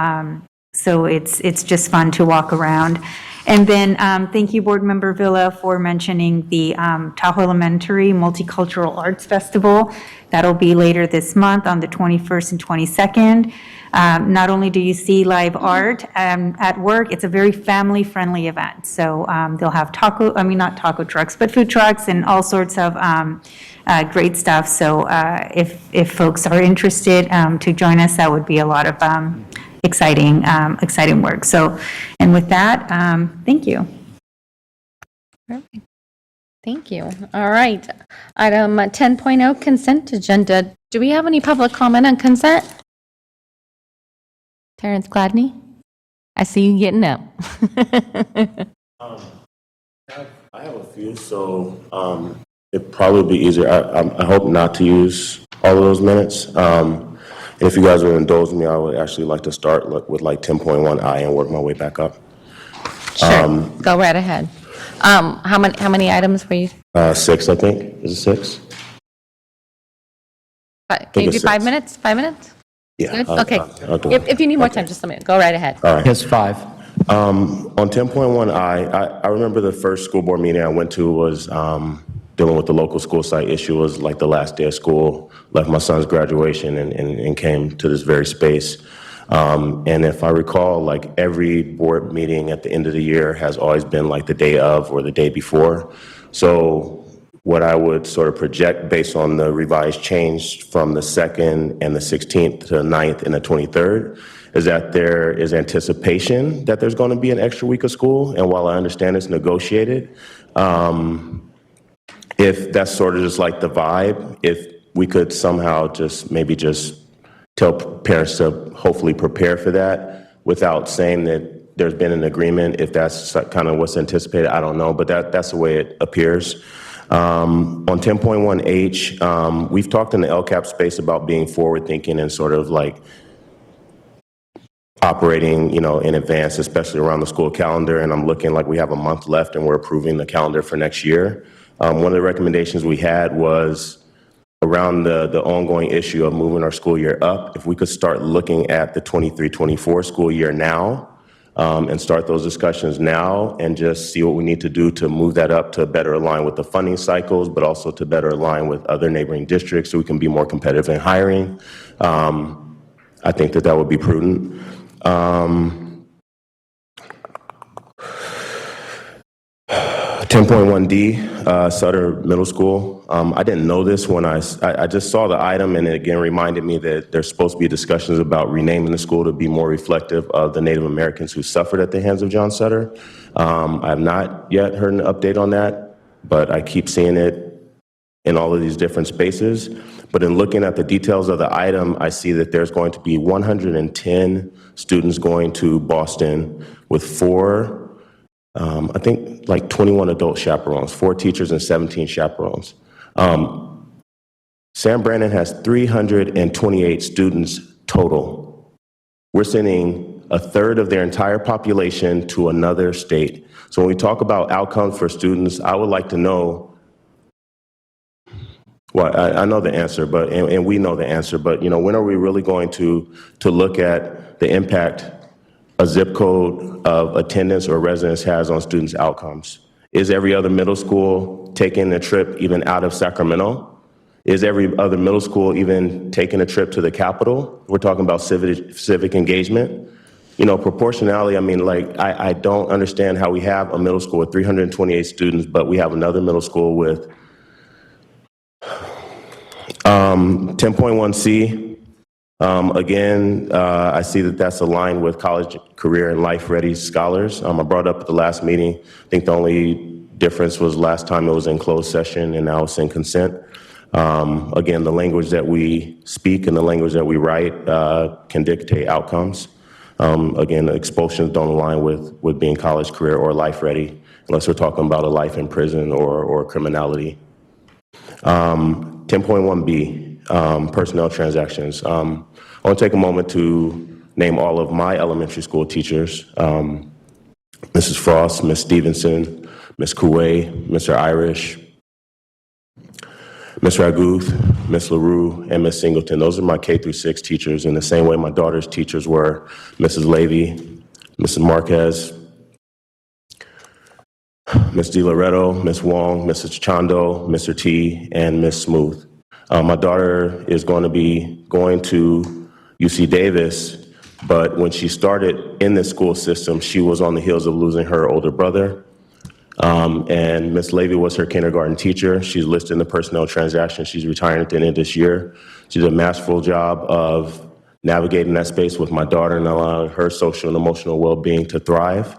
it's just fun to walk around. And then thank you, Board Member Villa, for mentioning the Tahoe Elementary Multicultural Arts Festival. That'll be later this month on the 21st and 22nd. Not only do you see live art at work, it's a very family-friendly event. So they'll have not taco trucks, but food trucks and all sorts of great stuff. So if folks are interested to join us, that would be a lot of exciting work. So, and with that, thank you. Perfect. Thank you. All right. Item 10.0, consent agenda. Do we have any public comment on consent? Terrence Gladney? I see you getting up. I have a few, so it'd probably be easier. I hope not to use all of those minutes. And if you guys would indulge me, I would actually like to start with like 10.1I and work my way back up. Sure. Go right ahead. How many items were you? 6, I think. Is it 6? Can you do 5 minutes? 5 minutes? Yeah. Good? Okay. I'll do it. If you need more time, just let me go right ahead. All right. Yes, 5. On 10.1I, I remember the first school board meeting I went to was dealing with the local school site issue was like the last day of school, left my son's graduation and came to this very space. And if I recall, like every board meeting at the end of the year has always been like the day of or the day before. So what I would sort of project based on the revised change from the 2nd and the 16th to the 9th and the 23rd is that there is anticipation that there's going to be an extra week of school. And while I understand it's negotiated, if that's sort of just like the vibe, if we could somehow maybe just tell parents to hopefully prepare for that without saying that there's been an agreement, if that's kind of what's anticipated, I don't know, but that's the way it appears. On 10.1H, we've talked in the LCAP space about being forward-thinking and sort of like operating, in advance, especially around the school calendar, and I'm looking like we have a month left and we're approving the calendar for next year. One of the recommendations we had was around the ongoing issue of moving our school year up. If we could start looking at the 23-24 school year now and start those discussions now and just see what we need to do to move that up to better align with the funding cycles, but also to better align with other neighboring districts so we can be more competitive in hiring. I think that would be prudent. 10.1D, Sutter Middle School. I didn't know this when I just saw the item, and it again reminded me that there's supposed to be discussions about renaming the school to be more reflective of the Native Americans who suffered at the hands of John Sutter. I have not yet heard an update on that, but I keep seeing it in all of these different spaces. But in looking at the details of the item, I see that there's going to be 110 students going to Boston with 4, I think like 21 adult chaperones, 4 teachers and 17 chaperones. San Brandon has 328 students total. We're sending a third of their entire population to another state. So when we talk about outcomes for students, I would like to know, well, I know the answer, but and we know the answer, but when are we really going to look at the impact a zip code of attendance or residence has on students' outcomes? Is every other middle school taking a trip even out of Sacramento? Is every other middle school even taking a trip to the Capitol? We're talking about civic engagement. Proportionality, I mean, like, I don't understand how we have a middle school with 328 students, but we have another middle school with 10.1C. Again, I see that that's aligned with college, career, and life-ready scholars. I brought up at the last meeting, I think the only difference was last time it was in closed session and now it's in consent. Again, the language that we speak and the language that we write can dictate outcomes. Again, the expulsions don't align with being college, career, or life-ready, unless we're talking about a life in prison or criminality. 10.1B, personnel transactions. I want to take a moment to name all of my elementary school teachers. Mrs. Frost, Ms. Stevenson, Ms. Coué, Mr. Irish, Ms. Raguth, Ms. LaRue, and Ms. Singleton. Those are my K-6 teachers, in the same way my daughter's teachers were Mrs. Levy, Mrs. Marquez, Ms. DiLoretto, Ms. Wong, Mrs. Chando, Mr. T, and Ms. Smooth. My daughter is going to be going to UC Davis, but when she started in the school system, she was on the heels of losing her older brother. And Ms. Levy was her kindergarten teacher. She's listed in the personnel transaction. She's retiring at the end of this year. She did a masterful job of navigating that space with my daughter and allowing her social and emotional well-being to thrive.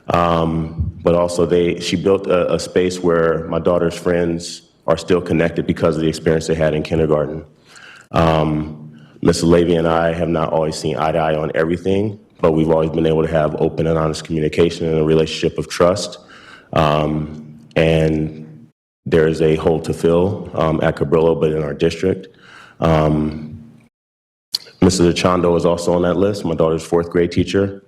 But also she built a space where my daughter's friends are still connected because of the experience they had in kindergarten. Ms. Levy and I have not always seen eye to eye on everything, but we've always been able to have open and honest communication and a relationship of trust. And there is a hole to fill at Cabrillo, but in our district. Mrs. Achando is also on that list, my daughter's 4th grade teacher.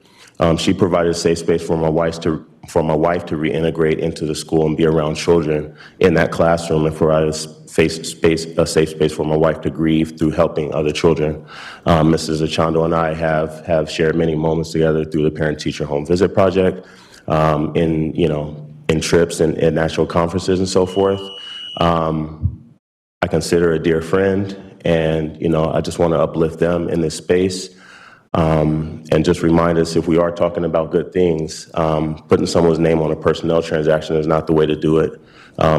She provided a safe space for my wife to reintegrate into the school and be around children in that classroom, and provide a safe space for my wife to grieve through helping other children. Mrs. Achando and I have shared many moments together through the Parent-Teacher Home Visit Project, in trips and national conferences and so forth. I consider a dear friend, and, you know, I just want to uplift them in this space. And just remind us, if we are talking about good things, putting someone's name on a personnel transaction is not the way to do it,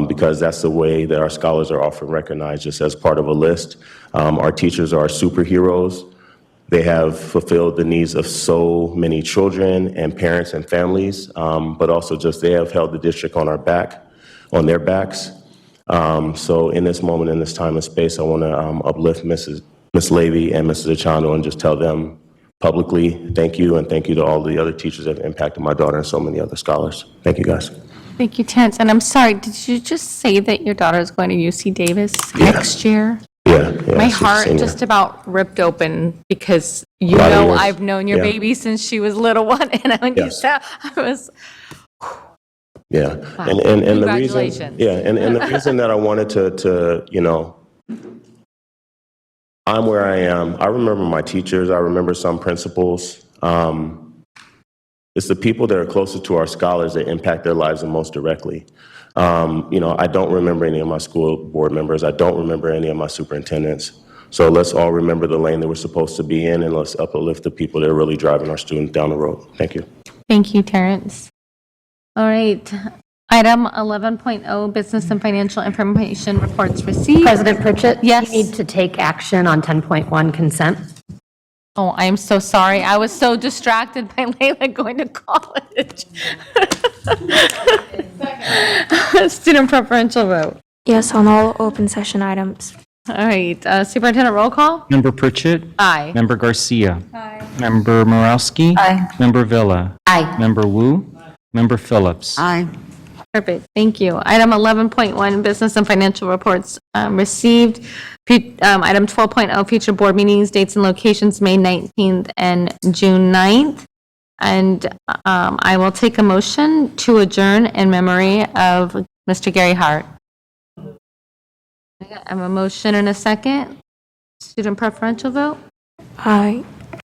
because that's the way that our scholars are often recognized, just as part of a list. Our teachers are superheroes. They have fulfilled the needs of so many children and parents and families, but also just they have held the district on their backs. So in this moment, in this time and space, I want to uplift Miss Levy and Mrs. Achano and just tell them publicly, thank you, and thank you to all the other teachers that have impacted my daughter and so many other scholars. Thank you, guys. Thank you, Terrence. And I'm sorry, did you just say that your daughter is going to UC Davis next year? Yeah. My she's a heart senior. just about ripped open because you A lot of know years. I've known your Yeah. baby since she was little one, and when you Yes. said, I was, Yeah, Wow. and the reason, Congratulations. yeah, and the reason that I wanted to, you know, I'm where I am. I remember my teachers. I remember some principals. It's the people that are closest to our scholars that impact their lives the most directly. You know, I don't remember any of my school board members. I don't remember any of my superintendents. So let's all remember the lane that we're supposed to be in, and let's uplift the people that are really driving our students down the road. Thank you. thank you, Terrence. All right, item 11.0, business and financial information reports received. President Pritchett? Yes. You need to take action on 10.1 consent. Oh, I am so sorry. I was so distracted by Layla going to college. Student preferential vote. Yes, on all open session items. All right, superintendent roll call? Member Pritchett? Aye. Member Garcia? Aye. Member Morowski? Aye. Member Villa? Aye. Member Wu? Member Phillips? Aye. Perfect, thank you. Item 11.1, business and financial reports received. Item 12.0, future board meetings, dates and locations, May 19th and June 9th. And I will take a motion to adjourn in memory of Mr. Gary Hart. I have a motion and a second. Student preferential vote? Aye.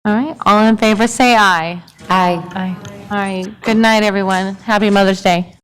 All right, all in favor say aye. Aye. Aye. All right, good night, everyone. Happy Mother's Day.